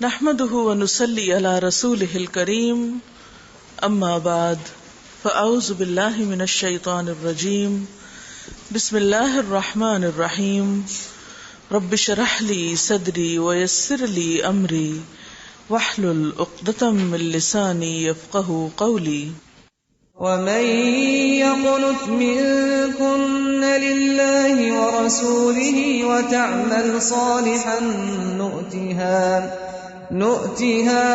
نحمده ونصلي على رسوله الكريم اما بعد فاعوذ بالله من الشيطان الرجيم بسم الله الرحمن الرحيم رب اشرح لي صدري ويسر لي امري واحلل عقدة من لساني يفقهوا قولي ومن يقنت منكن لله ورسوله وتعمل صالحا نؤتها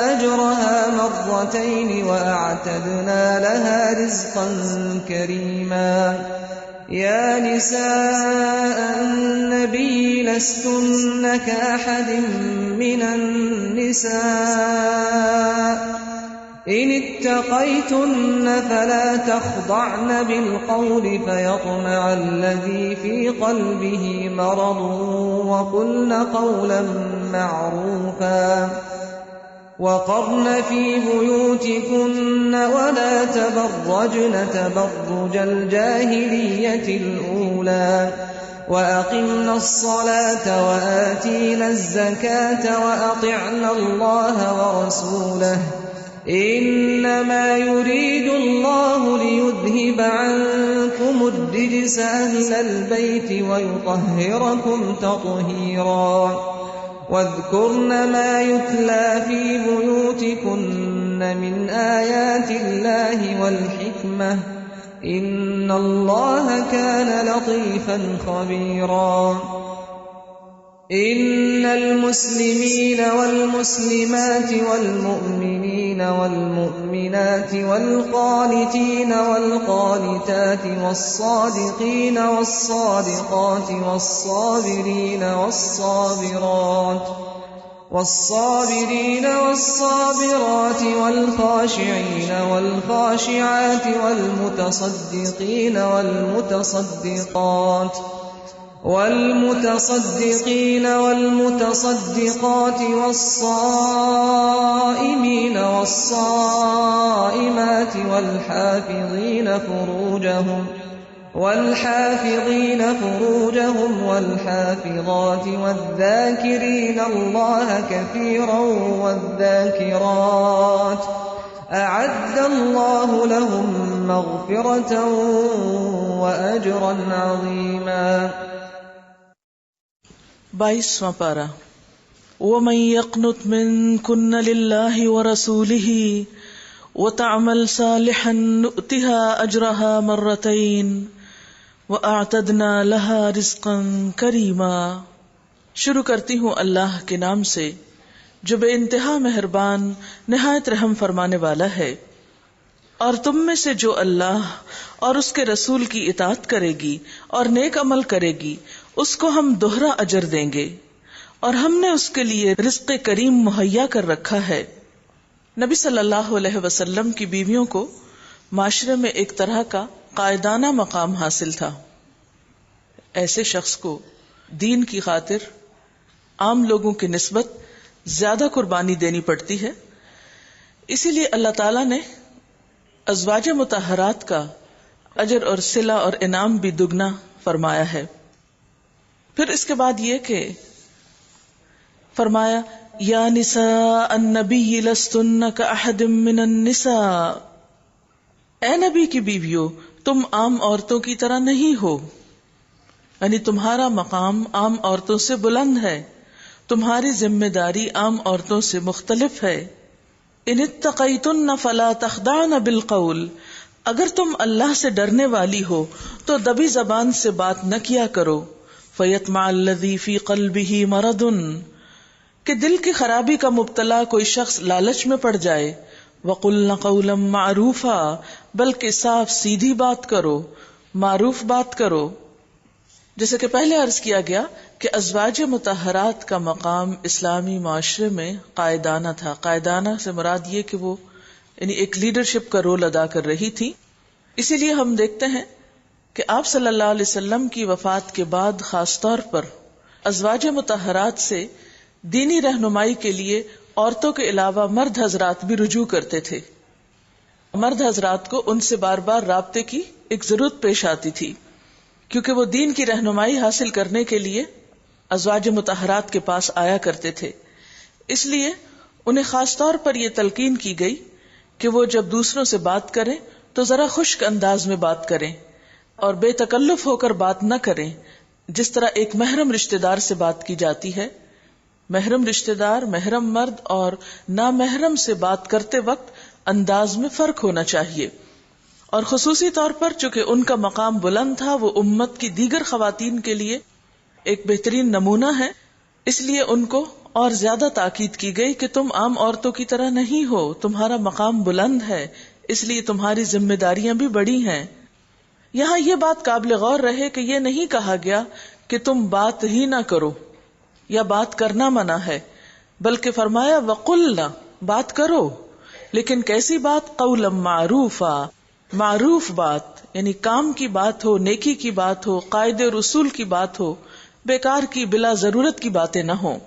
أجرها مرتين وأعتدنا لها رزقا كريما يا نساء النبي لستن كأحد من النساء إن اتقيتن فلا تخضعن بالقول فيطمع الذي في قلبه مرض وقلن قولا معروفا وقرن في بيوتكن ولا تبرجن تبرج الجاهلية الأولى وأقمنا الصلاة وآتينا الزكاة وأطعنا الله ورسوله إنما يريد الله ليذهب عنكم الرجس أهل البيت ويطهركم تطهيرا واذكرن ما يتلى في بيوتكن من آيات الله والحكمة إن الله كان لطيفا خبيرا إن المسلمين والمسلمات والمؤمنين والمؤمنات والقانتين والقانتات والصادقين والصادقات والصابرين والصابرات والخاشعين والخاشعات والمتصدقين والمتصدقات والصائمين والصائمات والحافظين فروجهم والحافظات والذاكرين الله كثيرا والذاكرات أعد الله لهم مغفرة وأجرا عظيما 22واں پارہ وَمَن يَقْنُتْ مِنكُنَّ لِلَّهِ وَرَسُولِهِ وَتَعْمَلْ صَالِحًا نُؤْتِهَا أَجْرَهَا مَرَّتَيْنِ وَأَعْتَدْنَا لَهَا رِزْقًا كَرِيمًا۔ شروع کرتی ہوں اللہ کے نام سے جو بے انتہا مہربان نہایت رحم فرمانے والا ہے۔ اور تم میں سے جو اللہ اور اس کے رسول کی اطاعت کرے گی اور نیک عمل کرے گی اس کو ہم دوہرا اجر دیں گے، اور ہم نے اس کے لیے رزق کریم مہیا کر رکھا ہے۔ نبی صلی اللہ علیہ وسلم کی بیویوں کو معاشرے میں ایک طرح کا قائدانہ مقام حاصل تھا۔ ایسے شخص کو دین کی خاطر عام لوگوں کی نسبت زیادہ قربانی دینی پڑتی ہے، اسی لیے اللہ تعالی نے ازواج مطہرات کا اجر اور صلہ اور انعام بھی دگنا فرمایا ہے۔ پھر اس کے بعد یہ کہ فرمایا یا نساء النبی لستن کاحد من النساء، اے نبی کی بیویوں تم عام عورتوں کی طرح نہیں ہو، یعنی تمہارا مقام عام عورتوں سے بلند ہے، تمہاری ذمہ داری عام عورتوں سے مختلف ہے۔ ان اتقیتن فلا تخضعن بالقول، اگر تم اللہ سے ڈرنے والی ہو تو دبی زبان سے بات نہ کیا کرو۔ فیطمع الذی فی قلبہ مرض، کہ دل کی خرابی کا مبتلا کوئی شخص لالچ میں پڑ جائے۔ وقلن قولا معروفا، بلکہ صاف سیدھی بات کرو، معروف بات کرو۔ جیسے کہ پہلے عرض کیا گیا کہ ازواج مطہرات کا مقام اسلامی معاشرے میں قائدانہ تھا۔ قائدانہ سے مراد یہ کہ وہ یعنی ایک لیڈرشپ کا رول ادا کر رہی تھی۔ اسی لیے ہم دیکھتے ہیں کہ آپ صلی اللہ علیہ وسلم کی وفات کے بعد خاص طور پر ازواج مطہرات سے دینی رہنمائی کے لیے عورتوں کے علاوہ مرد حضرات بھی رجوع کرتے تھے۔ مرد حضرات کو ان سے بار بار رابطے کی ایک ضرورت پیش آتی تھی، کیونکہ وہ دین کی رہنمائی حاصل کرنے کے لیے ازواج مطہرات کے پاس آیا کرتے تھے۔ اس لیے انہیں خاص طور پر یہ تلقین کی گئی کہ وہ جب دوسروں سے بات کریں تو ذرا خشک انداز میں بات کریں اور بے تکلف ہو کر بات نہ کریں، جس طرح ایک محرم رشتہ دار سے بات کی جاتی ہے۔ محرم رشتہ دار، محرم مرد اور نامحرم سے بات کرتے وقت انداز میں فرق ہونا چاہیے، اور خصوصی طور پر چونکہ ان کا مقام بلند تھا، وہ امت کی دیگر خواتین کے لیے ایک بہترین نمونہ ہے، اس لیے ان کو اور زیادہ تاکید کی گئی کہ تم عام عورتوں کی طرح نہیں ہو، تمہارا مقام بلند ہے، اس لیے تمہاری ذمہ داریاں بھی بڑی ہیں۔ یہاں یہ بات قابل غور رہے کہ یہ نہیں کہا گیا کہ تم بات ہی نہ کرو یا بات کرنا منع ہے، بلکہ فرمایا وَقُلْنَا، بات کرو، لیکن کیسی بات؟ قولا معروفا، معروف بات، یعنی کام کی بات ہو، نیکی کی بات ہو، قاعدے اور اصول کی بات ہو، بیکار کی بلا ضرورت کی باتیں نہ ہوں۔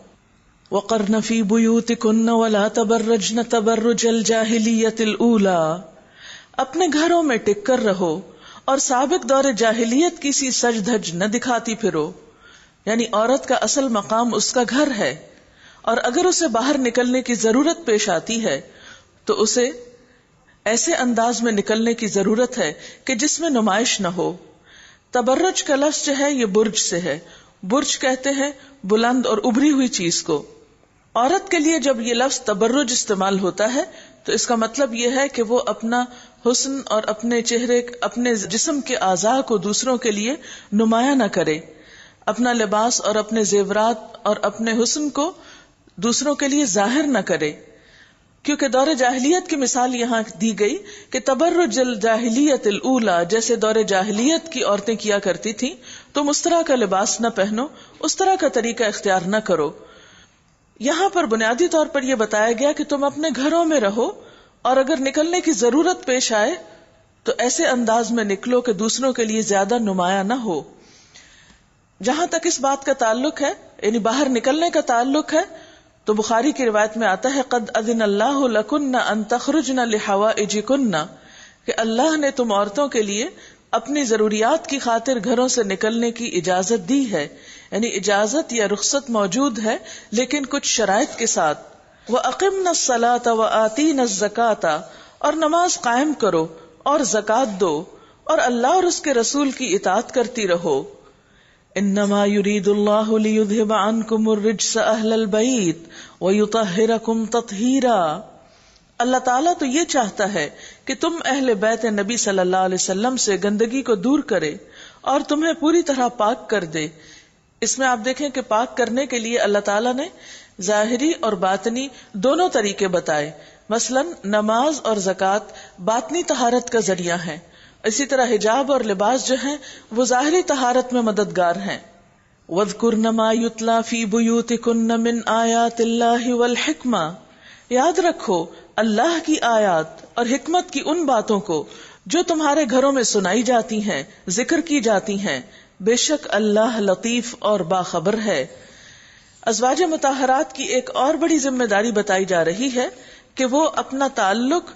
وَقَرْنَ فِي بُيُوتِكُنَّ وَلَا تَبَرَّجْنَ تَبَرُّجَ الْجَاهِلِيَّةِ الْأُولَى، اپنے گھروں میں ٹک کر رہو اور سابق دور جاہلیت کی سی سج دھج نہ دکھاتی پھرو، یعنی عورت کا اصل مقام اس کا گھر ہے، اور اگر اسے باہر نکلنے کی ضرورت پیش آتی ہے تو اسے ایسے انداز میں نکلنے کی ضرورت ہے کہ جس میں نمائش نہ ہو۔ تبرج کا لفظ جو ہے یہ برج سے ہے، برج کہتے ہیں بلند اور ابھری ہوئی چیز کو۔ عورت کے لیے جب یہ لفظ تبرج استعمال ہوتا ہے تو اس کا مطلب یہ ہے کہ وہ اپنا حسن اور اپنے چہرے، اپنے جسم کے اعضاء کو دوسروں کے لیے نمایاں نہ کرے، اپنا لباس اور اپنے زیورات اور اپنے حسن کو دوسروں کے لیے ظاہر نہ کرے، کیونکہ دور جاہلیت کی مثال یہاں دی گئی کہ تبرج الجاہلیت الاولی، جیسے دور جاہلیت کی عورتیں کیا کرتی تھیں، تم اس طرح کا لباس نہ پہنو، اس طرح کا طریقہ اختیار نہ کرو۔ یہاں پر بنیادی طور پر یہ بتایا گیا کہ تم اپنے گھروں میں رہو، اور اگر نکلنے کی ضرورت پیش آئے تو ایسے انداز میں نکلو کہ دوسروں کے لیے زیادہ نمایاں نہ ہو۔ جہاں تک اس بات کا تعلق ہے، یعنی باہر نکلنے کا تعلق ہے، تو بخاری کی روایت میں آتا ہے قد اذن اللہ لکن ان تخرجن لحوائجکن، کہ اللہ نے تم عورتوں کے لیے اپنی ضروریات کی خاطر گھروں سے نکلنے کی اجازت دی ہے، یعنی اجازت یا رخصت موجود ہے لیکن کچھ شرائط کے ساتھ۔ وَأَقِمْنَ الصَّلَاةَ وَآتِينَ الزَّكَاةَ، اور نماز قائم کرو اور زکوٰۃ دو اور اللہ اور اس کے رسول کی اطاعت کرتی رہو۔ انما يريد الله ليذهب عنكم الرجس اهل البيت ويطهركم تطهيرا، اللہ تعالیٰ تو یہ چاہتا ہے کہ تم اہل بیت نبی صلی اللہ علیہ وسلم سے گندگی کو دور کرے اور تمہیں پوری طرح پاک کر دے۔ اس میں آپ دیکھیں کہ پاک کرنے کے لیے اللہ تعالیٰ نے ظاہری اور باطنی دونوں طریقے بتائے، مثلا نماز اور زکوٰۃ باطنی طہارت کا ذریعہ ہیں، اسی طرح حجاب اور لباس جو ہیں وہ ظاہری طہارت میں مددگار ہیں۔ وَاذْكُرْنَ مَا يُتْلَى فِي بُيُوتِكُنَّ مِنْ آيَاتِ اللَّهِ وَالْحِكْمَةِ، یاد رکھو اللہ کی آیات اور حکمت کی ان باتوں کو جو تمہارے گھروں میں سنائی جاتی ہیں، ذکر کی جاتی ہیں، بے شک اللہ لطیف اور باخبر ہے۔ ازواج مطہرات کی ایک اور بڑی ذمہ داری بتائی جا رہی ہے کہ وہ اپنا تعلق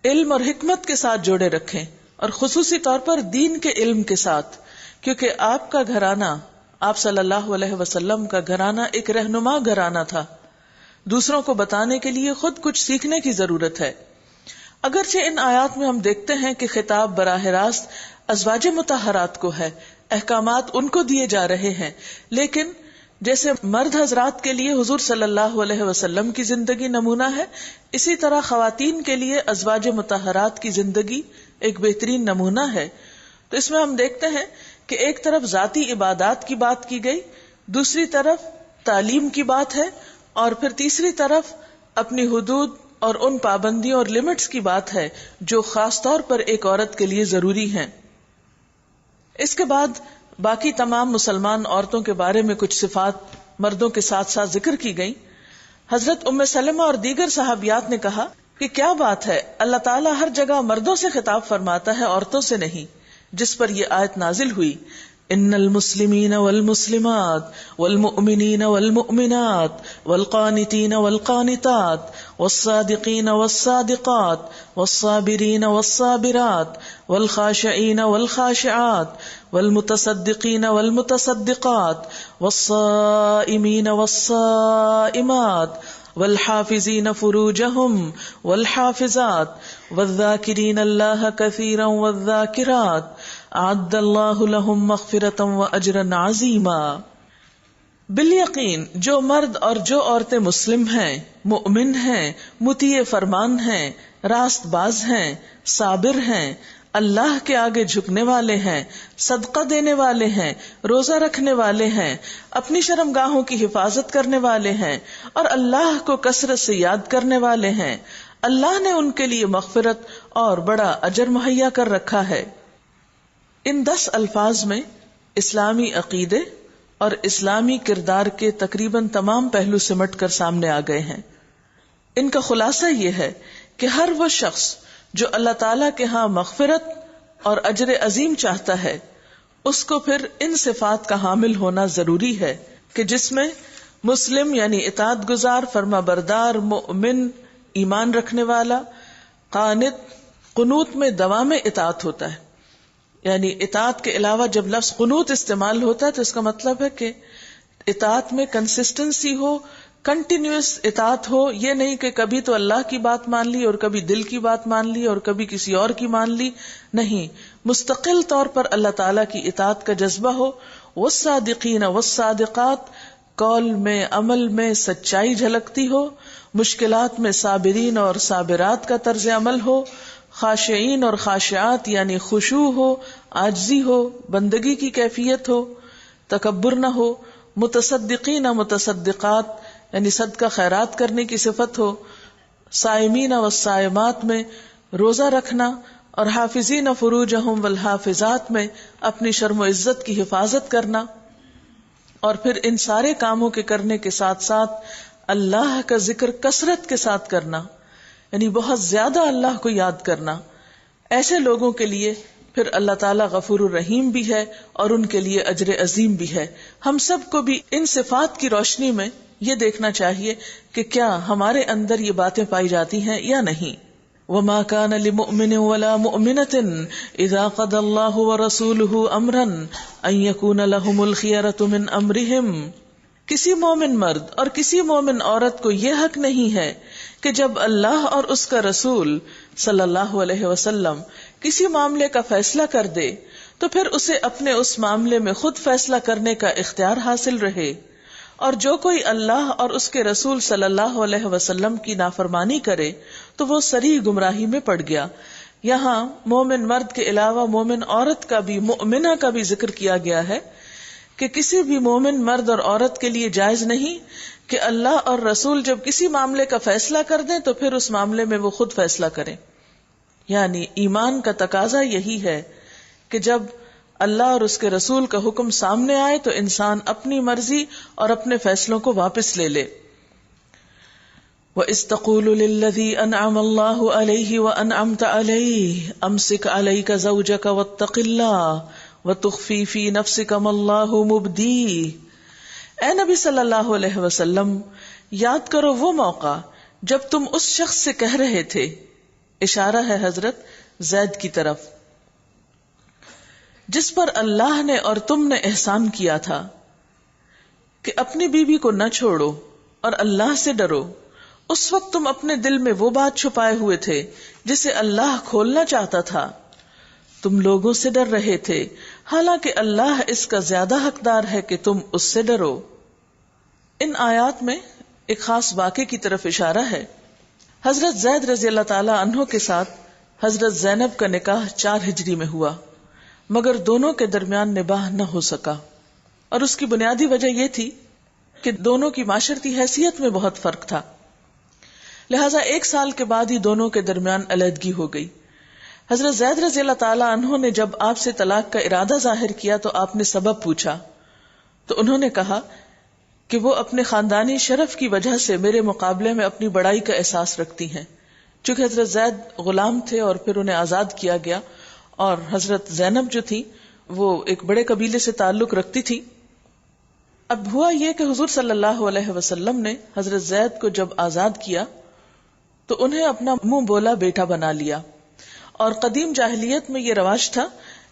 علم اور حکمت کے ساتھ جوڑے رکھیں، اور خصوصی طور پر دین کے علم کے ساتھ، کیونکہ آپ کا گھرانہ، آپ صلی اللہ علیہ وسلم کا گھرانہ ایک رہنما گھرانہ تھا، دوسروں کو بتانے کے لیے خود کچھ سیکھنے کی ضرورت ہے۔ اگرچہ ان آیات میں ہم دیکھتے ہیں کہ خطاب براہ راست ازواج مطہرات کو ہے، احکامات ان کو دیے جا رہے ہیں، لیکن جیسے مرد حضرات کے لیے حضور صلی اللہ علیہ وسلم کی زندگی نمونہ ہے، اسی طرح خواتین کے لیے ازواج مطہرات کی زندگی ایک بہترین نمونہ ہے۔ تو اس میں ہم دیکھتے ہیں کہ ایک طرف ذاتی عبادات کی بات کی گئی، دوسری طرف تعلیم کی بات ہے، اور پھر تیسری طرف اپنی حدود اور ان پابندیوں اور لمٹس کی بات ہے جو خاص طور پر ایک عورت کے لیے ضروری ہیں۔ اس کے بعد باقی تمام مسلمان عورتوں کے بارے میں کچھ صفات مردوں کے ساتھ ساتھ ذکر کی گئی۔ حضرت ام سلمہ اور دیگر صحابیات نے کہا کہ کیا بات ہے، اللہ تعالیٰ ہر جگہ مردوں سے خطاب فرماتا ہے، عورتوں سے نہیں، جس پر یہ آیت نازل ہوئی۔ ان المسلمین والمسلمات والمؤمنین والمؤمنات والقانتین والقانتات والصادقین والصادقات والصابرین والصابرات والخاشعین والخاشعات والمتصدقین والمتصدقات والصائمین والصائمات والحافظین فروجہم والحافظات والذاکرین اللہ کثیرا والذاکرات اعد اللہ لہم مغفرۃ واجرا عظیما۔ بالیقین جو مرد اور جو عورتیں مسلم ہیں، مؤمن ہیں، مطیع فرمان ہیں، راست باز ہیں، صابر ہیں، اللہ کے آگے جھکنے والے ہیں، صدقہ دینے والے ہیں، روزہ رکھنے والے ہیں، اپنی شرمگاہوں کی حفاظت کرنے والے ہیں اور اللہ کو کثرت سے یاد کرنے والے ہیں، اللہ نے ان کے لیے مغفرت اور بڑا اجر مہیا کر رکھا ہے۔ ان 10 الفاظ میں اسلامی عقیدے اور اسلامی کردار کے تقریباً تمام پہلو سمٹ کر سامنے آ گئے ہیں۔ ان کا خلاصہ یہ ہے کہ ہر وہ شخص جو اللہ تعالیٰ کے ہاں مغفرت اور اجر عظیم چاہتا ہے، اس کو پھر ان صفات کا حامل ہونا ضروری ہے کہ جس میں مسلم یعنی اطاعت گزار، فرما بردار، مؤمن ایمان رکھنے والا، قانت قنوت میں دوام اطاعت ہوتا ہے۔ یعنی اطاعت کے علاوہ جب لفظ قنوت استعمال ہوتا ہے تو اس کا مطلب ہے کہ اطاعت میں کنسسٹنسی ہو، کنٹینیوس اطاعت ہو، یہ نہیں کہ کبھی تو اللہ کی بات مان لی اور کبھی دل کی بات مان لی اور کبھی کسی اور کی مان لی، نہیں، مستقل طور پر اللہ تعالیٰ کی اطاعت کا جذبہ ہو۔ والصادقین والصادقات قول میں عمل میں سچائی جھلکتی ہو، مشکلات میں صابرین اور صابرات کا طرز عمل ہو، خاشعین اور خاشعات یعنی خشوع ہو، عاجزی ہو، بندگی کی کیفیت ہو، تکبر نہ ہو، متصدقین متصدقات یعنی صدقہ خیرات کرنے کی صفت ہو، صائمین والصائمات میں روزہ رکھنا اور حافظین فروجہم والحافظات میں اپنی شرم و عزت کی حفاظت کرنا، اور پھر ان سارے کاموں کے کرنے کے ساتھ ساتھ اللہ کا ذکر کثرت کے ساتھ کرنا، یعنی بہت زیادہ اللہ کو یاد کرنا۔ ایسے لوگوں کے لیے پھر اللہ تعالیٰ غفور الرحیم بھی ہے اور ان کے لیے اجر عظیم بھی ہے۔ ہم سب کو بھی ان صفات کی روشنی میں یہ دیکھنا چاہیے کہ کیا ہمارے اندر یہ باتیں پائی جاتی ہیں یا نہیں۔ وَمَا كَانَ لِمُؤْمِنٍ وَلَا مُؤْمِنَةٍ إِذَا قَضَى اللَّهُ وَرَسُولُهُ أَمْرًا أَن يَكُونَ لَهُمُ الْخِيَرَةُ مِنْ أَمْرِهِمْ۔ کسی مومن مرد اور کسی مومن عورت کو یہ حق نہیں ہے کہ جب اللہ اور اس کا رسول صلی اللہ علیہ وسلم کسی معاملے کا فیصلہ کر دے تو پھر اسے اپنے اس معاملے میں خود فیصلہ کرنے کا اختیار حاصل رہے، اور جو کوئی اللہ اور اس کے رسول صلی اللہ علیہ وسلم کی نافرمانی کرے تو وہ صریح گمراہی میں پڑ گیا۔ یہاں مومن مرد کے علاوہ مومن عورت کا بھی، مؤمنہ کا بھی ذکر کیا گیا ہے کہ کسی بھی مومن مرد اور عورت کے لیے جائز نہیں کہ اللہ اور رسول جب کسی معاملے کا فیصلہ کر دیں تو پھر اس معاملے میں وہ خود فیصلہ کریں۔ یعنی ایمان کا تقاضا یہی ہے کہ جب اللہ اور اس کے رسول کا حکم سامنے آئے تو انسان اپنی مرضی اور اپنے فیصلوں کو واپس لے لے۔ وَإِذْ تَقُولُ لِلَّذِي أَنْعَمَ اللَّهُ عَلَيْهِ وَأَنْعَمْتَ عَلَيْهِ أَمْسِكْ عَلَيْكَ زَوْجَكَ وَاتَّقِ اللَّهَ وَتُخْفِي فِي نَفْسِكَ مَا اللَّهُ مُبْدِيهِ۔ اے نبی صلی اللہ علیہ وسلم، یاد کرو وہ موقع جب تم اس شخص سے کہہ رہے تھے، اشارہ ہے حضرت زید کی طرف، جس پر اللہ نے اور تم نے احسان کیا تھا کہ اپنی بیوی کو نہ چھوڑو اور اللہ سے ڈرو۔ اس وقت تم اپنے دل میں وہ بات چھپائے ہوئے تھے جسے اللہ کھولنا چاہتا تھا، تم لوگوں سے ڈر رہے تھے، حالانکہ اللہ اس کا زیادہ حقدار ہے کہ تم اس سے ڈرو۔ ان آیات میں ایک خاص واقعے کی طرف اشارہ ہے۔ حضرت زید رضی اللہ تعالی عنہ کے ساتھ حضرت زینب کا نکاح 4 ہجری میں ہوا، مگر دونوں کے درمیان نباہ نہ ہو سکا، اور اس کی بنیادی وجہ یہ تھی کہ دونوں کی معاشرتی حیثیت میں بہت فرق تھا، لہٰذا 1 سال کے بعد ہی دونوں کے درمیان علیحدگی ہو گئی۔ حضرت زید رضی اللہ تعالی عنہ نے جب آپ سے طلاق کا ارادہ ظاہر کیا تو آپ نے سبب پوچھا، تو انہوں نے کہا کہ وہ اپنے خاندانی شرف کی وجہ سے میرے مقابلے میں اپنی بڑائی کا احساس رکھتی ہیں۔ چونکہ حضرت زید غلام تھے اور پھر انہیں آزاد کیا گیا، اور حضرت زینب جو تھی وہ ایک بڑے قبیلے سے تعلق رکھتی تھی. اب ہوا یہ کہ حضور صلی اللہ علیہ وسلم نے حضرت زید کو جب آزاد کیا تو انہیں اپنا منہ بولا بیٹا بنا لیا. اور قدیم جاہلیت میں یہ رواج تھا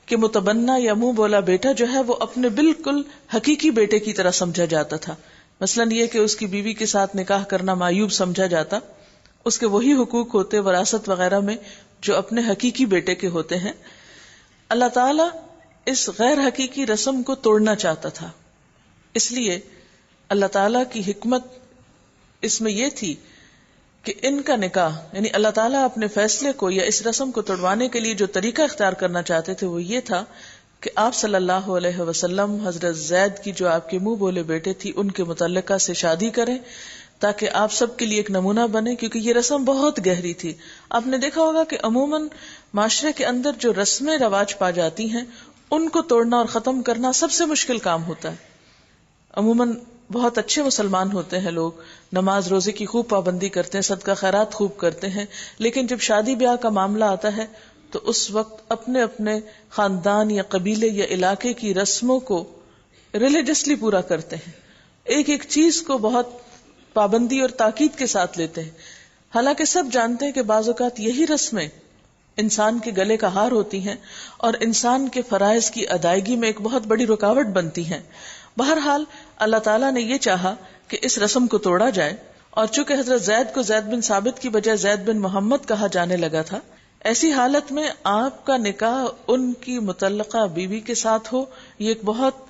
کہ متبنہ یا منہ بولا بیٹا جو ہے وہ اپنے بالکل حقیقی بیٹے کی طرح سمجھا جاتا تھا. مثلاً یہ کہ اس کی بیوی کے ساتھ نکاح کرنا معیوب سمجھا جاتا، اس کے وہی حقوق ہوتے وراثت وغیرہ میں جو اپنے حقیقی بیٹے کے ہوتے ہیں. اللہ تعالیٰ اس غیر حقیقی رسم کو توڑنا چاہتا تھا، اس لیے اللہ تعالیٰ کی حکمت اس میں یہ تھی کہ ان کا نکاح، یعنی اللہ تعالیٰ اپنے فیصلے کو یا اس رسم کو توڑوانے کے لیے جو طریقہ اختیار کرنا چاہتے تھے وہ یہ تھا کہ آپ صلی اللہ علیہ وسلم حضرت زید کی جو آپ کے منہ بولے بیٹے تھی ان کے متعلقہ سے شادی کریں تاکہ آپ سب کے لیے ایک نمونہ بنے، کیونکہ یہ رسم بہت گہری تھی. آپ نے دیکھا ہوگا کہ عموماً معاشرے کے اندر جو رسمیں رواج پا جاتی ہیں ان کو توڑنا اور ختم کرنا سب سے مشکل کام ہوتا ہے. عموماً بہت اچھے مسلمان ہوتے ہیں لوگ، نماز روزے کی خوب پابندی کرتے ہیں، صدقہ خیرات خوب کرتے ہیں، لیکن جب شادی بیاہ کا معاملہ آتا ہے تو اس وقت اپنے اپنے خاندان یا قبیلے یا علاقے کی رسموں کو ریلیجسلی پورا کرتے ہیں، ایک ایک چیز کو بہت پابندی اور تاکید کے ساتھ لیتے ہیں. حالانکہ سب جانتے ہیں کہ بعض اوقات یہی رسمیں انسان کے گلے کا ہار ہوتی ہیں اور انسان کے فرائض کی ادائیگی میں ایک بہت بڑی رکاوٹ بنتی ہیں. بہرحال اللہ تعالیٰ نے یہ چاہا کہ اس رسم کو توڑا جائے، اور چونکہ حضرت زید کو زید بن ثابت کی بجائے زید بن محمد کہا جانے لگا تھا، ایسی حالت میں آپ کا نکاح ان کی متعلقہ بیوی کے ساتھ ہو، یہ ایک بہت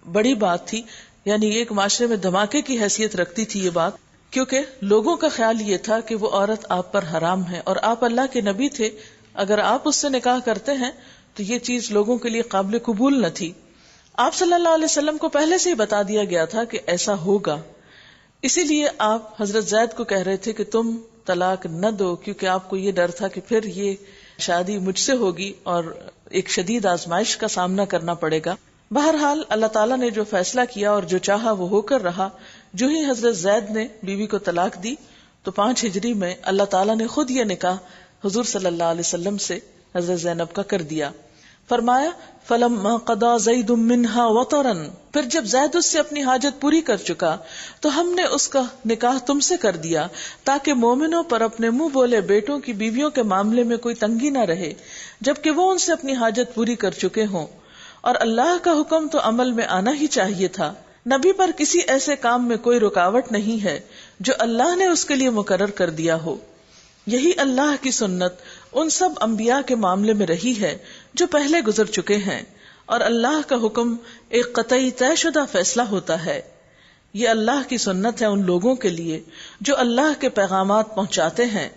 بڑی بات تھی. یعنی ایک معاشرے میں دھماکے کی حیثیت رکھتی تھی یہ بات، کیونکہ لوگوں کا خیال یہ تھا کہ وہ عورت آپ پر حرام ہے اور آپ اللہ کے نبی تھے، اگر آپ اس سے نکاح کرتے ہیں تو یہ چیز لوگوں کے لیے قابل قبول نہ تھی. آپ صلی اللہ علیہ وسلم کو پہلے سے ہی بتا دیا گیا تھا کہ ایسا ہوگا، اسی لیے آپ حضرت زید کو کہہ رہے تھے کہ تم طلاق نہ دو، کیونکہ آپ کو یہ ڈر تھا کہ پھر یہ شادی مجھ سے ہوگی اور ایک شدید آزمائش کا سامنا کرنا پڑے گا. بہرحال اللہ تعالیٰ نے جو فیصلہ کیا اور جو چاہا وہ ہو کر رہا. جو ہی حضرت زید نے بیوی کو طلاق دی تو 5 ہجری میں اللہ تعالیٰ نے خود یہ نکاح حضور صلی اللہ علیہ وسلم سے حضرت زینب کا کر دیا. فرمایا فَلَمَّا قَضَى زَيْدٌ مِّنْهَا وَطَرًا، پھر جب زید اس سے اپنی حاجت پوری کر چکا تو ہم نے اس کا نکاح تم سے کر دیا تاکہ مومنوں پر اپنے منہ بولے بیٹوں کی بیویوں کے معاملے میں کوئی تنگی نہ رہے، جبکہ وہ ان سے اپنی حاجت پوری کر چکے ہوں. اور اللہ کا حکم تو عمل میں آنا ہی چاہیے تھا. نبی پر کسی ایسے کام میں کوئی رکاوٹ نہیں ہے جو اللہ نے اس کے لیے مقرر کر دیا ہو. یہی اللہ کی سنت ان سب انبیاء کے معاملے میں رہی ہے جو پہلے گزر چکے ہیں، اور اللہ کا حکم ایک قطعی طے شدہ فیصلہ ہوتا ہے. یہ اللہ کی سنت ہے ان لوگوں کے لیے جو اللہ کے پیغامات پہنچاتے ہیں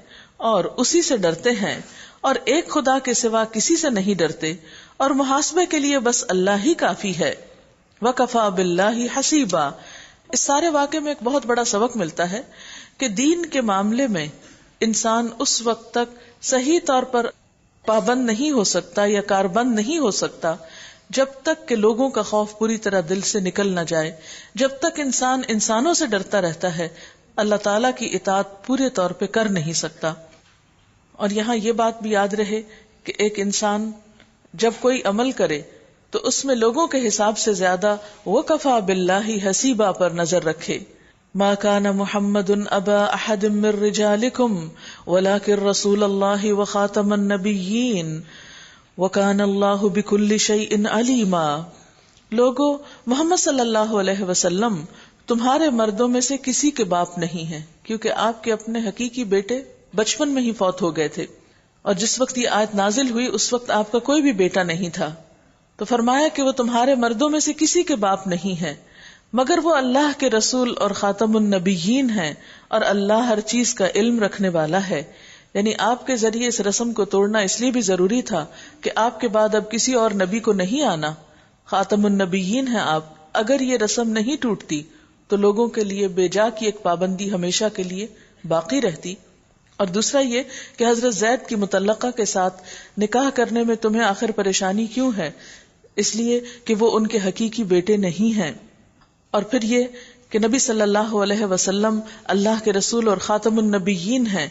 اور اسی سے ڈرتے ہیں اور ایک خدا کے سوا کسی سے نہیں ڈرتے، اور محاسبے کے لیے بس اللہ ہی کافی ہے. وَكَفَى بِاللَّهِ حَسِيبًا. اس سارے واقعے میں ایک بہت بڑا سبق ملتا ہے کہ دین کے معاملے میں انسان اس وقت تک صحیح طور پر پابند نہیں ہو سکتا یا کاربند نہیں ہو سکتا جب تک کہ لوگوں کا خوف پوری طرح دل سے نکل نہ جائے. جب تک انسان انسانوں سے ڈرتا رہتا ہے اللہ تعالیٰ کی اطاعت پورے طور پہ کر نہیں سکتا. اور یہاں یہ بات بھی یاد رہے کہ ایک انسان جب کوئی عمل کرے تو اس میں لوگوں کے حساب سے زیادہ وَكَفَى بِاللَّهِ حَسِيبًا پر نظر رکھے. ما كان محمد ابا احد من رجالكم ولكن رسول الله وخاتم النبيين وكان الله بكل شيء عليما. لوگو، محمد صلی اللہ علیہ وسلم تمہارے مردوں میں سے کسی کے باپ نہیں ہیں، کیونکہ آپ کے اپنے حقیقی بیٹے بچپن میں ہی فوت ہو گئے تھے، اور جس وقت یہ آیت نازل ہوئی اس وقت آپ کا کوئی بھی بیٹا نہیں تھا. تو فرمایا کہ وہ تمہارے مردوں میں سے کسی کے باپ نہیں ہے مگر وہ اللہ کے رسول اور خاتم النبیین ہیں، اور اللہ ہر چیز کا علم رکھنے والا ہے. یعنی آپ کے ذریعے اس رسم کو توڑنا اس لیے بھی ضروری تھا کہ آپ کے بعد اب کسی اور نبی کو نہیں آنا، خاتم النبیین ہیں آپ. اگر یہ رسم نہیں ٹوٹتی تو لوگوں کے لیے بے جا کی ایک پابندی ہمیشہ کے لیے باقی رہتی. اور دوسرا یہ کہ حضرت زید کی مطلقہ کے ساتھ نکاح کرنے میں تمہیں آخر پریشانی کیوں ہے؟ اس لیے کہ وہ ان کے حقیقی بیٹے نہیں ہیں. اور پھر یہ کہ نبی صلی اللہ علیہ وسلم اللہ کے رسول اور خاتم النبیین ہیں.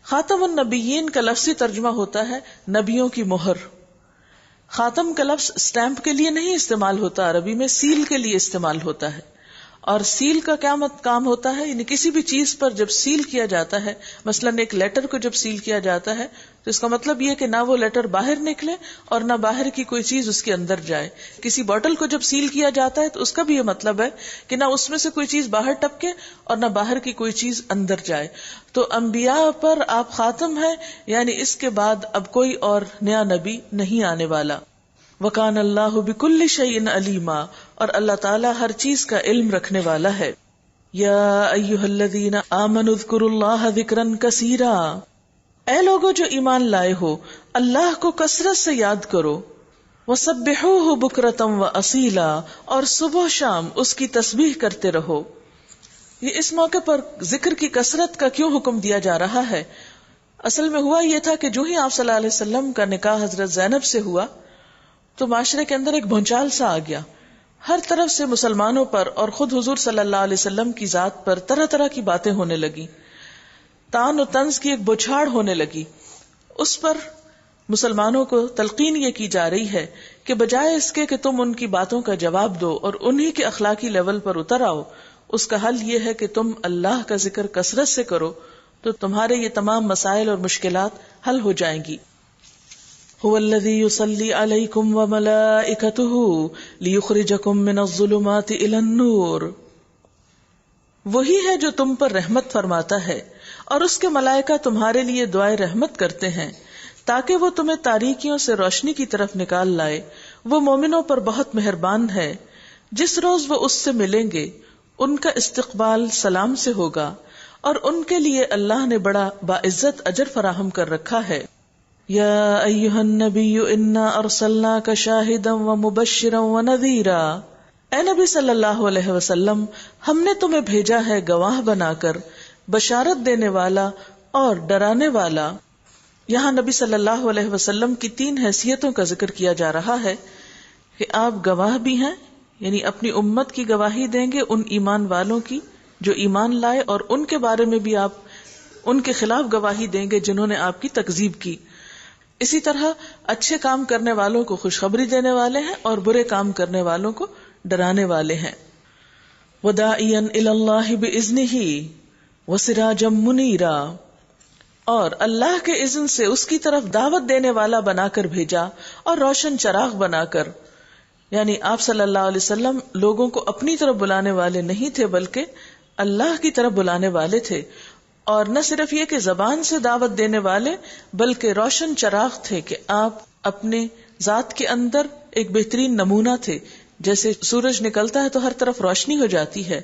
خاتم النبیین کا لفظی ترجمہ ہوتا ہے نبیوں کی مہر. خاتم کا لفظ اسٹیمپ کے لیے نہیں استعمال ہوتا، عربی میں سیل کے لیے استعمال ہوتا ہے. اور سیل کا کیا کام ہوتا ہے؟ یعنی کسی بھی چیز پر جب سیل کیا جاتا ہے، مثلا ایک لیٹر کو جب سیل کیا جاتا ہے تو اس کا مطلب یہ کہ نہ وہ لیٹر باہر نکلے اور نہ باہر کی کوئی چیز اس کے اندر جائے. کسی بوٹل کو جب سیل کیا جاتا ہے تو اس کا بھی یہ مطلب ہے کہ نہ اس میں سے کوئی چیز باہر ٹپکے اور نہ باہر کی کوئی چیز اندر جائے. تو انبیاء پر آپ خاتم ہیں، یعنی اس کے بعد اب کوئی اور نیا نبی نہیں آنے والا. وَكَانَ اللَّهُ بِكُلِّ شَيْءٍ عَلِيمًا، اور اللہ تعالیٰ ہر چیز کا علم رکھنے والا ہے. یا ایھا الذین آمنوا اذکروا اللہ ذکرا کثیرا، اے لوگو جو ایمان لائے ہو اللہ کو کثرت سے یاد کرو. وسبحوہ بکرۃ واصیلا، اور صبح شام اس کی تسبیح کرتے رہو. یہ اس موقع پر ذکر کی کثرت کا کیوں حکم دیا جا رہا ہے؟ اصل میں ہوا یہ تھا کہ جو ہی آپ صلی اللہ علیہ وسلم کا نکاح حضرت زینب سے ہوا تو معاشرے کے اندر ایک بھونچال سا آ گیا. ہر طرف سے مسلمانوں پر اور خود حضور صلی اللہ علیہ وسلم کی ذات پر طرح طرح کی باتیں ہونے لگی. طعن و طنز کی ایک بوچھاڑ ہونے لگی. اس پر مسلمانوں کو تلقین یہ کی جا رہی ہے کہ بجائے اس کے کہ تم ان کی باتوں کا جواب دو اور انہی کے اخلاقی لیول پر اتر آؤ، اس کا حل یہ ہے کہ تم اللہ کا ذکر کثرت سے کرو تو تمہارے یہ تمام مسائل اور مشکلات حل ہو جائیں گی. هو الذی یصلی علیکم وملائکتہ لیخرجکم من الظلمات الی النور، وہی ہے جو تم پر رحمت فرماتا ہے اور اس کے ملائکہ تمہارے لیے دعائے رحمت کرتے ہیں تاکہ وہ تمہیں تاریکیوں سے روشنی کی طرف نکال لائے. وہ مومنوں پر بہت مہربان ہے. جس روز وہ اس سے ملیں گے ان کا استقبال سلام سے ہوگا اور ان کے لیے اللہ نے بڑا باعزت اجر فراہم کر رکھا ہے. یا ایھا النبی انا ارسلناک شاہدا ومبشرا ونذیرا، اے نبی صلی اللہ علیہ وسلم ہم نے تمہیں بھیجا ہے گواہ بنا کر، بشارت دینے والا اور ڈرانے والا. یہاں نبی صلی اللہ علیہ وسلم کی 3 حیثیتوں کا ذکر کیا جا رہا ہے کہ آپ گواہ بھی ہیں، یعنی اپنی امت کی گواہی دیں گے ان ایمان والوں کی جو ایمان لائے، اور ان کے بارے میں بھی آپ ان کے خلاف گواہی دیں گے جنہوں نے آپ کی تکذیب کی. اسی طرح اچھے کام کرنے والوں کو خوشخبری دینے والے ہیں اور برے کام کرنے والوں کو ڈرانے والے ہیں. وَدَاعِيًا إِلَى اللَّهِ بِإِذْنِهِ وَسِرَاجًا مُنِيرًا، اور اللہ کے اذن سے اس کی طرف دعوت دینے والا بنا کر بھیجا اور روشن چراغ بنا کر. یعنی آپ صلی اللہ علیہ وسلم لوگوں کو اپنی طرف بلانے والے نہیں تھے بلکہ اللہ کی طرف بلانے والے تھے، اور نہ صرف یہ کہ زبان سے دعوت دینے والے بلکہ روشن چراغ تھے کہ آپ اپنے ذات کے اندر ایک بہترین نمونہ تھے. جیسے سورج نکلتا ہے تو ہر طرف روشنی ہو جاتی ہے،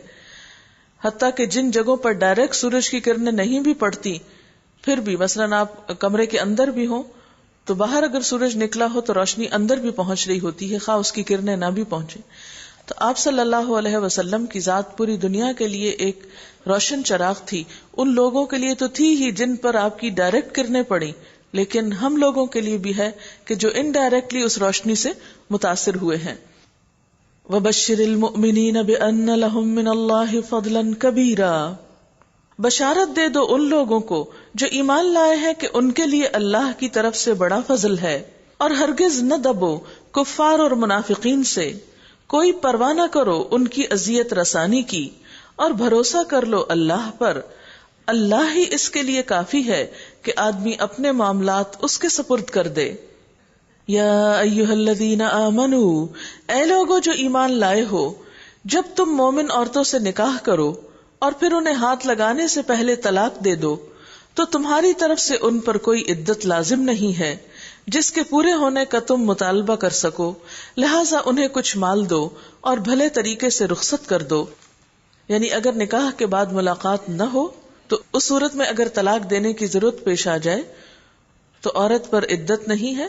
حتیٰ کہ جن جگہوں پر ڈائریکٹ سورج کی کرنیں نہیں بھی پڑتی پھر بھی، مثلاً آپ کمرے کے اندر بھی ہوں تو باہر اگر سورج نکلا ہو تو روشنی اندر بھی پہنچ رہی ہوتی ہے خواہ اس کی کرنیں نہ بھی پہنچے. تو آپ صلی اللہ علیہ وسلم کی ذات پوری دنیا کے لیے ایک روشن چراغ تھی. ان لوگوں کے لیے تو تھی ہی جن پر آپ کی ڈائریکٹ کرنیں پڑی، لیکن ہم لوگوں کے لیے بھی ہے کہ جو انڈائریکٹلی اس روشنی سے متاثر ہوئے ہیں. وَبَشِّرِ الْمُؤْمِنِينَ بِأَنَّ لَهُم مِّنَ اللَّهِ فَضْلًا كَبِيرًا، بشارت دے دو ان لوگوں کو جو ایمان لائے ہیں کہ ان کے لیے اللہ کی طرف سے بڑا فضل ہے. اور ہرگز نہ دبو کفار اور منافقین سے، کوئی پرواہ نہ کرو ان کی اذیت رسانی کی، اور بھروسہ کر لو اللہ پر، اللہ ہی اس کے لیے کافی ہے کہ آدمی اپنے معاملات اس کے سپرد کر دے. یا ایھا الذین آمنوا، اے لوگو جو ایمان لائے ہو، جب تم مومن عورتوں سے نکاح کرو اور پھر انہیں ہاتھ لگانے سے پہلے طلاق دے دو تو تمہاری طرف سے ان پر کوئی عدت لازم نہیں ہے جس کے پورے ہونے کا تم مطالبہ کر سکو، لہٰذا انہیں کچھ مال دو اور بھلے طریقے سے رخصت کر دو. یعنی اگر نکاح کے بعد ملاقات نہ ہو تو اس صورت میں اگر طلاق دینے کی ضرورت پیش آ جائے تو عورت پر عدت نہیں ہے،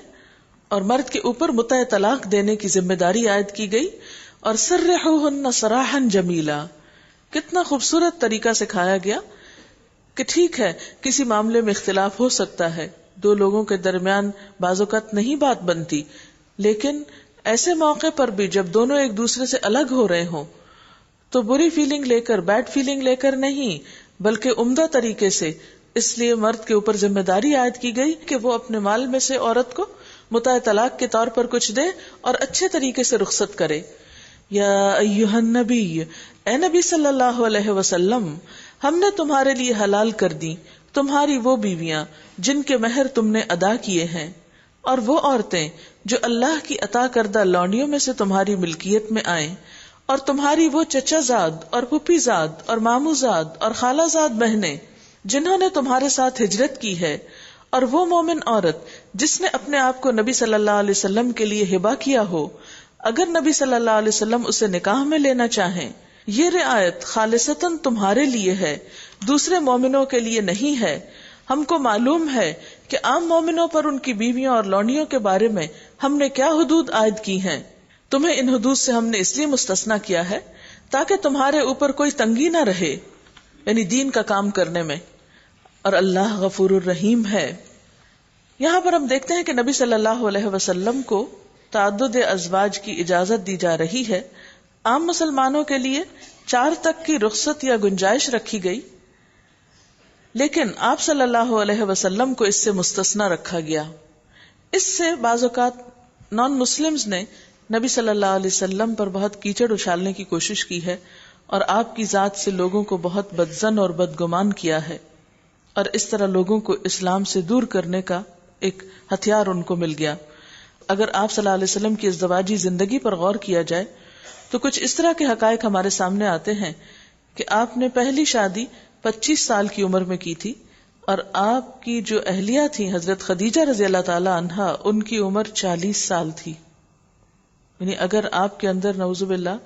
اور مرد کے اوپر متع طلاق دینے کی ذمہ داری عائد کی گئی. اور سرحوہن سراحا جمیلا، کتنا خوبصورت طریقہ سکھایا گیا کہ ٹھیک ہے کسی معاملے میں اختلاف ہو سکتا ہے، 2 لوگوں کے درمیان بعض اوقات نہیں بات بنتی، لیکن ایسے موقع پر بھی جب دونوں ایک دوسرے سے الگ ہو رہے ہوں تو بری فیلنگ لے کر، بیڈ فیلنگ لے کر نہیں بلکہ عمدہ طریقے سے. اس لیے مرد کے اوپر ذمہ داری عائد کی گئی کہ وہ اپنے مال میں سے عورت کو متع طلاق کے طور پر کچھ دے اور اچھے طریقے سے رخصت کرے. یا ایھا النبی، اے نبی صلی اللہ علیہ وسلم، ہم نے تمہارے لیے حلال کر دی تمہاری وہ بیویاں جن کے مہر تم نے ادا کیے ہیں، اور وہ عورتیں جو اللہ کی عطا کردہ لونڈیوں میں سے تمہاری ملکیت میں آئیں، اور تمہاری وہ چچا زاد اور پھپھی زاد اور مامو زاد اور خالہ زاد بہنیں جنہوں نے تمہارے ساتھ ہجرت کی ہے، اور وہ مومن عورت جس نے اپنے آپ کو نبی صلی اللہ علیہ وسلم کے لیے ہبہ کیا ہو، اگر نبی صلی اللہ علیہ وسلم اسے نکاح میں لینا چاہیں. یہ رعایت خالصتاً تمہارے لیے ہے، دوسرے مومنوں کے لیے نہیں ہے. ہم کو معلوم ہے کہ عام مومنوں پر ان کی بیویوں اور لونڈیوں کے بارے میں ہم نے کیا حدود عائد کی ہیں. تمہیں ان حدود سے ہم نے اس لیے مستثنا کیا ہے تاکہ تمہارے اوپر کوئی تنگی نہ رہے، یعنی دین کا کام کرنے میں، اور اللہ غفور الرحیم ہے. یہاں پر ہم دیکھتے ہیں کہ نبی صلی اللہ علیہ وسلم کو تعدد ازواج کی اجازت دی جا رہی ہے. عام مسلمانوں کے لیے 4 تک کی رخصت یا گنجائش رکھی گئی، لیکن آپ صلی اللہ علیہ وسلم کو اس سے مستثنا رکھا گیا. اس سے بعض اوقات نان مسلمز نے نبی صلی اللہ علیہ وسلم پر بہت کیچڑ اچھالنے کی کوشش کی ہے اور آپ کی ذات سے لوگوں کو بہت بدظن اور بدگمان کیا ہے، اور اس طرح لوگوں کو اسلام سے دور کرنے کا ایک ہتھیار ان کو مل گیا. اگر آپ صلی اللہ علیہ وسلم کی ازدواجی زندگی پر غور کیا جائے تو کچھ اس طرح کے حقائق ہمارے سامنے آتے ہیں کہ آپ نے پہلی شادی 25 سال کی عمر میں کی تھی، اور آپ کی جو اہلیہ تھی حضرت خدیجہ رضی اللہ تعالی عنہا، ان کی عمر 40 سال تھی. یعنی اگر آپ کے اندر نعوذ باللہ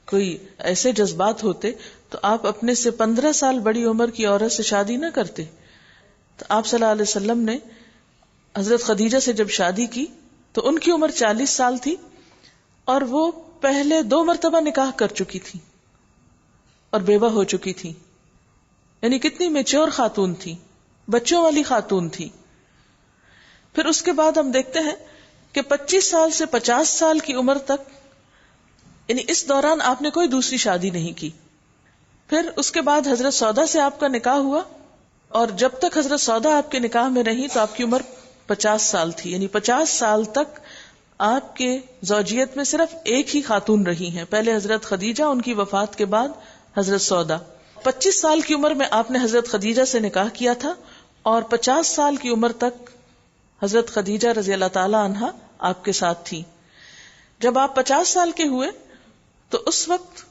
کوئی ایسے جذبات ہوتے تو آپ اپنے سے 15 سال بڑی عمر کی عورت سے شادی نہ کرتے. تو آپ صلی اللہ علیہ وسلم نے حضرت خدیجہ سے جب شادی کی تو ان کی عمر 40 سال تھی، اور وہ پہلے 2 مرتبہ نکاح کر چکی تھی اور بیوہ ہو چکی تھی. یعنی کتنی میچور خاتون تھی، بچوں والی خاتون تھی. پھر اس کے بعد ہم دیکھتے ہیں کہ 25 سال سے 50 سال کی عمر تک، یعنی اس دوران آپ نے کوئی دوسری شادی نہیں کی. پھر اس کے بعد حضرت سودا سے آپ کا نکاح ہوا، اور جب تک حضرت سودا آپ کے نکاح میں رہی تو آپ کی عمر 50 سال تھی. یعنی 50 سال تک آپ کے زوجیت میں صرف ایک ہی خاتون رہی ہیں، پہلے حضرت خدیجہ، ان کی وفات کے بعد حضرت سودا. 25 سال کی عمر میں آپ نے حضرت خدیجہ سے نکاح کیا تھا، اور 50 سال کی عمر تک حضرت خدیجہ رضی اللہ تعالی عنہا آپ کے ساتھ تھی. جب آپ 50 سال کے ہوئے تو اس وقت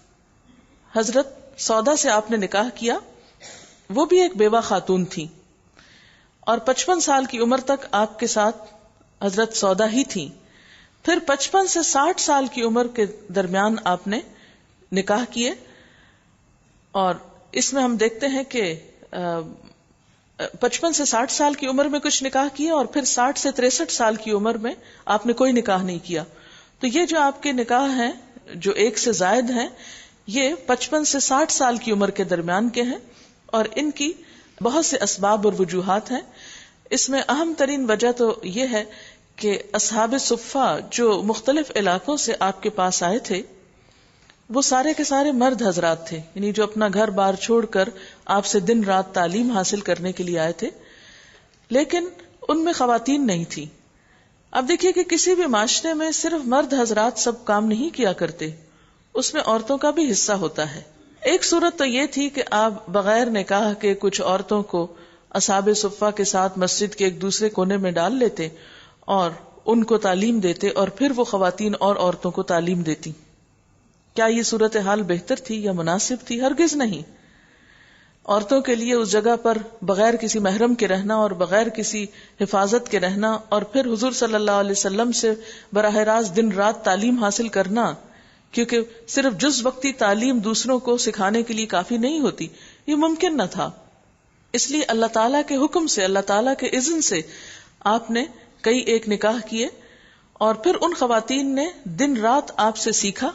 حضرت سودا سے آپ نے نکاح کیا، وہ بھی ایک بیوہ خاتون تھی، اور 55 سال کی عمر تک آپ کے ساتھ حضرت سودا ہی تھی. پھر 55 سے 60 سال کی عمر کے درمیان آپ نے نکاح کیے، اور اس میں ہم دیکھتے ہیں کہ 55 سے 60 سال کی عمر میں کچھ نکاح کیے، اور پھر 60 سے 63 سال کی عمر میں آپ نے کوئی نکاح نہیں کیا. تو یہ جو آپ کے نکاح ہیں جو ایک سے زائد ہیں، یہ 55 سے 60 سال کی عمر کے درمیان کے ہیں، اور ان کی بہت سے اسباب اور وجوہات ہیں. اس میں اہم ترین وجہ تو یہ ہے کہ اصحاب صفہ جو مختلف علاقوں سے آپ کے پاس آئے تھے، وہ سارے کے سارے مرد حضرات تھے، یعنی جو اپنا گھر بار چھوڑ کر آپ سے دن رات تعلیم حاصل کرنے کے لیے آئے تھے، لیکن ان میں خواتین نہیں تھی. اب دیکھیے کہ کسی بھی معاشرے میں صرف مرد حضرات سب کام نہیں کیا کرتے، اس میں عورتوں کا بھی حصہ ہوتا ہے. ایک صورت تو یہ تھی کہ آپ بغیر نکاح کے کچھ عورتوں کو اصحاب صفہ کے ساتھ مسجد کے ایک دوسرے کونے میں ڈال لیتے اور ان کو تعلیم دیتے، اور پھر وہ خواتین اور عورتوں کو تعلیم دیتی. کیا یہ صورتحال بہتر تھی یا مناسب تھی؟ ہرگز نہیں. عورتوں کے لیے اس جگہ پر بغیر کسی محرم کے رہنا اور بغیر کسی حفاظت کے رہنا، اور پھر حضور صلی اللہ علیہ وسلم سے براہ راست دن رات تعلیم حاصل کرنا، کیونکہ صرف جز وقتی تعلیم دوسروں کو سکھانے کے لیے کافی نہیں ہوتی، یہ ممکن نہ تھا. اس لیے اللہ تعالیٰ کے حکم سے، اللہ تعالیٰ کے اذن سے آپ نے کئی ایک نکاح کیے، اور پھر ان خواتین نے دن رات آپ سے سیکھا.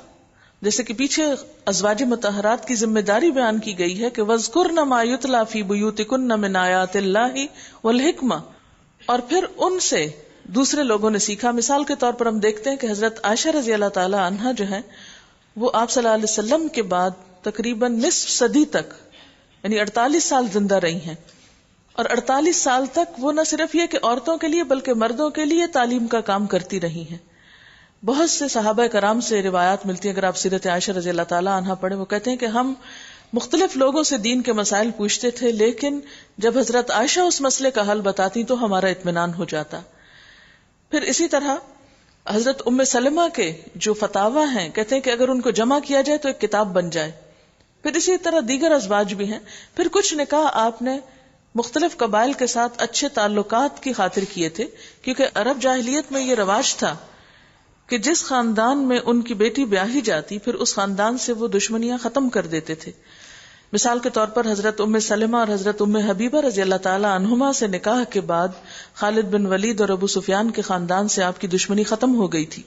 جیسے کہ پیچھے ازواج مطہرات کی ذمہ داری بیان کی گئی ہے کہ وَاذْكُرْنَ مَا يُتْلَى فِي بُيُوتِكُنَّ مِنْ آيَاتِ اللَّهِ وَالْحِكْمَةِ، اور پھر ان سے دوسرے لوگوں نے سیکھا. مثال کے طور پر ہم دیکھتے ہیں کہ حضرت عائشہ رضی اللہ تعالی عنہا جو ہیں، وہ آپ صلی اللہ علیہ وسلم کے بعد تقریباً نصف صدی تک، یعنی 48 سال زندہ رہی ہیں، اور 48 سال تک وہ نہ صرف یہ کہ عورتوں کے لیے بلکہ مردوں کے لیے تعلیم کا کام کرتی رہی ہیں. بہت سے صحابہ کرام سے روایات ملتی ہیں. اگر آپ سیرت عائشہ رضی اللہ تعالی عنہا پڑھیں، وہ کہتے ہیں کہ ہم مختلف لوگوں سے دین کے مسائل پوچھتے تھے، لیکن جب حضرت عائشہ اس مسئلے کا حل بتاتی تو ہمارا اطمینان ہو جاتا. پھر اسی طرح حضرت ام سلمہ کے جو فتاوی ہیں، کہتے ہیں کہ اگر ان کو جمع کیا جائے تو ایک کتاب بن جائے. پھر اسی طرح دیگر ازواج بھی ہیں. پھر کچھ نکاح آپ نے مختلف قبائل کے ساتھ اچھے تعلقات کی خاطر کیے تھے، کیونکہ عرب جاہلیت میں یہ رواج تھا کہ جس خاندان میں ان کی بیٹی بیاہی جاتی پھر اس خاندان سے وہ دشمنیاں ختم کر دیتے تھے. مثال کے طور پر حضرت ام سلمہ اور حضرت ام حبیبہ رضی اللہ تعالی عنہما سے نکاح کے بعد خالد بن ولید اور ابو سفیان کے خاندان سے آپ کی دشمنی ختم ہو گئی تھی.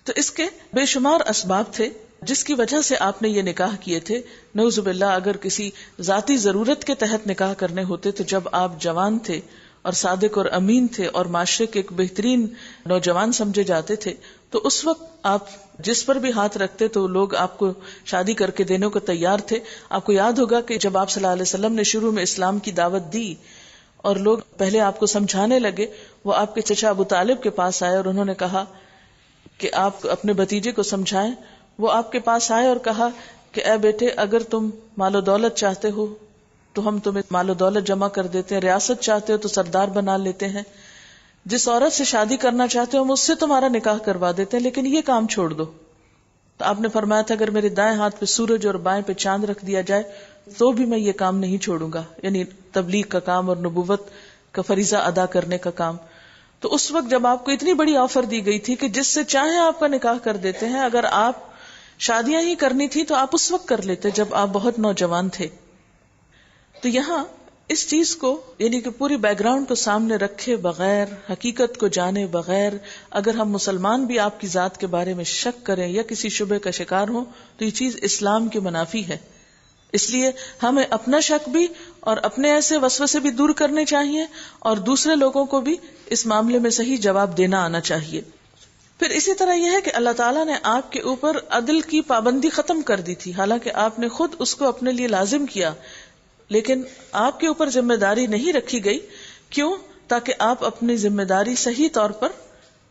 تو اس کے بے شمار اسباب تھے جس کی وجہ سے آپ نے یہ نکاح کیے تھے. نعوذ باللہ اگر کسی ذاتی ضرورت کے تحت نکاح کرنے ہوتے تو جب آپ جوان تھے اور صادق اور امین تھے اور معاشرے کے ایک بہترین نوجوان سمجھے جاتے تھے تو اس وقت آپ جس پر بھی ہاتھ رکھتے تو لوگ آپ کو شادی کر کے دینے کو تیار تھے. آپ کو یاد ہوگا کہ جب آپ صلی اللہ علیہ وسلم نے شروع میں اسلام کی دعوت دی اور لوگ پہلے آپ کو سمجھانے لگے، وہ آپ کے چچا ابو طالب کے پاس آئے اور انہوں نے کہا کہ آپ اپنے بھتیجے کو سمجھائیں. وہ آپ کے پاس آئے اور کہا کہ اے بیٹے، اگر تم مال و دولت چاہتے ہو تو ہم تمہیں مال و دولت جمع کر دیتے ہیں، ریاست چاہتے ہو تو سردار بنا لیتے ہیں، جس عورت سے شادی کرنا چاہتے ہو ہم اس سے تمہارا نکاح کروا دیتے ہیں، لیکن یہ کام چھوڑ دو. تو آپ نے فرمایا تھا اگر میرے دائیں ہاتھ پہ سورج اور بائیں پہ چاند رکھ دیا جائے تو بھی میں یہ کام نہیں چھوڑوں گا، یعنی تبلیغ کا کام اور نبوت کا فریضہ ادا کرنے کا کام. تو اس وقت جب آپ کو اتنی بڑی آفر دی گئی تھی کہ جس سے چاہیں آپ کا نکاح کر دیتے ہیں، اگر آپ شادیاں ہی کرنی تھی تو آپ اس وقت کر لیتے جب آپ بہت نوجوان تھے. تو یہاں اس چیز کو یعنی کہ پوری بیک گراؤنڈ کو سامنے رکھے بغیر، حقیقت کو جانے بغیر اگر ہم مسلمان بھی آپ کی ذات کے بارے میں شک کریں یا کسی شبہ کا شکار ہوں تو یہ چیز اسلام کے منافی ہے. اس لیے ہمیں اپنا شک بھی اور اپنے ایسے وسوسے بھی دور کرنے چاہیے اور دوسرے لوگوں کو بھی اس معاملے میں صحیح جواب دینا آنا چاہیے. پھر اسی طرح یہ ہے کہ اللہ تعالیٰ نے آپ کے اوپر عدل کی پابندی ختم کر دی تھی، حالانکہ آپ نے خود اس کو اپنے لیے لازم کیا، لیکن آپ کے اوپر ذمہ داری نہیں رکھی گئی. کیوں؟ تاکہ آپ اپنی ذمہ داری صحیح طور پر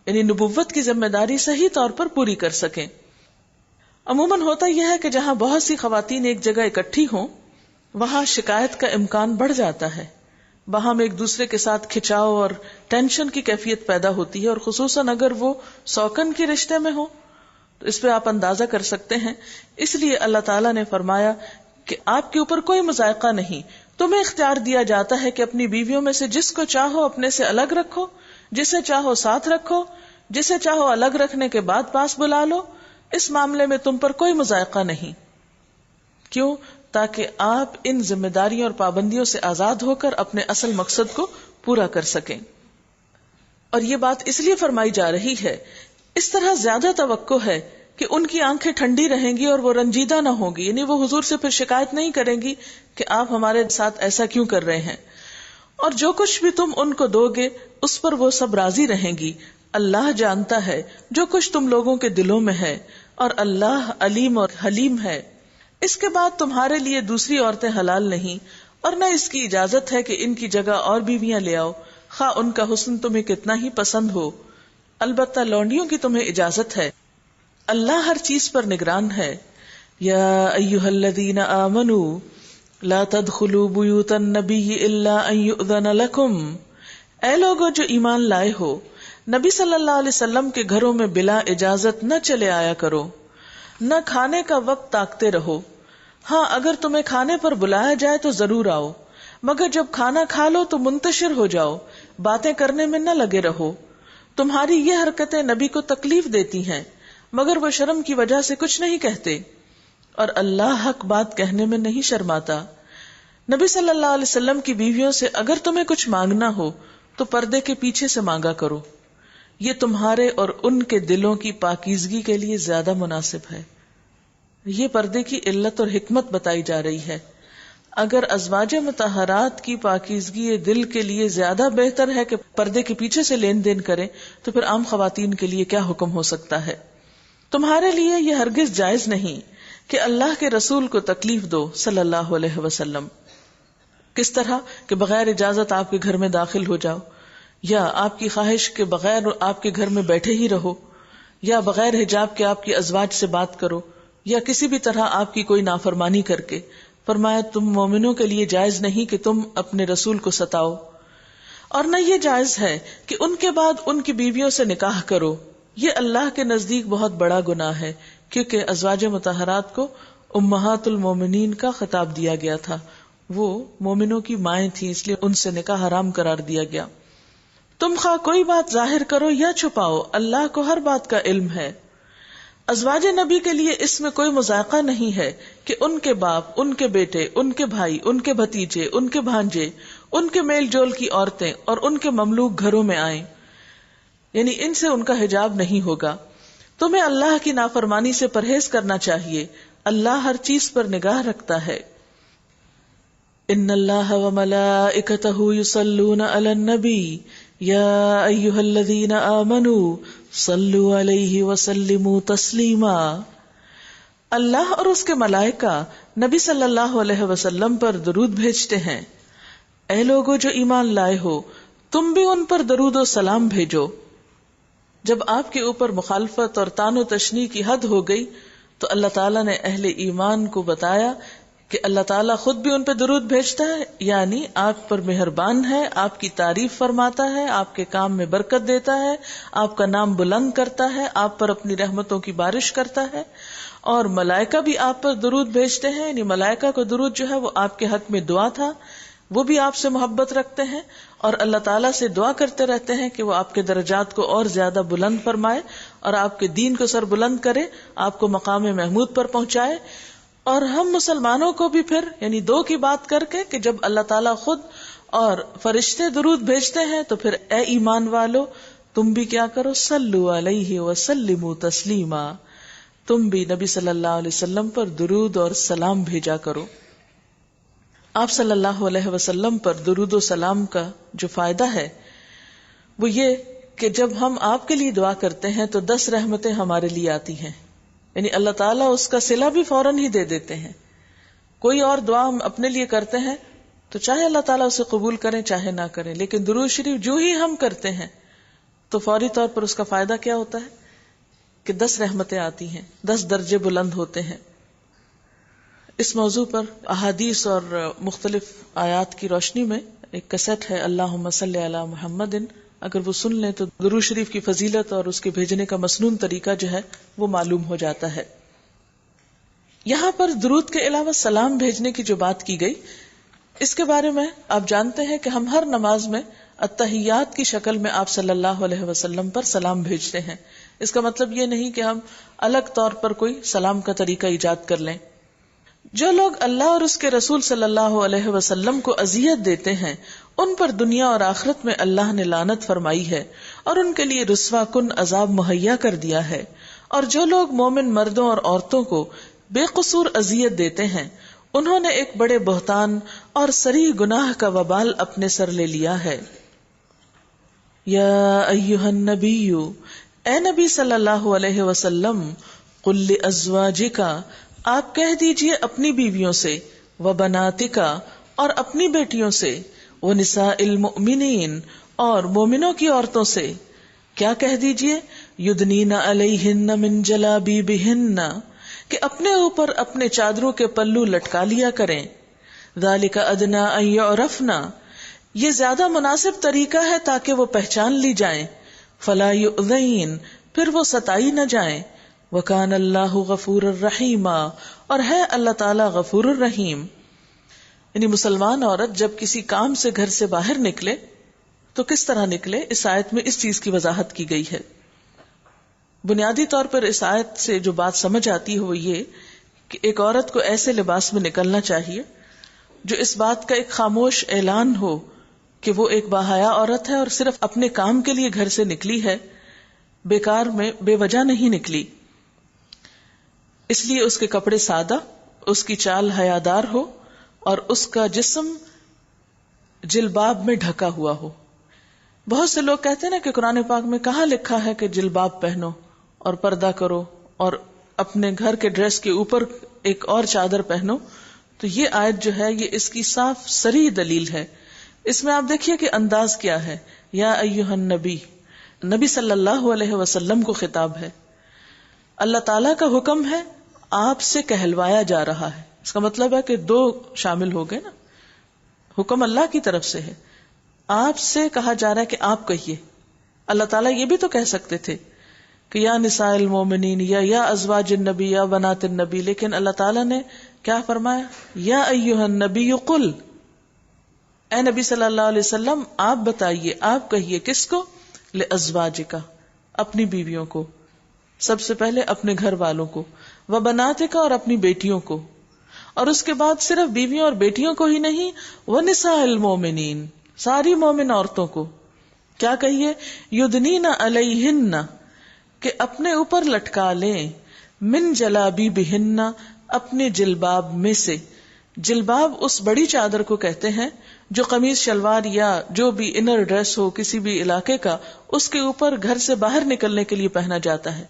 یعنی نبوت کی ذمہ داری صحیح طور پر پوری کر سکیں. عموماً ہوتا یہ ہے کہ جہاں بہت سی خواتین ایک جگہ اکٹھی ہوں وہاں شکایت کا امکان بڑھ جاتا ہے، وہاں میں ایک دوسرے کے ساتھ کھچاؤ اور ٹینشن کی کیفیت پیدا ہوتی ہے، اور خصوصاً اگر وہ سوکن کے رشتے میں ہو تو اس پہ آپ اندازہ کر سکتے ہیں. اس لیے اللہ تعالیٰ نے فرمایا کہ آپ کے اوپر کوئی مضائقہ نہیں، تمہیں اختیار دیا جاتا ہے کہ اپنی بیویوں میں سے جس کو چاہو اپنے سے الگ رکھو، جسے چاہو ساتھ رکھو، جسے چاہو الگ رکھنے کے بعد پاس بلا لو. اس معاملے میں تم پر کوئی مضائقہ نہیں. کیوں؟ تاکہ آپ ان ذمہ داریوں اور پابندیوں سے آزاد ہو کر اپنے اصل مقصد کو پورا کر سکیں. اور یہ بات اس لیے فرمائی جا رہی ہے، اس طرح زیادہ توقع ہے کہ ان کی آنکھیں ٹھنڈی رہیں گی اور وہ رنجیدہ نہ ہوگی، یعنی وہ حضور سے پھر شکایت نہیں کریں گی کہ آپ ہمارے ساتھ ایسا کیوں کر رہے ہیں. اور جو کچھ بھی تم ان کو دو گے اس پر وہ سب راضی رہیں گی. اللہ جانتا ہے جو کچھ تم لوگوں کے دلوں میں ہے، اور اللہ علیم اور حلیم ہے. اس کے بعد تمہارے لیے دوسری عورتیں حلال نہیں، اور نہ اس کی اجازت ہے کہ ان کی جگہ اور بیویاں لے آؤ، خواہ ان کا حسن تمہیں کتنا ہی پسند ہو. البتہ لونڈیوں کی تمہیں اجازت ہے. اللہ ہر چیز پر نگران ہے. یا ایھا الذین آمنوا لا تدخلوا بیوت النبی الا ان یؤذن لکم، اے لوگو جو ایمان لائے ہو، نبی صلی اللہ علیہ وسلم کے گھروں میں بلا اجازت نہ چلے آیا کرو، نہ کھانے کا وقت تاکتے رہو. ہاں اگر تمہیں کھانے پر بلایا جائے تو ضرور آؤ، مگر جب کھانا کھا لو تو منتشر ہو جاؤ، باتیں کرنے میں نہ لگے رہو. تمہاری یہ حرکتیں نبی کو تکلیف دیتی ہیں، مگر وہ شرم کی وجہ سے کچھ نہیں کہتے، اور اللہ حق بات کہنے میں نہیں شرماتا. نبی صلی اللہ علیہ وسلم کی بیویوں سے اگر تمہیں کچھ مانگنا ہو تو پردے کے پیچھے سے مانگا کرو، یہ تمہارے اور ان کے دلوں کی پاکیزگی کے لیے زیادہ مناسب ہے. یہ پردے کی علت اور حکمت بتائی جا رہی ہے. اگر ازواج مطہرات کی پاکیزگی دل کے لیے زیادہ بہتر ہے کہ پردے کے پیچھے سے لین دین کریں تو پھر عام خواتین کے لیے کیا حکم ہو سکتا ہے. تمہارے لیے یہ ہرگز جائز نہیں کہ اللہ کے رسول کو تکلیف دو صلی اللہ علیہ وسلم. کس طرح کہ بغیر اجازت آپ کے گھر میں داخل ہو جاؤ، یا آپ کی خواہش کے بغیر آپ کے گھر میں بیٹھے ہی رہو، یا بغیر حجاب کے آپ کی ازواج سے بات کرو، یا کسی بھی طرح آپ کی کوئی نافرمانی کر کے. فرمایا تم مومنوں کے لیے جائز نہیں کہ تم اپنے رسول کو ستاؤ، اور نہ یہ جائز ہے کہ ان کے بعد ان کی بیویوں سے نکاح کرو. یہ اللہ کے نزدیک بہت بڑا گناہ ہے، کیونکہ ازواج مطہرات کو امہات المومنین کا خطاب دیا گیا تھا، وہ مومنوں کی مائیں تھیں، اس لیے ان سے نکاح حرام قرار دیا گیا. تم خواہ کوئی بات ظاہر کرو یا چھپاؤ، اللہ کو ہر بات کا علم ہے. ازواج نبی کے لیے اس میں کوئی مذائقہ نہیں ہے کہ ان کے باپ، ان کے بیٹے، ان کے بھائی، ان کے بھتیجے، ان کے بھانجے، ان کے میل جول کی عورتیں اور ان کے مملوک گھروں میں آئیں، یعنی ان سے ان کا حجاب نہیں ہوگا. تمہیں اللہ کی نافرمانی سے پرہیز کرنا چاہیے، اللہ ہر چیز پر نگاہ رکھتا ہے. ان اللہ وملائکتہ یصلون علی النبی یا ایھا الذین آمنوا صلوا علیہ وسلموا تسلیما. اللہ اور اس کے ملائکہ نبی صلی اللہ علیہ وسلم پر درود بھیجتے ہیں. اے لوگو جو ایمان لائے ہو، تم بھی ان پر درود و سلام بھیجو. جب آپ کے اوپر مخالفت اور طعن و تشنیع کی حد ہو گئی تو اللہ تعالیٰ نے اہل ایمان کو بتایا کہ اللہ تعالیٰ خود بھی ان پہ درود بھیجتا ہے، یعنی آپ پر مہربان ہے، آپ کی تعریف فرماتا ہے، آپ کے کام میں برکت دیتا ہے، آپ کا نام بلند کرتا ہے، آپ پر اپنی رحمتوں کی بارش کرتا ہے. اور ملائکہ بھی آپ پر درود بھیجتے ہیں، یعنی ملائکہ کو درود جو ہے وہ آپ کے حق میں دعا تھا، وہ بھی آپ سے محبت رکھتے ہیں اور اللہ تعالیٰ سے دعا کرتے رہتے ہیں کہ وہ آپ کے درجات کو اور زیادہ بلند فرمائے اور آپ کے دین کو سر بلند کرے، آپ کو مقام محمود پر پہنچائے. اور ہم مسلمانوں کو بھی پھر یعنی دو کی بات کر کے کہ جب اللہ تعالیٰ خود اور فرشتے درود بھیجتے ہیں تو پھر اے ایمان والو تم بھی کیا کرو، صلو علیہ وسلموا تسلیما، تم بھی نبی صلی اللہ علیہ وسلم پر درود اور سلام بھیجا کرو. آپ صلی اللہ علیہ وسلم پر درود و سلام کا جو فائدہ ہے وہ یہ کہ جب ہم آپ کے لیے دعا کرتے ہیں تو 10 رحمتیں ہمارے لیے آتی ہیں، یعنی اللہ تعالیٰ اس کا صلہ بھی فوراً ہی دے دیتے ہیں. کوئی اور دعا ہم اپنے لیے کرتے ہیں تو چاہے اللہ تعالیٰ اسے قبول کریں چاہے نہ کریں، لیکن درود شریف جو ہی ہم کرتے ہیں تو فوری طور پر اس کا فائدہ کیا ہوتا ہے کہ 10 رحمتیں آتی ہیں، 10 درجے بلند ہوتے ہیں. اس موضوع پر احادیث اور مختلف آیات کی روشنی میں ایک کیسٹ ہے اللہم صلی علی محمد، اگر وہ سن لیں تو درود شریف کی فضیلت اور اس کے بھیجنے کا مسنون طریقہ جو ہے وہ معلوم ہو جاتا ہے. یہاں پر درود کے علاوہ سلام بھیجنے کی جو بات کی گئی، اس کے بارے میں آپ جانتے ہیں کہ ہم ہر نماز میں التحیات کی شکل میں آپ صلی اللہ علیہ وسلم پر سلام بھیجتے ہیں. اس کا مطلب یہ نہیں کہ ہم الگ طور پر کوئی سلام کا طریقہ ایجاد کر لیں. جو لوگ اللہ اور اس کے رسول صلی اللہ علیہ وسلم کو اذیت دیتے ہیں ان پر دنیا اور آخرت میں اللہ نے لعنت فرمائی ہے اور ان کے لیے رسوا کن عذاب مہیا کر دیا ہے. اور جو لوگ مومن مردوں اور عورتوں کو بے قصور اذیت دیتے ہیں انہوں نے ایک بڑے بہتان اور صریح گناہ کا وبال اپنے سر لے لیا ہے. یا ایھا النبی، اے نبی صلی اللہ علیہ وسلم، قل لازواجک، آپ کہہ دیجئے اپنی بیویوں سے، وبناتک، اور اپنی بیٹیوں سے، ونساء المؤمنین، اور مومنوں کی عورتوں سے. کیا کہہ دیجئے؟ یدنین علیہن من جلابیبہن، کہ اپنے اوپر اپنے چادروں کے پلو لٹکا لیا کریں. ذالک ادنی ان یعرفن، یہ زیادہ مناسب طریقہ ہے تاکہ وہ پہچان لی جائیں. فلا یؤذین، پھر وہ ستائی نہ جائیں. وکان اللہ غفور الرحیم، اور ہے اللہ تعالی غفور الرحیم. یعنی مسلمان عورت جب کسی کام سے گھر سے باہر نکلے تو کس طرح نکلے، اس آیت میں اس چیز کی وضاحت کی گئی ہے. بنیادی طور پر اس آیت سے جو بات سمجھ آتی ہے وہ یہ کہ ایک عورت کو ایسے لباس میں نکلنا چاہیے جو اس بات کا ایک خاموش اعلان ہو کہ وہ ایک باحیا عورت ہے اور صرف اپنے کام کے لیے گھر سے نکلی ہے، بیکار میں بے وجہ نہیں نکلی. اس لیے اس کے کپڑے سادہ، اس کی چال حیادار ہو اور اس کا جسم جلباب میں ڈھکا ہوا ہو. بہت سے لوگ کہتے ہیں نا کہ قرآن پاک میں کہاں لکھا ہے کہ جلباب پہنو اور پردہ کرو اور اپنے گھر کے ڈریس کے اوپر ایک اور چادر پہنو. تو یہ آیت جو ہے یہ اس کی صاف صریح دلیل ہے. اس میں آپ دیکھیے کہ انداز کیا ہے. یا ایھا النبی، نبی صلی اللہ علیہ وسلم کو خطاب ہے. اللہ تعالیٰ کا حکم ہے، آپ سے کہلوایا جا رہا ہے. اس کا مطلب ہے کہ دو شامل ہو گئے نا. حکم اللہ کی طرف سے ہے، آپ سے کہا جا رہا ہے کہ آپ کہیے. اللہ تعالیٰ یہ بھی تو کہہ سکتے تھے کہ یا نساء المومنین یا ازواج النبی یا بنات النبی، لیکن اللہ تعالیٰ نے کیا فرمایا؟ یا ایھا النبی قل، اے نبی صلی اللہ علیہ وسلم آپ بتائیے، آپ کہیے. کس کو؟ لازواجک، اپنی بیویوں کو، سب سے پہلے اپنے گھر والوں کو، وبناتک، اور اپنی بیٹیوں کو، اور اس کے بعد صرف بیویوں اور بیٹیوں کو ہی نہیں، ونساء المومنین، ساری مومن عورتوں کو. کیا کہیے؟ یدنین علیہن، کہ اپنے اوپر لٹکا لیں، من جلابیبہن، اپنے جلباب میں سے. جلباب اس بڑی چادر کو کہتے ہیں جو قمیص شلوار یا جو بھی انر ڈریس ہو کسی بھی علاقے کا، اس کے اوپر گھر سے باہر نکلنے کے لیے پہنا جاتا ہے.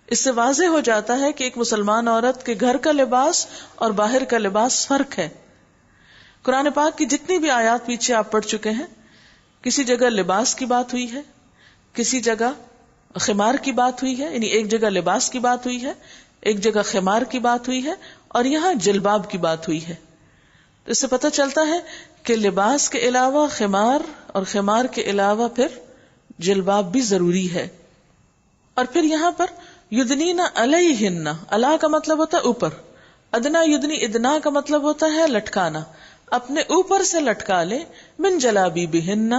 اس سے واضح ہو جاتا ہے کہ ایک مسلمان عورت کے گھر کا لباس اور باہر کا لباس فرق ہے. قرآن پاک کی جتنی بھی آیات پیچھے آپ پڑھ چکے ہیں، کسی جگہ لباس کی بات ہوئی ہے، کسی جگہ خمار کی بات ہوئی ہے، یعنی ایک جگہ لباس کی بات ہوئی ہے، ایک جگہ خمار کی بات ہوئی ہے، اور یہاں جلباب کی بات ہوئی ہے. تو اس سے پتہ چلتا ہے کہ لباس کے علاوہ خمار، اور خمار کے علاوہ پھر جلباب بھی ضروری ہے. اور پھر یہاں پر یدنین علیہن، علی کا مطلب ہوتا ہے اوپر، ادنا یدنی، ادنا کا مطلب ہوتا ہے لٹکانا. اپنے اوپر سے لٹکا لے، من جلابیبہن،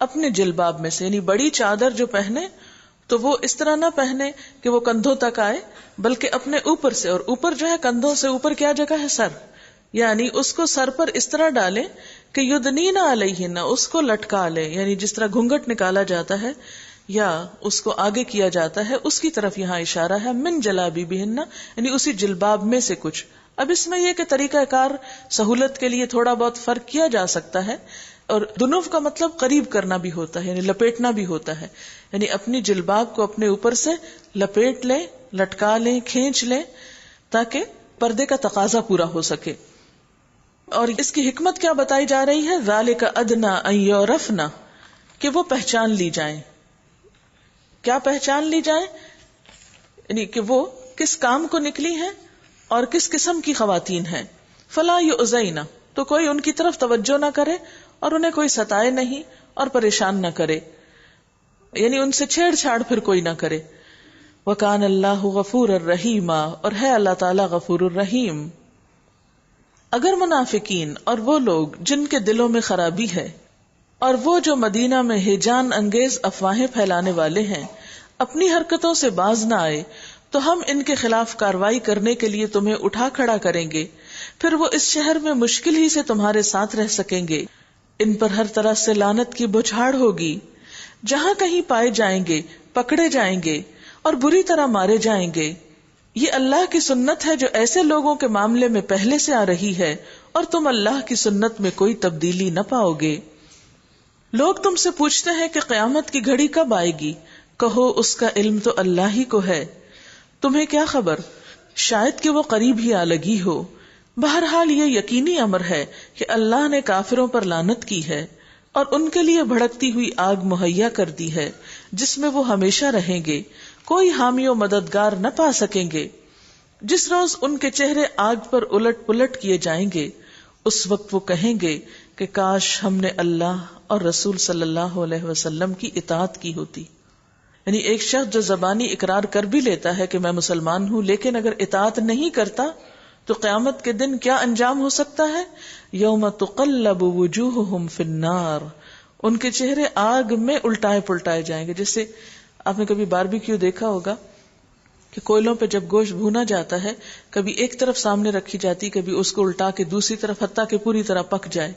اپنے جلباب میں سے. یعنی بڑی چادر جو پہنے تو وہ اس طرح نہ پہنے کہ وہ کندھوں تک آئے، بلکہ اپنے اوپر سے. اور اوپر جو ہے کندھوں سے اوپر کیا جگہ ہے؟ سر. یعنی اس کو سر پر اس طرح ڈالے کہ یدنین علیہن، اس کو لٹکا لے. یعنی جس طرح گھونگھٹ نکالا جاتا ہے یا اس کو آگے کیا جاتا ہے، اس کی طرف یہاں اشارہ ہے. من جلابیبہن، یعنی اسی جلباب میں سے کچھ. اب اس میں یہ کہ طریقہ کار سہولت کے لیے تھوڑا بہت فرق کیا جا سکتا ہے. اور دنوف کا مطلب قریب کرنا بھی ہوتا ہے، یعنی لپیٹنا بھی ہوتا ہے. یعنی اپنی جلباب کو اپنے اوپر سے لپیٹ لیں، لٹکا لیں، کھینچ لیں، تاکہ پردے کا تقاضا پورا ہو سکے. اور اس کی حکمت کیا بتائی جا رہی ہے؟ ذالک ادنی ان یعرفن، کہ وہ پہچان لی جائیں. کیا پہچان لی جائیں؟ یعنی کہ وہ کس کام کو نکلی ہیں اور کس قسم کی خواتین ہیں. فلا یؤذین، تو کوئی ان کی طرف توجہ نہ کرے اور انہیں کوئی ستائے نہیں اور پریشان نہ کرے، یعنی ان سے چھیڑ چھاڑ پھر کوئی نہ کرے. وکان اللہ غفور الرحیم، اور ہے اللہ تعالی غفور الرحیم. اگر منافقین اور وہ لوگ جن کے دلوں میں خرابی ہے اور وہ جو مدینہ میں ہیجان انگیز افواہیں پھیلانے والے ہیں اپنی حرکتوں سے باز نہ آئے تو ہم ان کے خلاف کاروائی کرنے کے لیے تمہیں اٹھا کھڑا کریں گے، پھر وہ اس شہر میں مشکل ہی سے تمہارے ساتھ رہ سکیں گے. ان پر ہر طرح سے لعنت کی بوچھاڑ ہوگی، جہاں کہیں پائے جائیں گے پکڑے جائیں گے اور بری طرح مارے جائیں گے. یہ اللہ کی سنت ہے جو ایسے لوگوں کے معاملے میں پہلے سے آ رہی ہے، اور تم اللہ کی سنت میں کوئی تبدیلی نہ پاؤ گے. لوگ تم سے پوچھتے ہیں کہ قیامت کی گھڑی کب آئے گی؟ کہو اس کا علم تو اللہ ہی کو ہے، تمہیں کیا خبر؟ شاید کہ وہ قریب ہی آ لگی ہو. بہرحال یہ یقینی امر ہے کہ اللہ نے کافروں پر لعنت کی ہے اور ان کے لیے بھڑکتی ہوئی آگ مہیا کر دی ہے جس میں وہ ہمیشہ رہیں گے، کوئی حامی و مددگار نہ پا سکیں گے. جس روز ان کے چہرے آگ پر الٹ پلٹ کیے جائیں گے، اس وقت وہ کہیں گے کہ کاش ہم نے اللہ اور رسول صلی اللہ علیہ وسلم کی اطاعت کی ہوتی. یعنی ایک شخص جو زبانی اقرار کر بھی لیتا ہے کہ میں مسلمان ہوں، لیکن اگر اطاعت نہیں کرتا تو قیامت کے دن کیا انجام ہو سکتا ہے؟ یوم تقلب وجوہہم فی النار، ان کے چہرے آگ میں الٹائے پلٹائے جائیں گے. جیسے آپ نے کبھی باربیکیو دیکھا ہوگا کہ کوئلوں پہ جب گوشت بھونا جاتا ہے، کبھی ایک طرف سامنے رکھی جاتی، کبھی اس کو الٹا کے دوسری طرف، حتیٰ کہ پوری طرح پک جائے.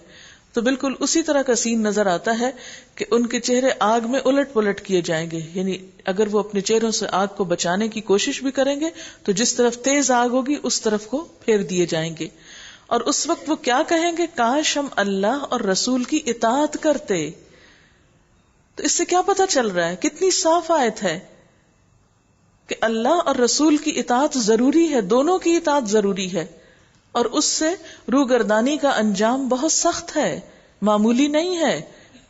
تو بالکل اسی طرح کا سین نظر آتا ہے کہ ان کے چہرے آگ میں الٹ پلٹ کیے جائیں گے. یعنی اگر وہ اپنے چہروں سے آگ کو بچانے کی کوشش بھی کریں گے تو جس طرف تیز آگ ہوگی اس طرف کو پھیر دیے جائیں گے. اور اس وقت وہ کیا کہیں گے؟ کاش ہم اللہ اور رسول کی اطاعت کرتے. تو اس سے کیا پتا چل رہا ہے؟ کتنی صاف آیت ہے کہ اللہ اور رسول کی اطاعت ضروری ہے، دونوں کی اطاعت ضروری ہے. اور اس سے روگردانی کا انجام بہت سخت ہے، معمولی نہیں ہے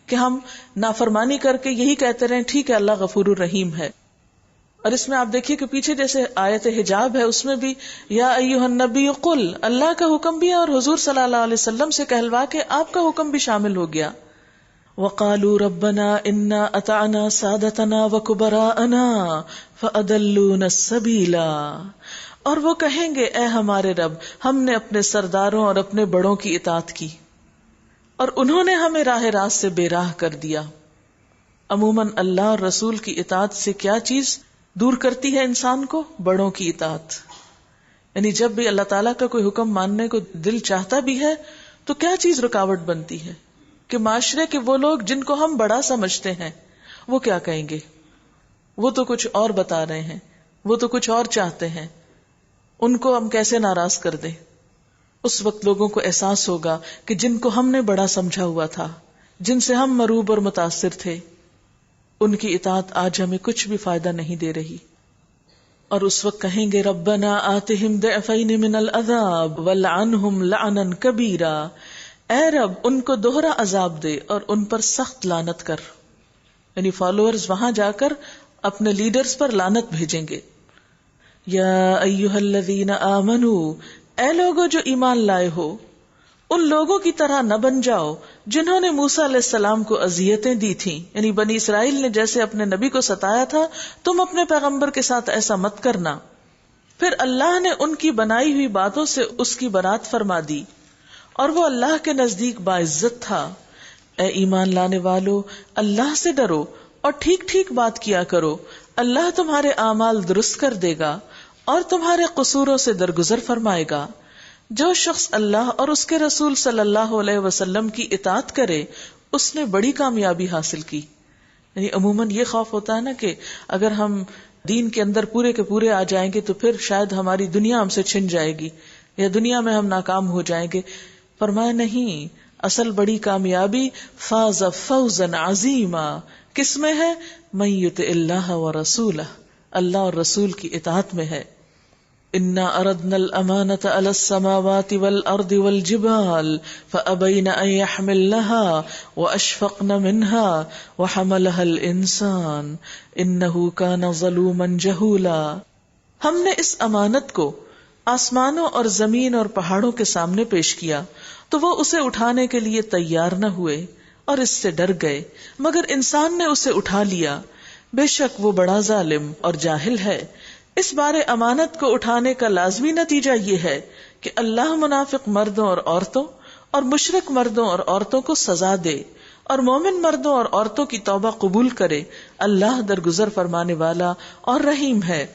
کہ ہم نافرمانی کر کے یہی کہتے رہیں ٹھیک ہے اللہ غفور الرحیم ہے. اور اس میں آپ دیکھیے کہ پیچھے جیسے آیت حجاب ہے اس میں بھی یا ایھا النبی قل، اللہ کا حکم بھی ہے اور حضور صلی اللہ علیہ وسلم سے کہلوا کے آپ کا حکم بھی شامل ہو گیا. وقالوا ربنا انا اطعنا سادتنا وكبراءنا فاضلونا السبیل، اور وہ کہیں گے اے ہمارے رب ہم نے اپنے سرداروں اور اپنے بڑوں کی اطاعت کی اور انہوں نے ہمیں راہ راست سے بے راہ کر دیا. عموماً اللہ اور رسول کی اطاعت سے کیا چیز دور کرتی ہے انسان کو؟ بڑوں کی اطاعت. یعنی جب بھی اللہ تعالیٰ کا کوئی حکم ماننے کو دل چاہتا بھی ہے تو کیا چیز رکاوٹ بنتی ہے کہ معاشرے کے وہ لوگ جن کو ہم بڑا سمجھتے ہیں وہ کیا کہیں گے، وہ تو کچھ اور بتا رہے ہیں، وہ تو کچھ اور چاہتے ہیں، ان کو ہم کیسے ناراض کر دیں. اس وقت لوگوں کو احساس ہوگا کہ جن کو ہم نے بڑا سمجھا ہوا تھا، جن سے ہم مروب اور متاثر تھے، ان کی اطاعت آج ہمیں کچھ بھی فائدہ نہیں دے رہی. اور اس وقت کہیں گے ربنا آتہم ضعفین من العذاب والعنہم لعنا کبیرا، اے رب ان کو دوہرا عذاب دے اور ان پر سخت لعنت کر. یعنی فالوورز وہاں جا کر اپنے لیڈرز پر لعنت بھیجیں گے. یا ایھا الذین آمنوا، اے لوگو جو ایمان لائے ہو، ان لوگوں کی طرح نہ بن جاؤ جنہوں نے موسیٰ علیہ السلام کو اذیتیں دی تھیں. یعنی بنی اسرائیل نے جیسے اپنے نبی کو ستایا تھا تم اپنے پیغمبر کے ساتھ ایسا مت کرنا. پھر اللہ نے ان کی بنائی ہوئی باتوں سے اس کی برات فرما دی اور وہ اللہ کے نزدیک باعزت تھا. اے ایمان لانے والو اللہ سے ڈرو اور ٹھیک ٹھیک بات کیا کرو، اللہ تمہارے اعمال درست کر دے گا اور تمہارے قصوروں سے درگزر فرمائے گا. جو شخص اللہ اور اس کے رسول صلی اللہ علیہ وسلم کی اطاعت کرے اس نے بڑی کامیابی حاصل کی. یعنی عموماً یہ خوف ہوتا ہے نا کہ اگر ہم دین کے اندر پورے کے پورے آ جائیں گے تو پھر شاید ہماری دنیا ہم سے چھن جائے گی یا دنیا میں ہم ناکام ہو جائیں گے. فرمایا نہیں، اصل بڑی کامیابی فاز فوزا عظیما کس میں ہے؟ من یطع اللہ ورسولہ، اللہ اور رسول کی اطاعت میں ہے. انا اردنا الامانة على السماوات والارض والجبال فابین ان يحملنها واشفقن منها وحملها الانسان انه كان ظلوما جهولا. ہم نے اس امانت کو آسمانوں اور زمین اور پہاڑوں کے سامنے پیش کیا تو وہ اسے اٹھانے کے لیے تیار نہ ہوئے اور اس سے ڈر گئے، مگر انسان نے اسے اٹھا لیا، بے شک وہ بڑا ظالم اور جاہل ہے. اس بارے امانت کو اٹھانے کا لازمی نتیجہ یہ ہے کہ اللہ منافق مردوں اور عورتوں اور مشرک مردوں اور عورتوں کو سزا دے اور مومن مردوں اور عورتوں کی توبہ قبول کرے. اللہ درگزر فرمانے والا اور رحیم ہے.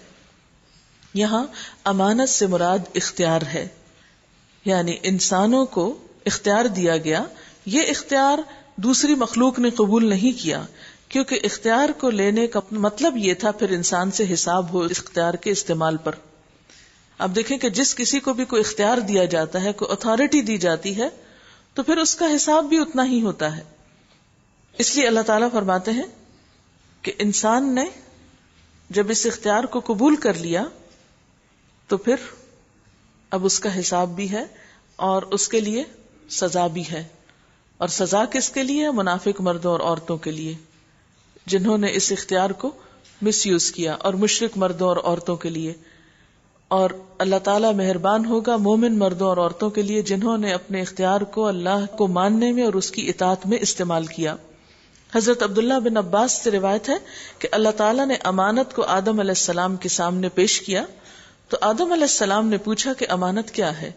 یہاں امانت سے مراد اختیار ہے، یعنی انسانوں کو اختیار دیا گیا. یہ اختیار دوسری مخلوق نے قبول نہیں کیا کیونکہ اختیار کو لینے کا مطلب یہ تھا پھر انسان سے حساب ہو اختیار کے استعمال پر. اب دیکھیں کہ جس کسی کو بھی کوئی اختیار دیا جاتا ہے، کوئی اتھارٹی دی جاتی ہے تو پھر اس کا حساب بھی اتنا ہی ہوتا ہے. اس لیے اللہ تعالیٰ فرماتے ہیں کہ انسان نے جب اس اختیار کو قبول کر لیا تو پھر اب اس کا حساب بھی ہے اور اس کے لیے سزا بھی ہے. اور سزا کس کے لیے؟ منافق مردوں اور عورتوں کے لیے جنہوں نے اس اختیار کو مس یوز کیا، اور مشرک مردوں اور عورتوں کے لیے. اور اللہ تعالیٰ مہربان ہوگا مومن مردوں اور عورتوں کے لیے جنہوں نے اپنے اختیار کو اللہ کو ماننے میں اور اس کی اطاعت میں استعمال کیا. حضرت عبداللہ بن عباس سے روایت ہے کہ اللہ تعالیٰ نے امانت کو آدم علیہ السلام کے سامنے پیش کیا تو آدم علیہ السلام نے پوچھا کہ امانت کیا ہے؟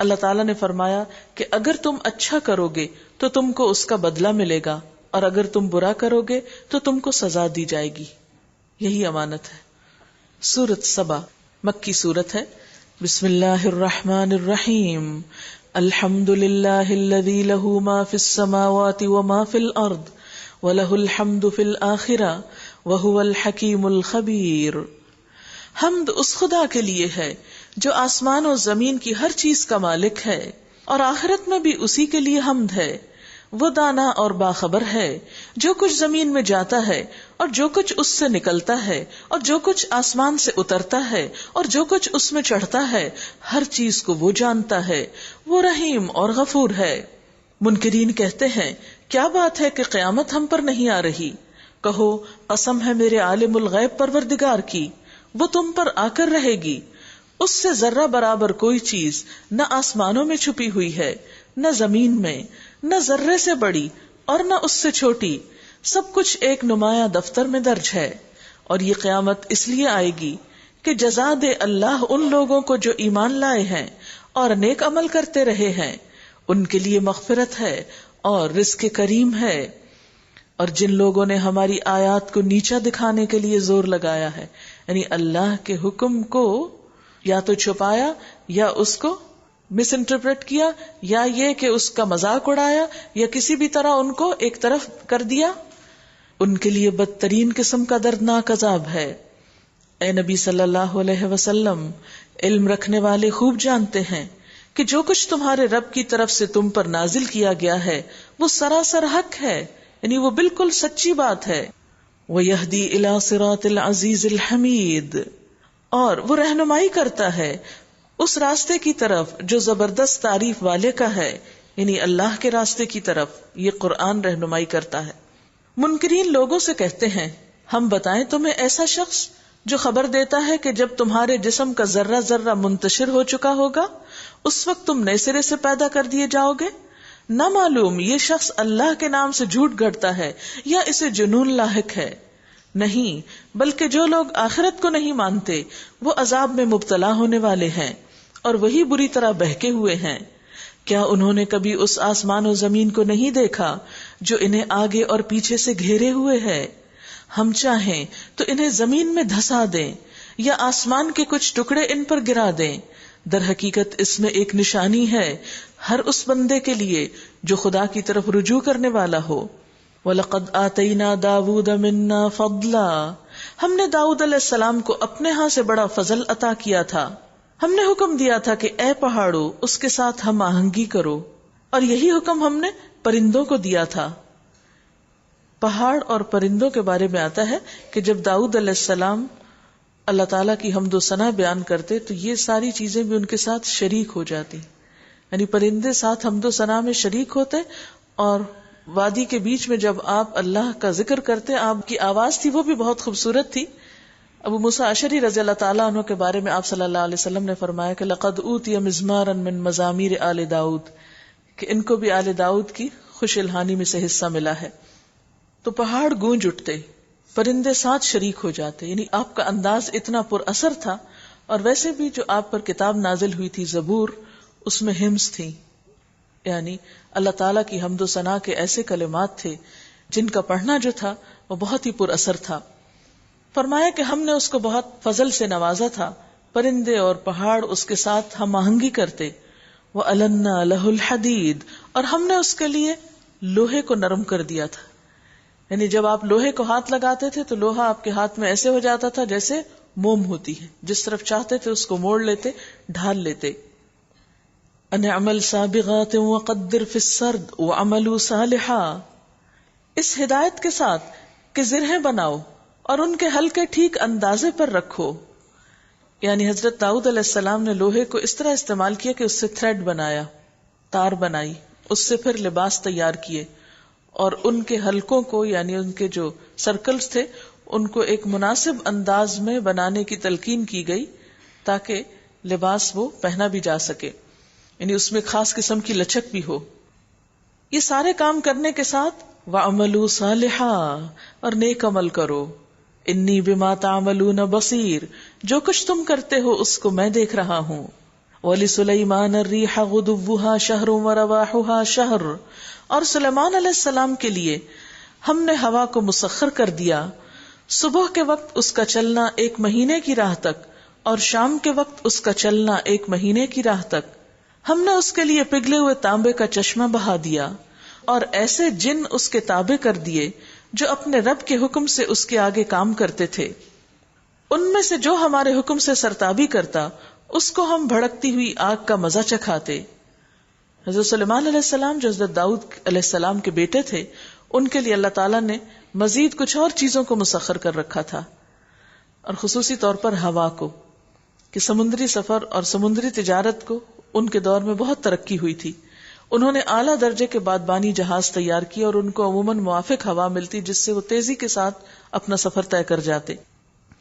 اللہ تعالیٰ نے فرمایا کہ اگر تم اچھا کرو گے تو تم کو اس کا بدلہ ملے گا اور اگر تم برا کرو گے تو تم کو سزا دی جائے گی. یہی امانت ہے. سورۃ سبا مکی سورت ہے. بسم اللہ الرحمن الرحیم. الحمد للہ الذی لہ ما فی السماوات وما فی الارض وَلَهُ الْحَمْدُ فِي الْآخِرَةِ وَهُوَ الْحَكِيمُ الْخَبِيرُ. حمد اس خدا کے لیے ہے جو آسمان اور زمین کی ہر چیز کا مالک ہے، اور آخرت میں بھی اسی کے لیے حمد ہے. وہ دانا اور باخبر ہے جو کچھ زمین میں جاتا ہے اور جو کچھ اس سے نکلتا ہے اور جو کچھ آسمان سے اترتا ہے اور جو کچھ اس میں چڑھتا ہے، ہر چیز کو وہ جانتا ہے، وہ رحیم اور غفور ہے۔ منکرین کہتے ہیں کیا بات ہے کہ قیامت ہم پر نہیں آ رہی؟ کہو قسم ہے میرے عالم الغیب پروردگار کی، وہ تم پر آ کر رہے گی۔ اس سے ذرہ برابر کوئی چیز نہ آسمانوں میں چھپی ہوئی ہے نہ زمین میں، نہ ذرے سے بڑی اور نہ اس سے چھوٹی، سب کچھ ایک نمایاں دفتر میں درج ہے۔ اور یہ قیامت اس لیے آئے گی کہ جزا دے اللہ ان لوگوں کو جو ایمان لائے ہیں اور نیک عمل کرتے رہے ہیں، ان کے لیے مغفرت ہے اور رزق کریم ہے۔ اور جن لوگوں نے ہماری آیات کو نیچا دکھانے کے لیے زور لگایا ہے، یعنی اللہ کے حکم کو یا تو چھپایا یا اس کو مس انٹرپریٹ کیا، یا یہ کہ اس کا مذاق اڑایا یا کسی بھی طرح ان کو ایک طرف کر دیا، ان کے لیے بدترین قسم کا دردناک عذاب ہے۔ اے نبی صلی اللہ علیہ وسلم، علم رکھنے والے خوب جانتے ہیں کہ جو کچھ تمہارے رب کی طرف سے تم پر نازل کیا گیا ہے وہ سراسر حق ہے، یعنی وہ بالکل سچی بات ہے۔ وَيَهْدِي إِلَى صِرَاطِ الْعَزِيزِ الْحَمِيدِ، اور وہ رہنمائی کرتا ہے اس راستے کی طرف جو زبردست تعریف والے کا ہے، یعنی اللہ کے راستے کی طرف یہ قرآن رہنمائی کرتا ہے۔ منکرین لوگوں سے کہتے ہیں ہم بتائیں تمہیں ایسا شخص جو خبر دیتا ہے کہ جب تمہارے جسم کا ذرہ ذرہ منتشر ہو چکا ہوگا اس وقت تم نئے سرے سے پیدا کر دیے جاؤ گے؟ نہ معلوم یہ شخص اللہ کے نام سے جھوٹ گھڑتا ہے یا اسے جنون لاحق ہے۔ نہیں، بلکہ جو لوگ آخرت کو نہیں مانتے وہ عذاب میں مبتلا ہونے والے ہیں اور وہی بری طرح بہکے ہوئے ہیں۔ کیا انہوں نے کبھی اس آسمان و زمین کو نہیں دیکھا جو انہیں آگے اور پیچھے سے گھیرے ہوئے ہے؟ ہم چاہیں تو انہیں زمین میں دھسا دیں یا آسمان کے کچھ ٹکڑے ان پر گرا دیں، در حقیقت اس میں ایک نشانی ہے ہر اس بندے کے لیے جو خدا کی طرف رجوع کرنے والا ہو۔ وَلَقَدْ آتَيْنَا دَاوُودَ مِنَّا فَضْلًا، ہم نے داؤد علیہ السلام کو اپنے ہاں سے بڑا فضل عطا کیا تھا۔ ہم نے حکم دیا تھا کہ اے پہاڑو اس کے ساتھ ہم آہنگی کرو، اور یہی حکم ہم نے پرندوں کو دیا تھا۔ پہاڑ اور پرندوں کے بارے میں آتا ہے کہ جب داؤد علیہ السلام اللہ تعالیٰ کی حمد و ثنا بیان کرتے تو یہ ساری چیزیں بھی ان کے ساتھ شریک ہو جاتی، یعنی پرندے ساتھ حمد و ثنا میں شریک ہوتے، اور وادی کے بیچ میں جب آپ اللہ کا ذکر کرتے آپ کی آواز تھی وہ بھی بہت خوبصورت تھی۔ ابو موسیٰ اشعری رضی اللہ تعالیٰ عنہ کے بارے میں آپ صلی اللہ علیہ وسلم نے فرمایا کہ لقد اوتی مزمارا من مزامیر آل داؤد، کہ ان کو بھی آل داؤد کی خوش الہانی میں سے حصہ ملا ہے۔ تو پہاڑ گونج اٹھتے، پرندے ساتھ شریک ہو جاتے، یعنی آپ کا انداز اتنا پر اثر تھا۔ اور ویسے بھی جو آپ پر کتاب نازل ہوئی تھی زبور، اس میں ہمز تھی، یعنی اللہ تعالیٰ کی حمد و ثنا کے ایسے کلمات تھے جن کا پڑھنا جو تھا وہ بہت ہی پر اثر تھا۔ فرمایا کہ ہم نے اس کو بہت فضل سے نوازا تھا، پرندے اور پہاڑ اس کے ساتھ ہم آہنگی کرتے۔ وَأَلَنَّا لَهُ الْحَدِيدَ، اور ہم نے اس کے لیے لوہے کو نرم کر دیا تھا، یعنی جب آپ لوہے کو ہاتھ لگاتے تھے تو لوہا آپ کے ہاتھ میں ایسے ہو جاتا تھا جیسے موم ہوتی ہے، جس طرف چاہتے تھے اس کو موڑ لیتے، ڈھال لیتے۔ ان اعمل سابغات وقدر فی السرد وعملوا صالحا، اس ہدایت کے ساتھ کہ زرہیں بناؤ اور ان کے حلقے ٹھیک اندازے پر رکھو، یعنی حضرت داؤد علیہ السلام نے لوہے کو اس طرح استعمال کیا کہ اس سے تھریڈ بنایا، تار بنائی، اس سے پھر لباس تیار کیے، اور ان کے حلقوں کو یعنی ان کے جو سرکلز تھے ان کو ایک مناسب انداز میں بنانے کی تلقین کی گئی تاکہ لباس وہ پہنا بھی جا سکے، یعنی اس میں خاص قسم کی لچک بھی ہو۔ یہ سارے کام کرنے کے ساتھ وَعَمَلُوا صَالِحًا، اور نیک عمل کرو، انی بما تعملون بصیر، جو کچھ تم کرتے ہو اس کو میں دیکھ رہا ہوں۔ وَلِسُلَيْمَانَ الرِّيحَ غُدُوُّهَا شَهْرٌ وَرَوَاحُهَا شَهْرٌ، اور سلیمان علیہ السلام کے لیے ہم نے ہوا کو مسخر کر دیا، صبح کے وقت اس کا چلنا 1 مہینے کی راہ تک اور شام کے وقت اس کا چلنا 1 مہینے کی راہ تک۔ ہم نے اس کے لیے پگھلے ہوئے تانبے کا چشمہ بہا دیا اور ایسے جن اس کے تابع کر دیے جو اپنے رب کے حکم سے اس کے آگے کام کرتے تھے۔ ان میں سے جو ہمارے حکم سے سرتابی کرتا اس کو ہم بھڑکتی ہوئی آگ کا مزہ چکھاتے۔ حضرت سلیمان علیہ السلام جو حضرت داؤد علیہ السلام کے بیٹے تھے، ان کے لیے اللہ تعالیٰ نے مزید کچھ اور چیزوں کو مسخر کر رکھا تھا، اور خصوصی طور پر ہوا کو، کہ سمندری سفر اور سمندری تجارت کو ان کے دور میں بہت ترقی ہوئی تھی. انہوں نے اعلیٰ درجے کے بادبانی جہاز تیار کیے اور ان کو عموماً موافق ہوا ملتی جس سے وہ تیزی کے ساتھ اپنا سفر طے کر جاتے.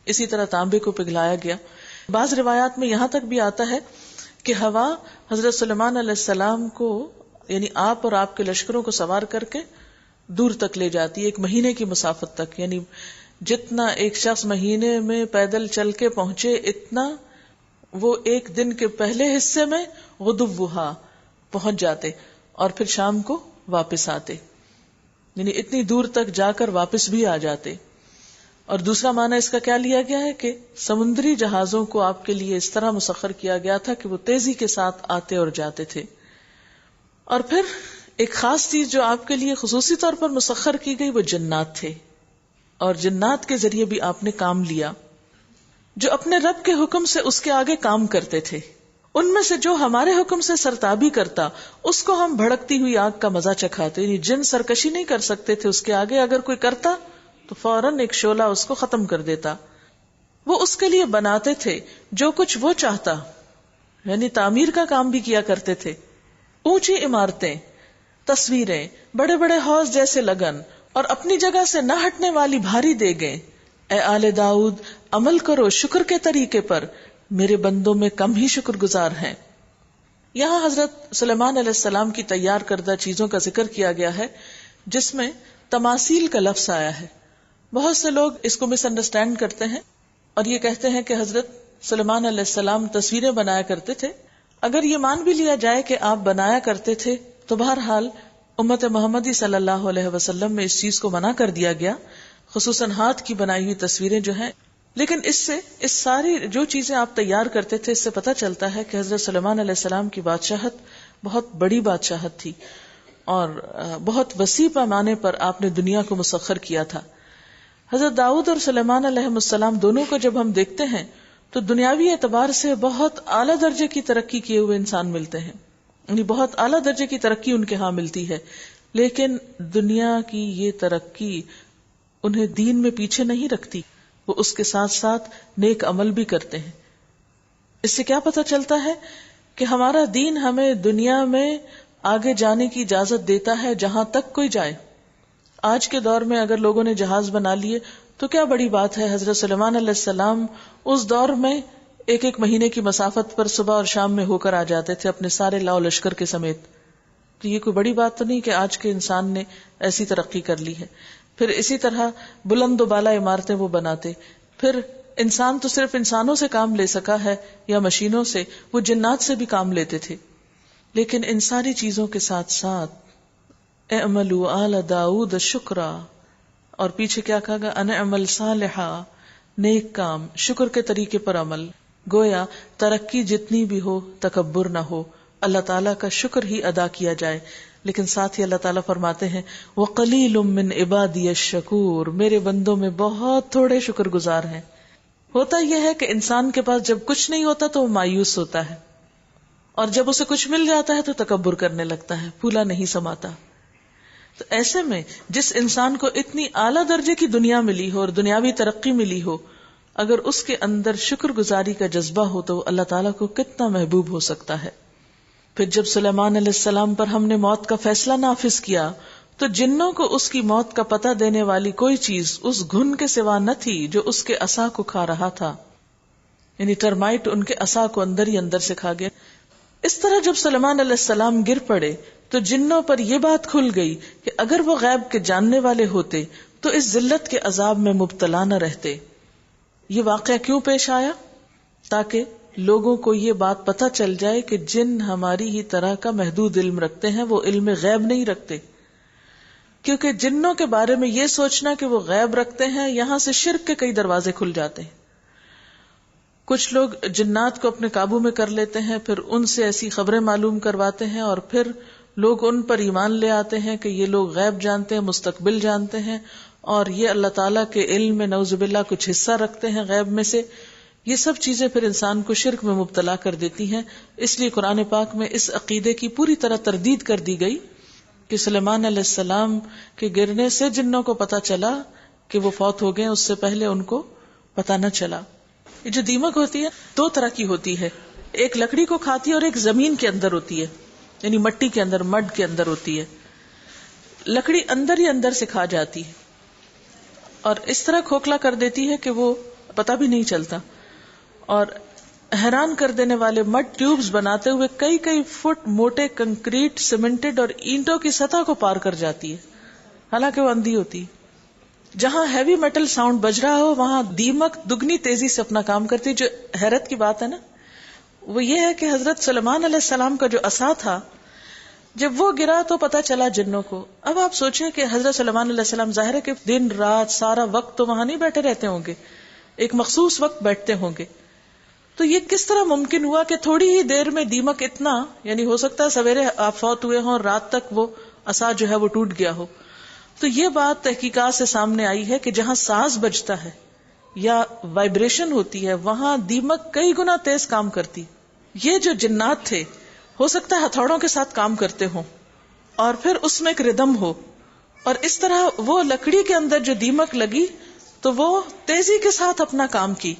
اسی طرح تانبے کو پگھلایا گیا. بعض روایات میں یہاں تک بھی آتا ہے کہ ہوا حضرت سلیمان علیہ السلام کو، یعنی آپ اور آپ کے لشکروں کو سوار کر کے دور تک لے جاتی، 1 مہینے کی مسافت تک. یعنی جتنا ایک شخص مہینے میں پیدل چل کے پہنچے اتنا وہ 1 دن کے پہلے حصے میں غدوہا پہنچ جاتے اور پھر شام کو واپس آتے، یعنی اتنی دور تک جا کر واپس بھی آ جاتے. اور دوسرا معنی اس کا کیا لیا گیا ہے کہ سمندری جہازوں کو آپ کے لیے اس طرح مسخر کیا گیا تھا کہ وہ تیزی کے ساتھ آتے اور جاتے تھے. اور پھر ایک خاص چیز جو آپ کے لیے خصوصی طور پر مسخر کی گئی وہ جنات تھے، اور جنات کے ذریعے بھی آپ نے کام لیا، جو اپنے رب کے حکم سے اس کے آگے کام کرتے تھے. ان میں سے جو ہمارے حکم سے سرتابی کرتا اس کو ہم بھڑکتی ہوئی آگ کا مزہ چکھاتے. یعنی جن سرکشی نہیں کر سکتے تھے اس کے آگے اگر کوئی کرتا تو فوراً ایک شعلہ اس کو ختم کر دیتا. وہ اس کے لیے بناتے تھے جو کچھ وہ چاہتا، یعنی تعمیر کا کام بھی کیا کرتے تھے. اونچی عمارتیں، تصویریں، بڑے بڑے حوض جیسے لگن اور اپنی جگہ سے نہ ہٹنے والی بھاری دیگیں. اے آل داؤد، عمل کرو شکر کے طریقے پر، میرے بندوں میں کم ہی شکر گزار ہیں. یہاں حضرت سلیمان علیہ السلام کی تیار کردہ چیزوں کا ذکر کیا گیا ہے جس میں تماثیل کا لفظ آیا ہے. بہت سے لوگ اس کو مس انڈرسٹینڈ کرتے ہیں اور یہ کہتے ہیں کہ حضرت سلیمان علیہ السلام تصویریں بنایا کرتے تھے. اگر یہ مان بھی لیا جائے کہ آپ بنایا کرتے تھے تو بہرحال امت محمدی صلی اللہ علیہ وسلم میں اس چیز کو منع کر دیا گیا، خصوصاً ہاتھ کی بنائی ہوئی تصویریں جو ہیں. لیکن اس ساری جو چیزیں آپ تیار کرتے تھے اس سے پتہ چلتا ہے کہ حضرت سلیمان علیہ السلام کی بادشاہت بہت بڑی بادشاہت تھی اور بہت وسیع پیمانے پر آپ نے دنیا کو مسخر کیا تھا. حضرت داؤد اور سلیمان علیہ السلام دونوں کو جب ہم دیکھتے ہیں تو دنیاوی اعتبار سے بہت اعلیٰ درجے کی ترقی کیے ہوئے انسان ملتے ہیں، یعنی بہت اعلیٰ درجے کی ترقی ان کے ہاں ملتی ہے. لیکن دنیا کی یہ ترقی انہیں دین میں پیچھے نہیں رکھتی، وہ اس کے ساتھ ساتھ نیک عمل بھی کرتے ہیں. اس سے کیا پتہ چلتا ہے کہ ہمارا دین ہمیں دنیا میں آگے جانے کی اجازت دیتا ہے جہاں تک کوئی جائے. آج کے دور میں اگر لوگوں نے جہاز بنا لیے تو کیا بڑی بات ہے. حضرت سلیمان علیہ السلام اس دور میں 1 مہینے کی مسافت پر صبح اور شام میں ہو کر آ جاتے تھے اپنے سارے لاؤ لشکر کے سمیت. تو یہ کوئی بڑی بات تو نہیں کہ آج کے انسان نے ایسی ترقی کر لی ہے. پھر اسی طرح بلند و بالا عمارتیں وہ بناتے. پھر انسان تو صرف انسانوں سے کام لے سکا ہے یا مشینوں سے، وہ جنات سے بھی کام لیتے تھے. لیکن ان ساری چیزوں کے ساتھ ساتھ اعملوا آل داؤد شکرا، اور پیچھے کیا کہا گا، ان اعمل صالحا، نیک کام، شکر کے طریقے پر عمل. گویا ترقی جتنی بھی ہو تکبر نہ ہو، اللہ تعالیٰ کا شکر ہی ادا کیا جائے. لیکن ساتھ ہی اللہ تعالیٰ فرماتے ہیں وَقَلِيلٌ مِّنْ عِبَادِيَ الشَّكُورُ، میرے بندوں میں بہت تھوڑے شکر گزار ہیں. ہوتا یہ ہے کہ انسان کے پاس جب کچھ نہیں ہوتا تو وہ مایوس ہوتا ہے، اور جب اسے کچھ مل جاتا ہے تو تکبر کرنے لگتا ہے، پھولا نہیں سماتا. تو ایسے میں جس انسان کو اتنی اعلیٰ درجے کی دنیا ملی ہو اور دنیاوی ترقی ملی ہو، اگر اس کے اندر شکر گزاری کا جذبہ ہو تو اللہ تعالیٰ کو کتنا محبوب ہو سکتا ہے. پھر جب سلیمان علیہ السلام پر ہم نے موت کا فیصلہ نافذ کیا تو جنوں کو اس کی موت کا پتہ دینے والی کوئی چیز اس گھن کے سوا نہ تھی جو اس کے عصا کو کھا رہا تھا، یعنی ٹرمائٹ ان کے عصا کو اندر ہی اندر سے کھا گیا. اس طرح جب سلیمان علیہ السلام گر پڑے تو جنوں پر یہ بات کھل گئی کہ اگر وہ غیب کے جاننے والے ہوتے تو اس ذلت کے عذاب میں مبتلا نہ رہتے. یہ واقعہ کیوں پیش آیا؟ تاکہ لوگوں کو یہ بات پتہ چل جائے کہ جن ہماری ہی طرح کا محدود علم رکھتے ہیں، وہ علم غیب نہیں رکھتے. کیونکہ جنوں کے بارے میں یہ سوچنا کہ وہ غیب رکھتے ہیں، یہاں سے شرک کے کئی دروازے کھل جاتے ہیں. کچھ لوگ جنات کو اپنے قابو میں کر لیتے ہیں، پھر ان سے ایسی خبریں معلوم کرواتے ہیں اور پھر لوگ ان پر ایمان لے آتے ہیں کہ یہ لوگ غیب جانتے ہیں، مستقبل جانتے ہیں، اور یہ اللہ تعالیٰ کے علم میں نعوذ باللہ کچھ حصہ رکھتے ہیں غیب میں سے. یہ سب چیزیں پھر انسان کو شرک میں مبتلا کر دیتی ہیں. اس لیے قرآن پاک میں اس عقیدے کی پوری طرح تردید کر دی گئی کہ سلیمان علیہ السلام کے گرنے سے جنوں کو پتا چلا کہ وہ فوت ہو گئے، اس سے پہلے ان کو پتا نہ چلا. یہ جو دیمک ہوتی ہے دو طرح کی ہوتی ہے، ایک لکڑی کو کھاتی ہے اور ایک زمین کے اندر ہوتی ہے، یعنی مٹی کے اندر، مڈ کے اندر ہوتی ہے. لکڑی اندر ہی اندر سے کھا جاتی ہے اور اس طرح کھوکھلا کر دیتی ہے کہ وہ پتہ بھی نہیں چلتا. اور حیران کر دینے والے مڈ ٹیوبز بناتے ہوئے کئی کئی فٹ موٹے کنکریٹ، سیمنٹڈ اور اینٹوں کی سطح کو پار کر جاتی ہے، حالانکہ وہ اندھی ہوتی. جہاں ہیوی میٹل ساؤنڈ بج رہا ہو وہاں دیمک دگنی تیزی سے اپنا کام کرتی. جو حیرت کی بات ہے نا وہ یہ ہے کہ حضرت سلیمان علیہ السلام کا جو عصا تھا جب وہ گرا تو پتا چلا جنوں کو. اب آپ سوچیں کہ حضرت سلیمان علیہ السلام ظاہر ہے کہ دن رات سارا وقت تو وہاں نہیں بیٹھے رہتے ہوں گے، ایک مخصوص وقت بیٹھتے ہوں گے. تو یہ کس طرح ممکن ہوا کہ تھوڑی ہی دیر میں دیمک اتنا، یعنی ہو سکتا ہے سویرے آپ فوت ہوئے ہوں اور رات تک وہ عصا جو ہے وہ ٹوٹ گیا ہو. تو یہ بات تحقیقات سے سامنے آئی ہے کہ جہاں ساز بجتا ہے یا وائبریشن ہوتی ہے وہاں دیمک کئی گنا تیز کام کرتی. یہ جو جنات تھے ہو سکتا ہے ہتھوڑوں کے ساتھ کام کرتے ہوں اور پھر اس میں ایک ردم ہو، اور اس طرح وہ لکڑی کے اندر جو دیمک لگی تو وہ تیزی کے ساتھ اپنا کام کی.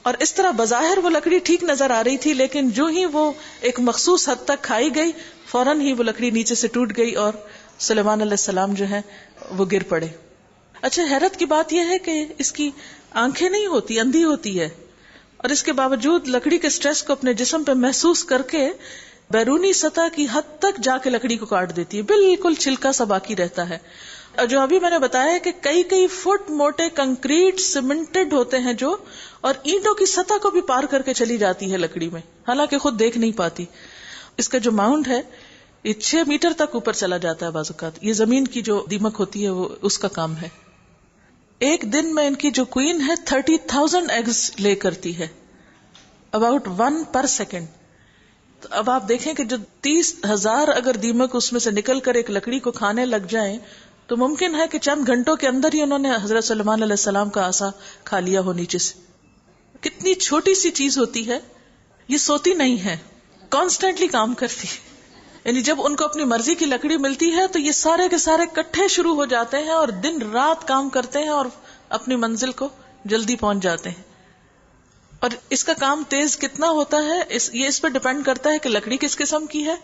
اور اس طرح بظاہر وہ لکڑی ٹھیک نظر آ رہی تھی، لیکن جو ہی وہ ایک مخصوص حد تک کھائی گئی فوراً ہی وہ لکڑی نیچے سے ٹوٹ گئی اور سلیمان علیہ السلام جو ہے وہ گر پڑے. اچھا حیرت کی بات یہ ہے کہ اس کی آنکھیں نہیں ہوتی، اندھی ہوتی ہے، اور اس کے باوجود لکڑی کے سٹریس کو اپنے جسم پہ محسوس کر کے بیرونی سطح کی حد تک جا کے لکڑی کو کاٹ دیتی ہے، بالکل چھلکا سا باقی رہتا ہے. اور جو ابھی میں نے بتایا کہ کئی کئی فٹ موٹے کنکریٹ سیمنٹڈ ہوتے ہیں جو، اور اینٹوں کی سطح کو بھی پار کر کے چلی جاتی ہے لکڑی میں، حالانکہ خود دیکھ نہیں پاتی. اس کا جو ماؤنٹ ہے یہ 6 میٹر تک اوپر چلا جاتا ہے بعض اوقات. یہ زمین کی جو دیمک ہوتی ہے وہ اس کا کام ہے. ایک دن میں ان کی جو کوئین ہے 30,000 ایگز لے کرتی ہے، اباؤٹ 1 پر سیکنڈ. تو اب آپ دیکھیں کہ جو 30,000 اگر دیمک اس میں سے نکل کر ایک لکڑی کو کھانے لگ جائیں تو ممکن ہے کہ چند گھنٹوں کے اندر ہی انہوں نے حضرت سلیمان علیہ السلام کا عصا کھا لیا ہو نیچے سے. کتنی چھوٹی سی چیز ہوتی ہے، یہ سوتی نہیں ہے، کانسٹینٹلی کام کرتی ہے. یعنی جب ان کو اپنی مرضی کی لکڑی ملتی ہے تو یہ سارے کے سارے کٹھے شروع ہو جاتے ہیں اور دن رات کام کرتے ہیں اور اپنی منزل کو جلدی پہنچ جاتے ہیں. اور اس کا کام تیز کتنا ہوتا ہے یہ اس پر ڈیپینڈ کرتا ہے کہ لکڑی کس قسم کی ہے،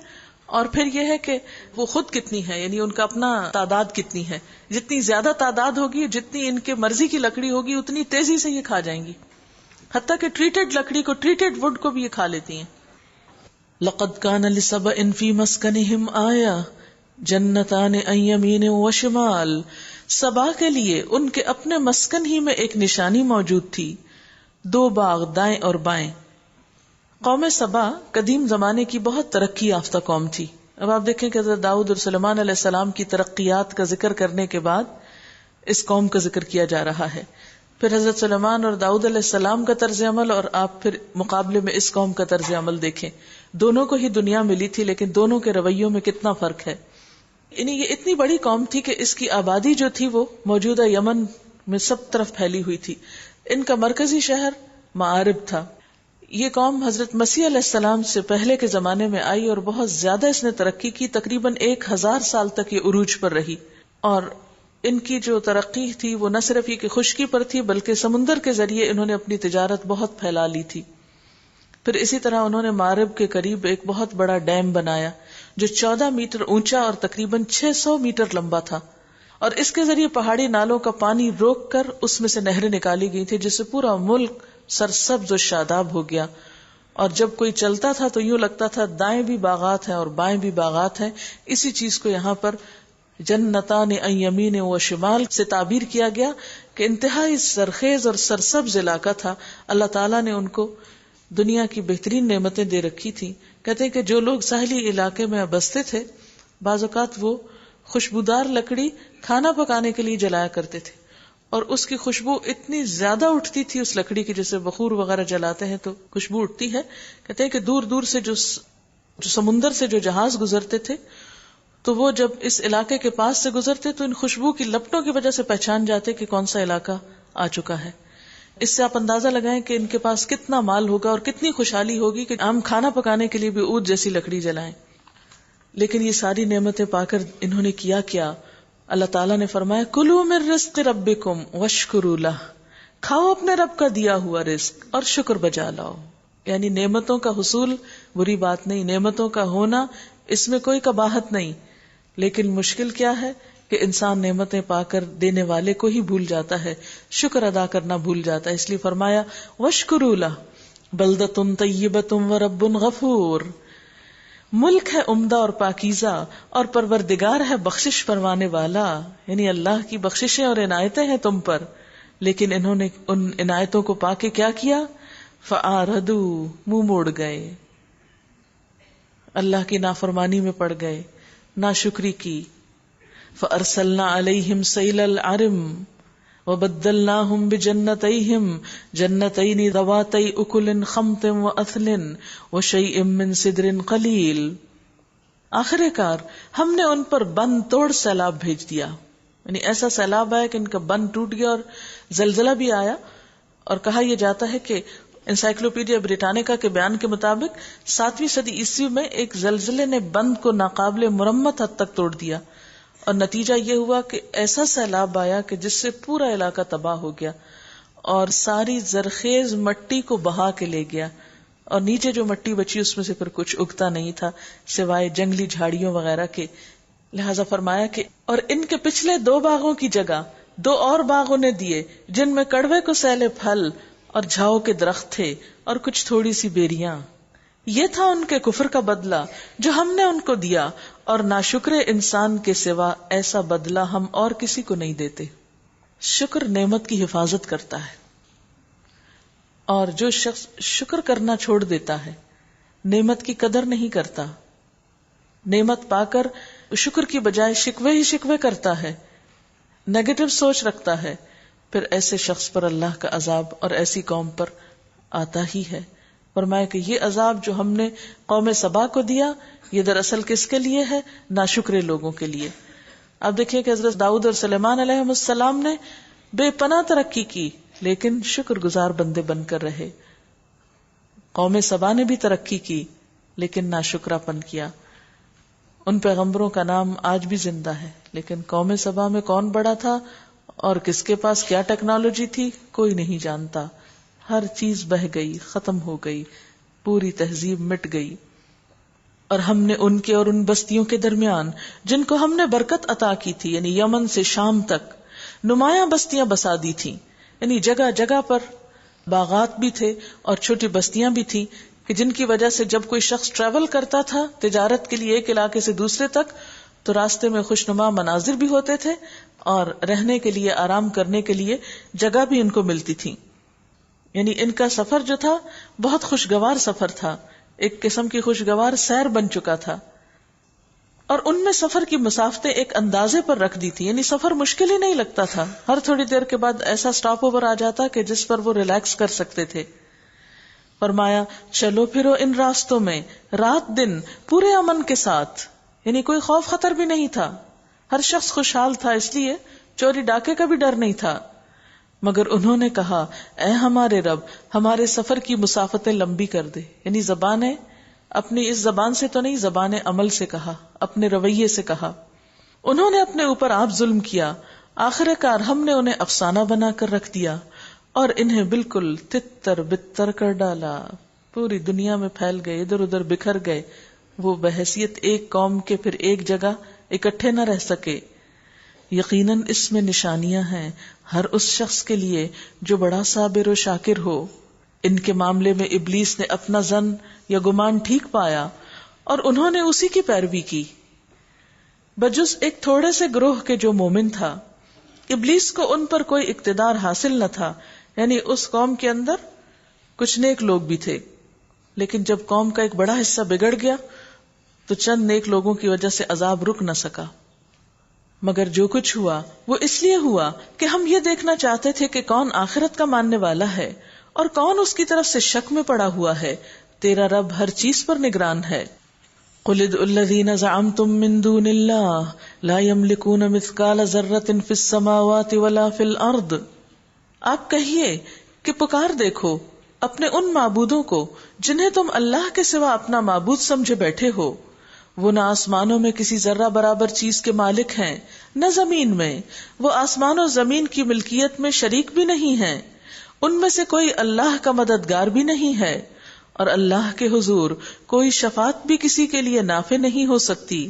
اور پھر یہ ہے کہ وہ خود کتنی ہے، یعنی ان کا اپنا تعداد کتنی ہے. جتنی زیادہ تعداد ہوگی، جتنی ان کے مرضی کی لکڑی ہوگی، اتنی تیزی سے یہ کھا جائیں گی. حتیٰ کہ ٹریٹڈ لکڑی کو، ٹریٹڈ وڈ کو بھی یہ کھا لیتی ہیں. لقد كان لسبأ في مسكنهم آية جنتان عن يمين وشمال. سبا کے لیے ان کے اپنے مسکن ہی میں ایک نشانی موجود تھی، 2 باغ دائیں اور بائیں. قوم سبا قدیم زمانے کی بہت ترقی یافتہ قوم تھی. اب آپ دیکھیں کہ حضرت داؤد اور سلیمان علیہ السلام کی ترقیات کا ذکر کرنے کے بعد اس قوم کا ذکر کیا جا رہا ہے. پھر حضرت سلیمان اور داؤد علیہ السلام کا طرز عمل اور آپ پھر مقابلے میں اس قوم کا طرز عمل دیکھیں. دونوں کو ہی دنیا ملی تھی لیکن دونوں کے رویوں میں کتنا فرق ہے. یعنی یہ اتنی بڑی قوم تھی کہ اس کی آبادی جو تھی وہ موجودہ یمن میں سب طرف پھیلی ہوئی تھی. ان کا مرکزی شہر معارب تھا. یہ قوم حضرت مسیح علیہ السلام سے پہلے کے زمانے میں آئی اور بہت زیادہ اس نے ترقی کی، تقریباً 1000 سال تک یہ عروج پر رہی. اور ان کی جو ترقی تھی وہ نہ صرف یہ کہ خشکی پر تھی بلکہ سمندر کے ذریعے انہوں نے اپنی تجارت بہت پھیلا لی تھی. پھر اسی طرح انہوں نے معرب کے قریب ایک بہت بڑا ڈیم بنایا جو 14 میٹر اونچا اور تقریباً 600 میٹر لمبا تھا، اور اس کے ذریعے پہاڑی نالوں کا پانی روک کر اس میں سے نہریں نکالی گئی تھی جس سے پورا ملک سرسبز و شاداب ہو گیا. اور جب کوئی چلتا تھا تو یوں لگتا تھا دائیں بھی باغات ہیں اور بائیں بھی باغات ہیں. اسی چیز کو یہاں پر جنتان عن یمین و شمال سے تعبیر کیا گیا کہ انتہائی سرخیز اور سرسبز علاقہ تھا. اللہ تعالیٰ نے ان کو دنیا کی بہترین نعمتیں دے رکھی تھی. کہتے ہیں کہ جو لوگ ساحلی علاقے میں بستے تھے بعض اوقات وہ خوشبودار لکڑی کھانا پکانے کے لیے جلایا کرتے تھے، اور اس کی خوشبو اتنی زیادہ اٹھتی تھی اس لکڑی کی، جیسے بخور وغیرہ جلاتے ہیں تو خوشبو اٹھتی ہے. کہتے ہیں کہ دور دور سے جو سمندر سے جو جہاز گزرتے تھے تو وہ جب اس علاقے کے پاس سے گزرتے تو ان خوشبو کی لپٹوں کی وجہ سے پہچان جاتے کہ کون سا علاقہ آ چکا ہے. اس سے آپ اندازہ لگائیں کہ ان کے پاس کتنا مال ہوگا اور کتنی خوشحالی ہوگی کہ ہم کھانا پکانے کے لیے بھی عود جیسی لکڑی جلائیں. لیکن یہ ساری نعمتیں پا کر انہوں نے کیا؟ اللہ تعالیٰ نے فرمایا کلوا من رزق ربکم واشکروا لہ، کھاؤ اپنے رب کا دیا ہوا رزق اور شکر بجا لاؤ. یعنی نعمتوں کا حصول بری بات نہیں، نعمتوں کا ہونا اس میں کوئی قباحت نہیں، لیکن مشکل کیا ہے کہ انسان نعمتیں پا کر دینے والے کو ہی بھول جاتا ہے، شکر ادا کرنا بھول جاتا ہے. اس لیے فرمایا واشکروا لہ بلدۃ طیبۃ ورب غفور، ملک ہے عمدہ اور پاکیزہ اور پروردگار ہے بخشش فرمانے والا. یعنی اللہ کی بخششیں اور عنایتیں ہیں تم پر، لیکن انہوں نے ان عنایتوں کو پا کے کیا کیا؟ فَأَعْرَضُوا، منہ موڑ گئے، اللہ کی نافرمانی میں پڑ گئے، ناشکری کی. فَأَرْسَلْنَا عَلَيْهِمْ سَيْلَ الْعَرِمِ وَبَدَّلْنَاهُمْ بِجَنَّتَيْهِمْ جَنَّتَيْنِ ذَوَاتَيْ أُكُلٍ خَمْطٍ وَأَثْلٍ وَشَيْءٍ مِّن سِدْرٍ قَلِيلٍ. آخر کار ہم نے ان پر بند توڑ سیلاب بھیج دیا، یعنی ایسا سیلاب آیا کہ ان کا بند ٹوٹ گیا اور زلزلہ بھی آیا. اور کہا یہ جاتا ہے کہ انسائکلوپیڈیا بریٹانیکا کے بیان کے مطابق 7ویں صدی عیسوی میں ایک زلزلے نے بند کو ناقابل مرمت حد تک توڑ دیا، اور نتیجہ یہ ہوا کہ ایسا سیلاب آیا کہ جس سے پورا علاقہ تباہ ہو گیا اور ساری زرخیز مٹی کو بہا کے لے گیا، اور نیچے جو مٹی بچی اس میں سے پھر کچھ اگتا نہیں تھا سوائے جنگلی جھاڑیوں وغیرہ کے. لہذا فرمایا کہ اور ان کے پچھلے 2 باغوں کی جگہ 2 اور باغوں نے دیے جن میں کڑوے کو سیلے پھل اور جھاؤ کے درخت تھے اور کچھ تھوڑی سی بیریاں. یہ تھا ان کے کفر کا بدلہ جو ہم نے ان کو دیا، اور ناشکر انسان کے سوا ایسا بدلہ ہم اور کسی کو نہیں دیتے. شکر نعمت کی حفاظت کرتا ہے، اور جو شخص شکر کرنا چھوڑ دیتا ہے نعمت کی قدر نہیں کرتا، نعمت پا کر شکر کی بجائے شکوے ہی شکوے کرتا ہے، نیگیٹو سوچ رکھتا ہے، پھر ایسے شخص پر اللہ کا عذاب اور ایسی قوم پر آتا ہی ہے. فرمایا کہ یہ عذاب جو ہم نے قوم سبا کو دیا یہ دراصل کس کے لیے ہے؟ ناشکرے لوگوں کے لیے. اب دیکھیں کہ حضرت داؤد اور سلیمان علیہ السلام نے بے پناہ ترقی کی لیکن شکر گزار بندے بن کر رہے. قوم سبا نے بھی ترقی کی لیکن ناشکرا پن کیا. ان پیغمبروں کا نام آج بھی زندہ ہے، لیکن قوم سبا میں کون بڑا تھا اور کس کے پاس کیا ٹیکنالوجی تھی کوئی نہیں جانتا. ہر چیز بہہ گئی، ختم ہو گئی، پوری تہذیب مٹ گئی. اور ہم نے ان کے اور ان بستیوں کے درمیان جن کو ہم نے برکت عطا کی تھی، یعنی یمن سے شام تک نمایاں بستیاں بسا دی تھی. یعنی جگہ جگہ پر باغات بھی تھے اور چھوٹی بستیاں بھی تھی کہ جن کی وجہ سے جب کوئی شخص ٹریول کرتا تھا تجارت کے لیے ایک علاقے سے دوسرے تک تو راستے میں خوشنما مناظر بھی ہوتے تھے اور رہنے کے لیے، آرام کرنے کے لیے جگہ بھی ان کو ملتی تھی. یعنی ان کا سفر جو تھا بہت خوشگوار سفر تھا، ایک قسم کی خوشگوار سیر بن چکا تھا. اور ان میں سفر کی مسافتیں ایک اندازے پر رکھ دی تھی، یعنی سفر مشکل ہی نہیں لگتا تھا. ہر تھوڑی دیر کے بعد ایسا سٹاپ اوور آ جاتا کہ جس پر وہ ریلیکس کر سکتے تھے. فرمایا چلو پھرو ان راستوں میں رات دن پورے امن کے ساتھ، یعنی کوئی خوف خطر بھی نہیں تھا، ہر شخص خوشحال تھا، اس لیے چوری ڈاکے کا بھی ڈر نہیں تھا. مگر انہوں نے کہا اے ہمارے رب ہمارے سفر کی مسافتیں لمبی کر دے. یعنی زبانیں اپنی اس زبان سے تو نہیں، زبان عمل سے کہا، اپنے رویے سے کہا. انہوں نے اپنے اوپر آپ ظلم کیا، آخر کار ہم نے انہیں افسانہ بنا کر رکھ دیا اور انہیں بالکل تتر بتر کر ڈالا. پوری دنیا میں پھیل گئے، ادھر ادھر بکھر گئے. وہ بحیثیت ایک قوم کے پھر ایک جگہ اکٹھے نہ رہ سکے. یقیناً اس میں نشانیاں ہیں ہر اس شخص کے لیے جو بڑا صابر و شاکر ہو. ان کے معاملے میں ابلیس نے اپنا ظن یا گمان ٹھیک پایا اور انہوں نے اسی کی پیروی کی. بجز ایک تھوڑے سے گروہ کے جو مومن تھا، ابلیس کو ان پر کوئی اقتدار حاصل نہ تھا. یعنی اس قوم کے اندر کچھ نیک لوگ بھی تھے، لیکن جب قوم کا ایک بڑا حصہ بگڑ گیا تو چند نیک لوگوں کی وجہ سے عذاب رک نہ سکا. مگر جو کچھ ہوا وہ اس لیے ہوا کہ ہم یہ دیکھنا چاہتے تھے کہ کون آخرت کا ماننے والا ہے اور کون اس کی طرف سے شک میں پڑا ہوا ہے. تیرا رب ہر چیز پر نگران ہے. قل ادعوا الذین زعمتم من دون اللہ لا یملکون مثقال ذرۃ فی السماوات ولا فی الارض. آپ کہیے کہ پکار دیکھو اپنے ان معبودوں کو جنہیں تم اللہ کے سوا اپنا معبود سمجھے بیٹھے ہو. وہ نہ آسمانوں میں کسی ذرہ برابر چیز کے مالک ہیں نہ زمین میں، وہ آسمان و زمین کی ملکیت میں شریک بھی نہیں ہیں، ان میں سے کوئی اللہ کا مددگار بھی نہیں ہے، اور اللہ کے حضور کوئی شفاعت بھی کسی کے لیے نافع نہیں ہو سکتی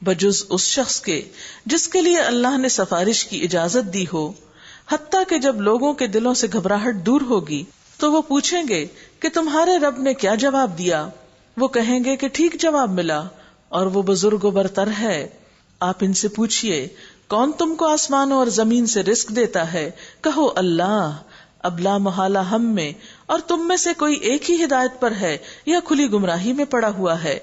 بجز اس شخص کے جس کے لیے اللہ نے سفارش کی اجازت دی ہو. حتیٰ کہ جب لوگوں کے دلوں سے گھبراہٹ دور ہوگی تو وہ پوچھیں گے کہ تمہارے رب نے کیا جواب دیا؟ وہ کہیں گے کہ ٹھیک جواب ملا اور وہ بزرگ و برتر ہے. آپ ان سے پوچھئے کون تم کو آسمانوں اور زمین سے رزق دیتا ہے؟ کہو اللہ. اب لا محالہ ہم میں اور تم میں سے کوئی ایک ہی ہدایت پر ہے یا کھلی گمراہی میں پڑا ہوا ہے.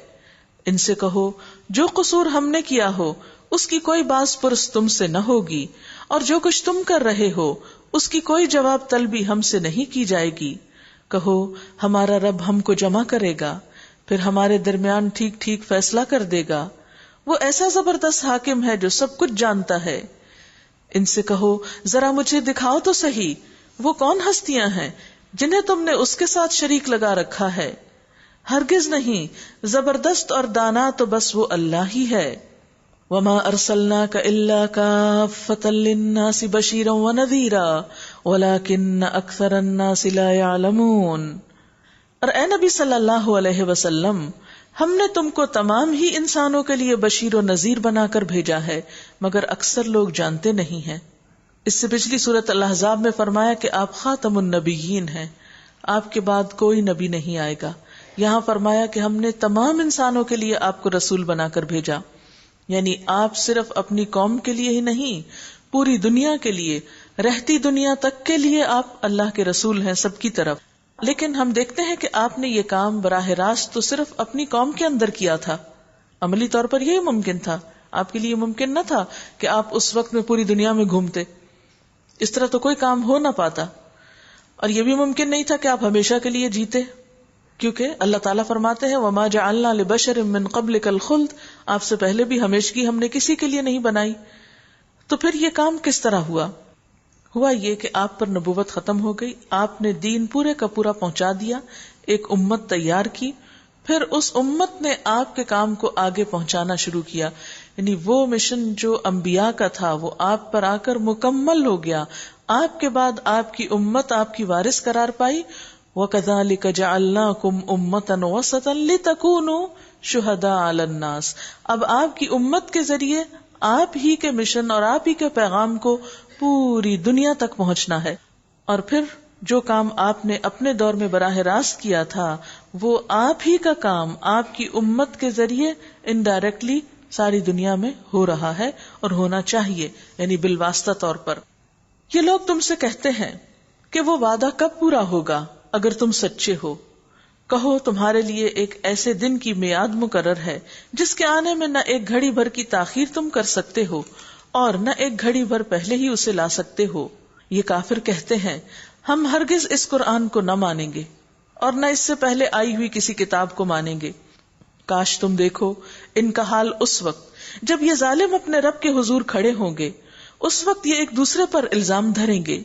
ان سے کہو جو قصور ہم نے کیا ہو اس کی کوئی باز پرس تم سے نہ ہوگی، اور جو کچھ تم کر رہے ہو اس کی کوئی جواب طلبی ہم سے نہیں کی جائے گی. کہو ہمارا رب ہم کو جمع کرے گا، پھر ہمارے درمیان ٹھیک ٹھیک فیصلہ کر دے گا. وہ ایسا زبردست حاکم ہے جو سب کچھ جانتا ہے. ان سے کہو ذرا مجھے دکھاؤ تو صحیح وہ کون ہستیاں ہیں جنہیں تم نے اس کے ساتھ شریک لگا رکھا ہے. ہرگز نہیں، زبردست اور دانا تو بس وہ اللہ ہی ہے. وما ارسلناک الا کافۃ للناس بشیرا ونذیرا ولکن اکثر الناس لا یعلمون. اور اے نبی صلی اللہ علیہ وسلم، ہم نے تم کو تمام ہی انسانوں کے لیے بشیر و نذیر بنا کر بھیجا ہے مگر اکثر لوگ جانتے نہیں ہیں. اس سے پچھلی سورۃ الاحزاب میں فرمایا کہ آپ خاتم النبیین ہیں، آپ کے بعد کوئی نبی نہیں آئے گا. یہاں فرمایا کہ ہم نے تمام انسانوں کے لیے آپ کو رسول بنا کر بھیجا، یعنی آپ صرف اپنی قوم کے لیے ہی نہیں، پوری دنیا کے لیے، رہتی دنیا تک کے لیے آپ اللہ کے رسول ہیں سب کی طرف. لیکن ہم دیکھتے ہیں کہ آپ نے یہ کام براہ راست تو صرف اپنی قوم کے اندر کیا تھا. عملی طور پر یہی ممکن تھا، آپ کے لیے ممکن نہ تھا کہ آپ اس وقت میں پوری دنیا میں گھومتے. اس طرح تو کوئی کام ہو نہ پاتا. اور یہ بھی ممکن نہیں تھا کہ آپ ہمیشہ کے لیے جیتے، کیونکہ اللہ تعالیٰ فرماتے ہیں وَمَا جَعَلْنَا لِبَشَرٍ مِّن قَبْلِكَ الْخُلْدَ، آپ سے پہلے بھی ہمیشگی ہم نے کسی کے لیے نہیں بنائی. تو پھر یہ کام کس طرح ہوا یہ کہ آپ پر نبوت ختم ہو گئی، آپ نے دین پورے کا پورا پہنچا دیا، ایک امت تیار کی، پھر اس امت نے آپ کے کام کو آگے پہنچانا شروع کیا. یعنی وہ مشن جو انبیاء کا تھا وہ آپ پر آ کر مکمل ہو گیا. آپ کے بعد آپ کی امت آپ کی وارث قرار پائی. وَكَذَلِكَ جَعَلْنَاكُمْ أُمَّةً وَسَطًا لِتَكُونُوا شُهَدَاءَ عَلَى النَّاسِ. اب آپ کی امت کے ذریعے آپ ہی کے مشن اور آپ ہی کے پیغام کو پوری دنیا تک پہنچنا ہے. اور پھر جو کام آپ نے اپنے دور میں براہ راست کیا تھا وہ آپ ہی کا کام آپ کی امت کے ذریعے انڈائریکٹلی ساری دنیا میں ہو رہا ہے اور ہونا چاہیے، یعنی بالواسطہ طور پر. یہ لوگ تم سے کہتے ہیں کہ وہ وعدہ کب پورا ہوگا اگر تم سچے ہو. کہو تمہارے لیے ایک ایسے دن کی میعاد مقرر ہے جس کے آنے میں نہ ایک گھڑی بھر کی تاخیر تم کر سکتے ہو اور نہ ایک گھڑی بھر پہلے ہی اسے لا سکتے ہو. یہ کافر کہتے ہیں ہم ہرگز اس قرآن کو نہ مانیں گے اور نہ اس سے پہلے آئی ہوئی کسی کتاب کو مانیں گے. کاش تم دیکھو ان کا حال اس وقت جب یہ ظالم اپنے رب کے حضور کھڑے ہوں گے. اس وقت یہ ایک دوسرے پر الزام دھریں گے.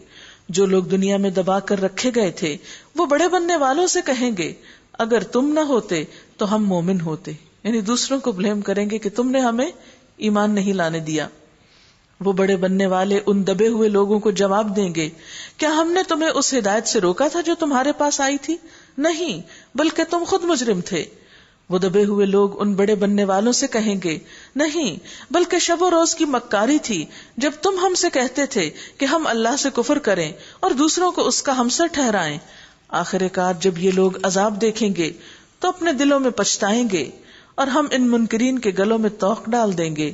جو لوگ دنیا میں دبا کر رکھے گئے تھے وہ بڑے بننے والوں سے کہیں گے اگر تم نہ ہوتے تو ہم مومن ہوتے. یعنی دوسروں کو بلیم کریں گے کہ تم نے ہمیں ایمان نہیں لانے دیا. وہ بڑے بننے والے ان دبے ہوئے لوگوں کو جواب دیں گے کیا ہم نے تمہیں اس ہدایت سے روکا تھا جو تمہارے پاس آئی تھی؟ نہیں، بلکہ تم خود مجرم تھے. وہ دبے ہوئے لوگ ان بڑے بننے والوں سے کہیں گے نہیں، بلکہ شب و روز کی مکاری تھی جب تم ہم سے کہتے تھے کہ ہم اللہ سے کفر کریں اور دوسروں کو اس کا ہمسر ٹھہرائیں. آخر کار جب یہ لوگ عذاب دیکھیں گے تو اپنے دلوں میں پچھتائیں گے اور ہم ان منکرین کے گلوں میں توق ڈال دیں گے.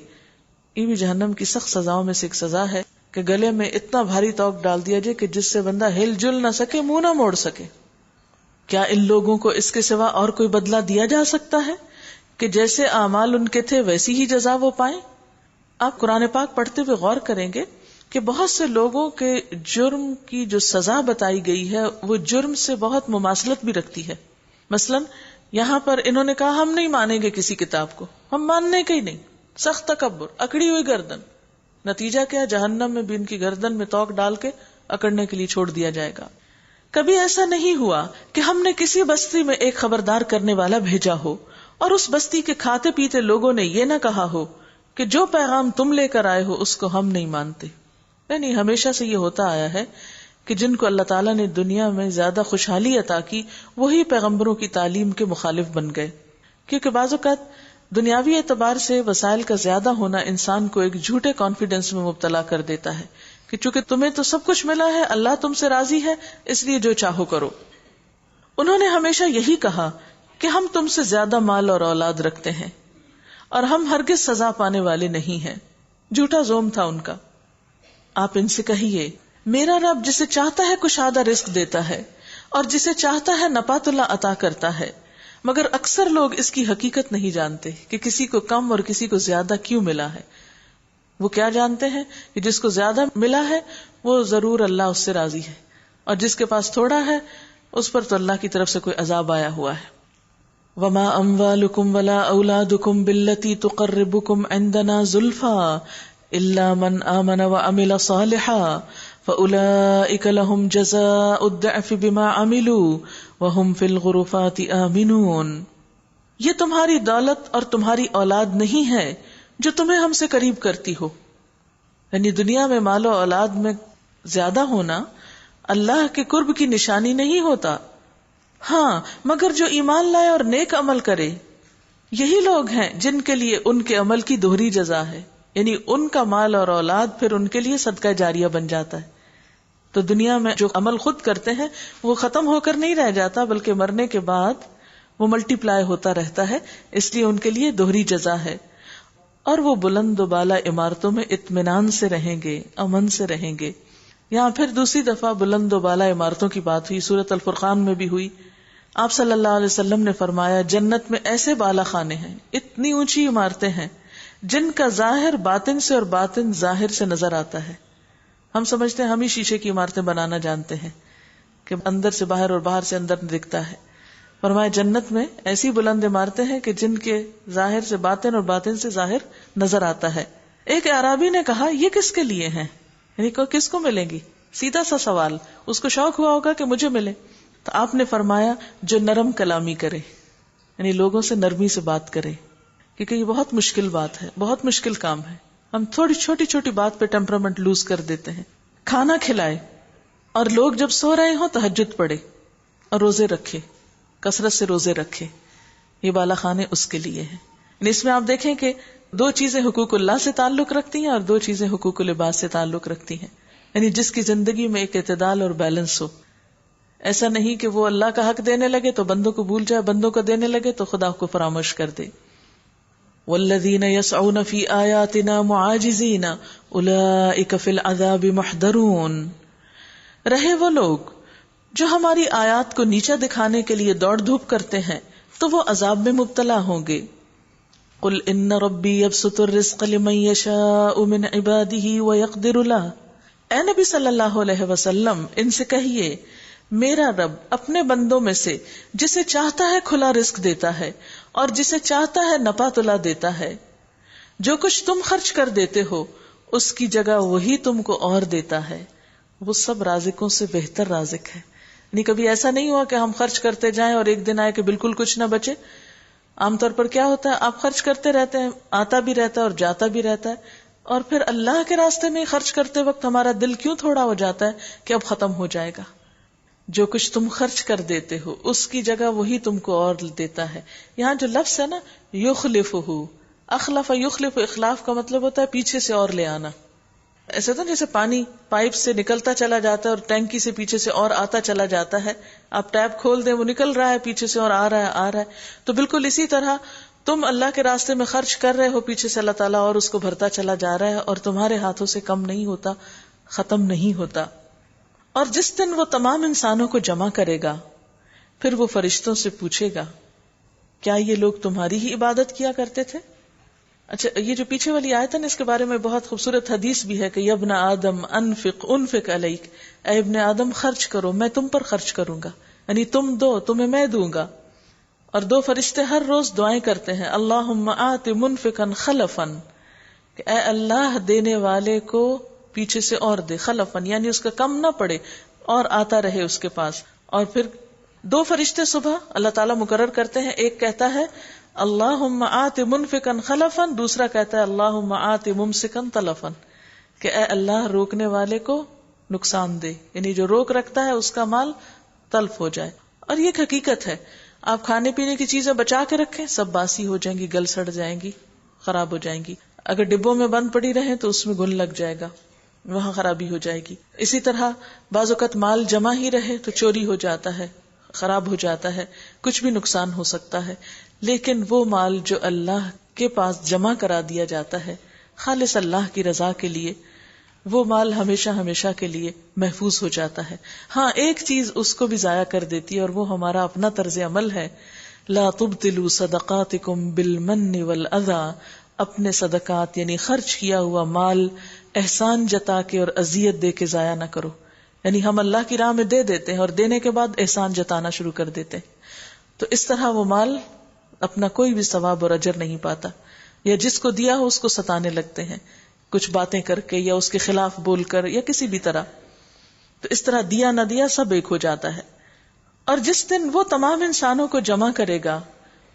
یہ بھی جہنم کی سخت سزاؤں میں سے ایک سزا ہے کہ گلے میں اتنا بھاری توق ڈال دیا جائے کہ جس سے بندہ ہل جل نہ سکے، منہ نہ موڑ سکے. کیا ان لوگوں کو اس کے سوا اور کوئی بدلہ دیا جا سکتا ہے کہ جیسے اعمال ان کے تھے ویسی ہی جزا وہ پائیں؟ آپ قرآن پاک پڑھتے ہوئے غور کریں گے کہ بہت سے لوگوں کے جرم کی جو سزا بتائی گئی ہے وہ جرم سے بہت مماثلت بھی رکھتی ہے. مثلا یہاں پر انہوں نے کہا ہم نہیں مانیں گے کسی کتاب کو، ہم ماننے کے ہی نہیں. سخت تکبر، اکڑی ہوئی گردن. نتیجہ کیا؟ جہنم میں بھی ان کی گردن میں توق ڈال کے اکڑنے کے لیے چھوڑ دیا جائے گا. کبھی ایسا نہیں ہوا کہ ہم نے کسی بستی میں ایک خبردار کرنے والا بھیجا ہو اور اس بستی کے کھاتے پیتے لوگوں نے یہ نہ کہا ہو کہ جو پیغام تم لے کر آئے ہو اس کو ہم نہیں مانتے. یعنی ہمیشہ سے یہ ہوتا آیا ہے کہ جن کو اللہ تعالیٰ نے دنیا میں زیادہ خوشحالی عطا کی وہی پیغمبروں کی تعلیم کے مخالف بن گئے، کیونکہ بعض اوقات دنیاوی اعتبار سے وسائل کا زیادہ ہونا انسان کو ایک جھوٹے کانفیڈنس میں مبتلا کر دیتا ہے کہ چونکہ تمہیں تو سب کچھ ملا ہے، اللہ تم سے راضی ہے، اس لیے جو چاہو کرو. انہوں نے ہمیشہ یہی کہا کہ ہم تم سے زیادہ مال اور اولاد رکھتے ہیں اور ہم ہرگز سزا پانے والے نہیں ہیں. جھوٹا زوم تھا ان کا. آپ ان سے کہیے میرا رب جسے چاہتا ہے کشادہ رزق دیتا ہے اور جسے چاہتا ہے نپات اللہ عطا کرتا ہے، مگر اکثر لوگ اس کی حقیقت نہیں جانتے کہ کسی کو کم اور کسی کو زیادہ کیوں ملا ہے. وہ کیا جانتے ہیں کہ جس کو زیادہ ملا ہے وہ ضرور اللہ اس سے راضی ہے، اور جس کے پاس تھوڑا ہے اس پر تو اللہ کی طرف سے کوئی عذاب آیا ہوا ہے. وما اموالکم ولا اولادکم باللتی تقربکم عندنا زلفا الا من آمن وعمل صالحا فاولئک لهم جزاء الضعف بما عملوا وهم فی الغرفات آمنون. یہ تمہاری دولت اور تمہاری اولاد نہیں ہے جو تمہیں ہم سے قریب کرتی ہو. یعنی دنیا میں مال و اولاد میں زیادہ ہونا اللہ کے قرب کی نشانی نہیں ہوتا. ہاں مگر جو ایمان لائے اور نیک عمل کرے یہی لوگ ہیں جن کے لیے ان کے عمل کی دوہری جزا ہے. یعنی ان کا مال اور اولاد پھر ان کے لیے صدقہ جاریہ بن جاتا ہے. تو دنیا میں جو عمل خود کرتے ہیں وہ ختم ہو کر نہیں رہ جاتا بلکہ مرنے کے بعد وہ ملٹی پلائی ہوتا رہتا ہے، اس لیے ان کے لیے دوہری جزا ہے. اور وہ بلند و بالا عمارتوں میں اطمینان سے رہیں گے، امن سے رہیں گے. یہاں پھر دوسری دفعہ بلند و بالا عمارتوں کی بات ہوئی، سورۃ الفرقان میں بھی ہوئی. آپ صلی اللہ علیہ وسلم نے فرمایا جنت میں ایسے بالا خانے ہیں، اتنی اونچی عمارتیں ہیں جن کا ظاہر باطن سے اور باطن ظاہر سے نظر آتا ہے. ہم سمجھتے ہیں ہم ہی شیشے کی عمارتیں بنانا جانتے ہیں کہ اندر سے باہر اور باہر سے اندر دکھتا ہے. فرمایا جنت میں ایسی بلند عمارتیں ہیں کہ جن کے ظاہر سے باطن اور باطن سے ظاہر نظر آتا ہے. ایک اعرابی نے کہا یہ کس کے لیے ہیں، یعنی کس کو ملیں گی؟ سیدھا سا سوال. اس کو شوق ہوا ہوگا کہ مجھے ملے. تو آپ نے فرمایا جو نرم کلامی کرے، یعنی لوگوں سے نرمی سے بات کرے، کیونکہ یہ بہت مشکل بات ہے، بہت مشکل کام ہے. ہم تھوڑی چھوٹی چھوٹی بات پہ ٹیمپرامنٹ لوز کر دیتے ہیں. کھانا کھلائے اور لوگ جب سو رہے ہوں تہجد پڑھے اور روزے رکھے، کثرت سے روزے رکھے، یہ بالا خانے اس کے لیے ہیں. یعنی اس میں آپ دیکھیں کہ دو چیزیں حقوق اللہ سے تعلق رکھتی ہیں اور دو چیزیں حقوق العباد سے تعلق رکھتی ہیں. یعنی جس کی زندگی میں ایک اعتدال اور بیلنس ہو. ایسا نہیں کہ وہ اللہ کا حق دینے لگے تو بندوں کو بھول جائے، بندوں کو دینے لگے تو خدا کو فراموش کر دے. والذین یسعون فی آیاتنا معاجزین اولئک فی العذاب محضرون. رہے وہ لوگ جو ہماری آیات کو نیچا دکھانے کے لیے دوڑ دھوپ کرتے ہیں تو وہ عذاب میں مبتلا ہوں گے. قل ان ربی یبسط الرزق لمن یشاء من عباده ویقدر له. اے نبی صلی اللہ علیہ وسلم ان سے کہیے میرا رب اپنے بندوں میں سے جسے چاہتا ہے کھلا رزق دیتا ہے اور جسے چاہتا ہے نپا تلا دیتا ہے. جو کچھ تم خرچ کر دیتے ہو اس کی جگہ وہی تم کو اور دیتا ہے. وہ سب رازقوں سے بہتر رازق ہے. نہیں کبھی ایسا نہیں ہوا کہ ہم خرچ کرتے جائیں اور ایک دن آئے کہ بالکل کچھ نہ بچے. عام طور پر کیا ہوتا ہے، آپ خرچ کرتے رہتے ہیں، آتا بھی رہتا ہے اور جاتا بھی رہتا ہے، اور پھر اللہ کے راستے میں خرچ کرتے وقت ہمارا دل کیوں تھوڑا ہو جاتا ہے کہ اب ختم ہو جائے گا. جو کچھ تم خرچ کر دیتے ہو اس کی جگہ وہی تم کو اور دیتا ہے. یہاں جو لفظ ہے نا یخلفہ، اخلف یخلف، اخلاف کا مطلب ہوتا ہے پیچھے سے اور لے آنا. ایسا تو جیسے پانی پائپ سے نکلتا چلا جاتا ہے اور ٹینکی سے پیچھے سے اور آتا چلا جاتا ہے، آپ ٹیپ کھول دیں وہ نکل رہا ہے پیچھے سے اور آ رہا ہے. تو بالکل اسی طرح تم اللہ کے راستے میں خرچ کر رہے ہو، پیچھے سے اللہ تعالیٰ اور اس کو بھرتا چلا جا رہا ہے اور تمہارے ہاتھوں سے کم نہیں ہوتا، ختم نہیں ہوتا. اور جس دن وہ تمام انسانوں کو جمع کرے گا پھر وہ فرشتوں سے پوچھے گا کیا یہ لوگ تمہاری ہی عبادت کیا کرتے تھے؟ اچھا یہ جو پیچھے والی آیت ہے نا اس کے بارے میں بہت خوبصورت حدیث بھی ہے کہ یا ابن آدم انفق علیک، اے ابن آدم خرچ کرو میں تم پر خرچ کروں گا، یعنی تم دو تمہیں میں دوں گا. اور دو فرشتے ہر روز دعائیں کرتے ہیں اللہم آت منفقا خلفا، کہ اے اللہ دینے والے کو پیچھے سے اور دے، خلفا یعنی اس کا کم نہ پڑے، اور آتا رہے اس کے پاس. اور پھر 2 فرشتے صبح اللہ تعالیٰ مقرر کرتے ہیں. ایک کہتا ہے اللہم آت منفقا خلفا، دوسرا کہتا ہے اللہم آت ممسکا تلفا، کہ اے اللہ روکنے والے کو نقصان دے، یعنی جو روک رکھتا ہے اس کا مال تلف ہو جائے. اور یہ ایک حقیقت ہے. آپ کھانے پینے کی چیزیں بچا کے رکھیں، سب باسی ہو جائیں گی، گل سڑ جائیں گی، خراب ہو جائیں گی. اگر ڈبوں میں بند پڑی رہیں تو اس میں گھن لگ جائے گا، وہاں خرابی ہو جائے گی. اسی طرح بعض اوقات مال جمع ہی رہے تو چوری ہو جاتا ہے، خراب ہو جاتا ہے، کچھ بھی نقصان ہو سکتا ہے. لیکن وہ مال جو اللہ کے پاس جمع کرا دیا جاتا ہے خالص اللہ کی رضا کے لیے، وہ مال ہمیشہ ہمیشہ کے لیے محفوظ ہو جاتا ہے. ہاں ایک چیز اس کو بھی ضائع کر دیتی ہے، اور وہ ہمارا اپنا طرز عمل ہے. لا تبطلوا صدقاتکم بالمن والاذی، اپنے صدقات یعنی خرچ کیا ہوا مال احسان جتا کے اور اذیت دے کے ضائع نہ کرو. یعنی ہم اللہ کی راہ میں دے دیتے ہیں اور دینے کے بعد احسان جتانا شروع کر دیتے ہیں، تو اس طرح وہ مال اپنا کوئی بھی ثواب اور اجر نہیں پاتا. یا جس کو دیا ہو اس کو ستانے لگتے ہیں کچھ باتیں کر کے یا اس کے خلاف بول کر یا کسی بھی طرح. تو اس طرح دیا نہ دیا سب ایک ہو جاتا ہے. اور جس دن وہ تمام انسانوں کو جمع کرے گا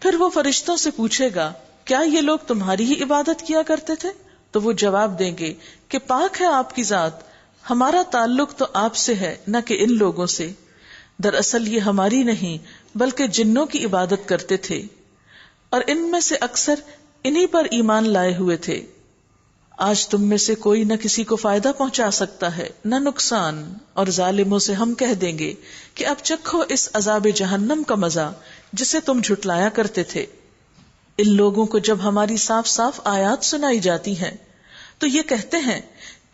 پھر وہ فرشتوں سے پوچھے گا کیا یہ لوگ تمہاری ہی عبادت کیا کرتے تھے؟ تو وہ جواب دیں گے کہ پاک ہے آپ کی ذات، ہمارا تعلق تو آپ سے ہے نہ کہ ان لوگوں سے. دراصل یہ ہماری نہیں بلکہ جنوں کی عبادت کرتے تھے، اور ان میں سے اکثر انہی پر ایمان لائے ہوئے تھے. آج تم میں سے کوئی نہ کسی کو فائدہ پہنچا سکتا ہے نہ نقصان، اور ظالموں سے ہم کہہ دیں گے کہ اب چکھو اس عذاب جہنم کا مزہ جسے تم جھٹلایا کرتے تھے. ان لوگوں کو جب ہماری صاف صاف آیات سنائی جاتی ہیں تو یہ کہتے ہیں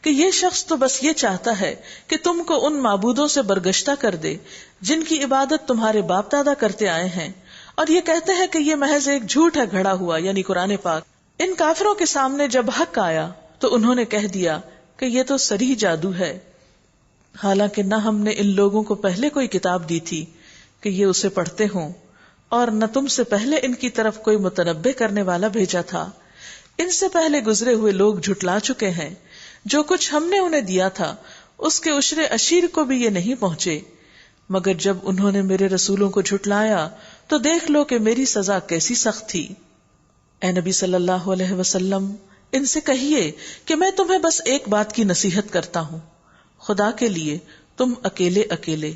کہ یہ شخص تو بس یہ چاہتا ہے کہ تم کو ان معبودوں سے برگشتہ کر دے جن کی عبادت تمہارے باپ دادا کرتے آئے ہیں، اور یہ کہتے ہیں کہ یہ محض ایک جھوٹ ہے گھڑا ہوا، یعنی قرآن پاک. ان کافروں کے سامنے جب حق آیا تو انہوں نے کہہ دیا کہ یہ تو صریح جادو ہے، حالانکہ نہ ہم نے ان لوگوں کو پہلے کوئی کتاب دی تھی کہ یہ اسے پڑھتے ہوں، اور نہ تم سے پہلے ان کی طرف کوئی متنبع کرنے والا بھیجا تھا. ان سے پہلے گزرے ہوئے لوگ جھٹلا چکے ہیں، جو کچھ ہم نے انہیں دیا تھا اس کے عشر عشیر کو بھی یہ نہیں پہنچے. مگر جب انہوں نے میرے رسولوں کو جھٹلایا تو دیکھ لو کہ میری سزا کیسی سخت تھی. اے نبی صلی اللہ علیہ وسلم ان سے کہیے کہ میں تمہیں بس ایک بات کی نصیحت کرتا ہوں، خدا کے لیے تم اکیلے اکیلے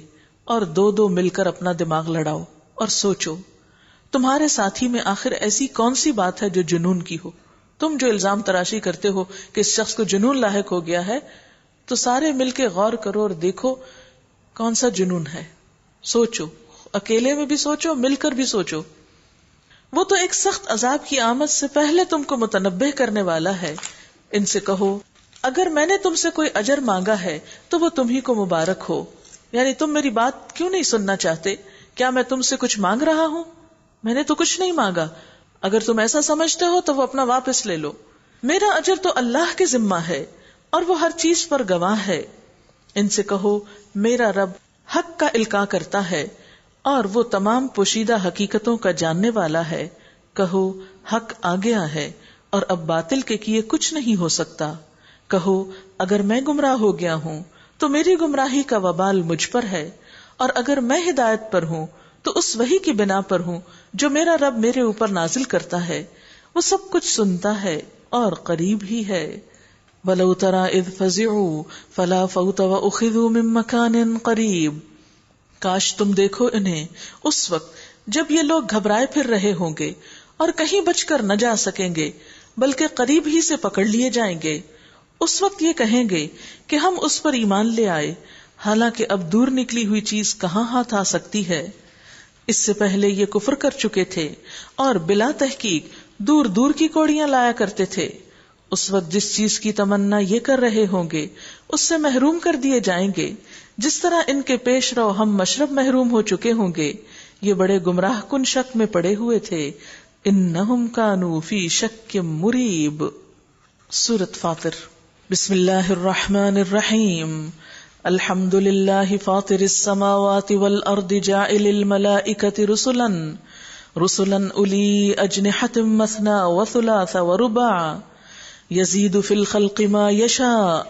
اور 2 مل کر اپنا دماغ لڑاؤ اور سوچو تمہارے ساتھی میں آخر ایسی کون سی بات ہے جو جنون کی ہو. تم جو الزام تراشی کرتے ہو کہ اس شخص کو جنون لاحق ہو گیا ہے، تو سارے مل کے غور کرو اور دیکھو کون سا جنون ہے. سوچو، اکیلے میں بھی سوچو، مل کر بھی سوچو. وہ تو ایک سخت عذاب کی آمد سے پہلے تم کو متنبہ کرنے والا ہے. ان سے کہو اگر میں نے تم سے کوئی اجر مانگا ہے تو وہ تم ہی کو مبارک ہو. یعنی تم میری بات کیوں نہیں سننا چاہتے؟ کیا میں تم سے کچھ مانگ رہا ہوں؟ میں نے تو کچھ نہیں مانگا. اگر تم ایسا سمجھتے ہو تو وہ اپنا واپس لے لو. میرا اجر تو اللہ کے ذمہ ہے اور وہ ہر چیز پر گواہ ہے. ان سے کہو میرا رب حق کا القاء کرتا ہے اور وہ تمام پوشیدہ حقیقتوں کا جاننے والا ہے. کہو حق آ گیا ہے اور اب باطل کے کیے کچھ نہیں ہو سکتا. کہو اگر میں گمراہ ہو گیا ہوں تو میری گمراہی کا وبال مجھ پر ہے، اور اگر میں ہدایت پر ہوں تو اس وحی کی بنا پر ہوں جو میرا رب میرے اوپر نازل کرتا ہے. وہ سب کچھ سنتا ہے اور قریب ہی ہے. وَلَوْ تَرَى إِذْ فَزِعُوا فَلَا فَوْتَ وَأُخِذُوا مِن مَّكَانٍ قَرِيبٍ. کاش تم دیکھو انہیں اس وقت جب یہ لوگ گھبرائے پھر رہے ہوں گے اور کہیں بچ کر نہ جا سکیں گے، بلکہ قریب ہی سے پکڑ لیے جائیں گے. اس وقت یہ کہیں گے کہ ہم اس پر ایمان لے آئے، حالانکہ اب دور نکلی ہوئی چیز کہاں ہاتھ آ سکتی ہے. اس سے پہلے یہ کفر کر چکے تھے اور بلا تحقیق دور دور کی کوڑیاں لایا کرتے تھے. اس وقت جس چیز کی تمنا یہ کر رہے ہوں گے اس سے محروم کر دیے جائیں گے، جس طرح ان کے پیش رو ہم مشرب محروم ہو چکے ہوں گے. یہ بڑے گمراہ کن شک میں پڑے ہوئے تھے. انہم کانوا فی شک مریب. سورۃ فاطر. بسم اللہ الرحمن الرحیم. الحمد للہ فاطر السماوات والارض جاعل الملائکۃ رسلا اولی اجنحۃ مثنی وثلاث ورباع یزید فی الخلق ما یشاء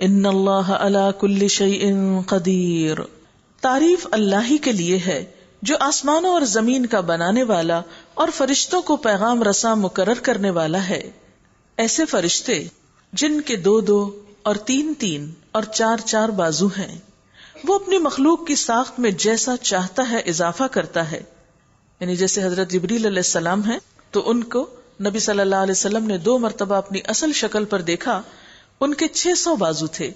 ان اللہ علی کل شیء قدیر. تعریف اللہ ہی کے لیے ہے جو آسمانوں اور زمین کا بنانے والا اور فرشتوں کو پیغام رساں مقرر کرنے والا ہے. ایسے فرشتے جن کے 2 اور 3 اور 4 بازو ہیں، وہ اپنی مخلوق کی ساخت میں جیسا چاہتا ہے اضافہ کرتا ہے. یعنی جیسے حضرت جبریل علیہ السلام ہیں تو ان کو نبی صلی اللہ علیہ وسلم نے 2 مرتبہ اپنی اصل شکل پر دیکھا. ان کے 600 بازو تھے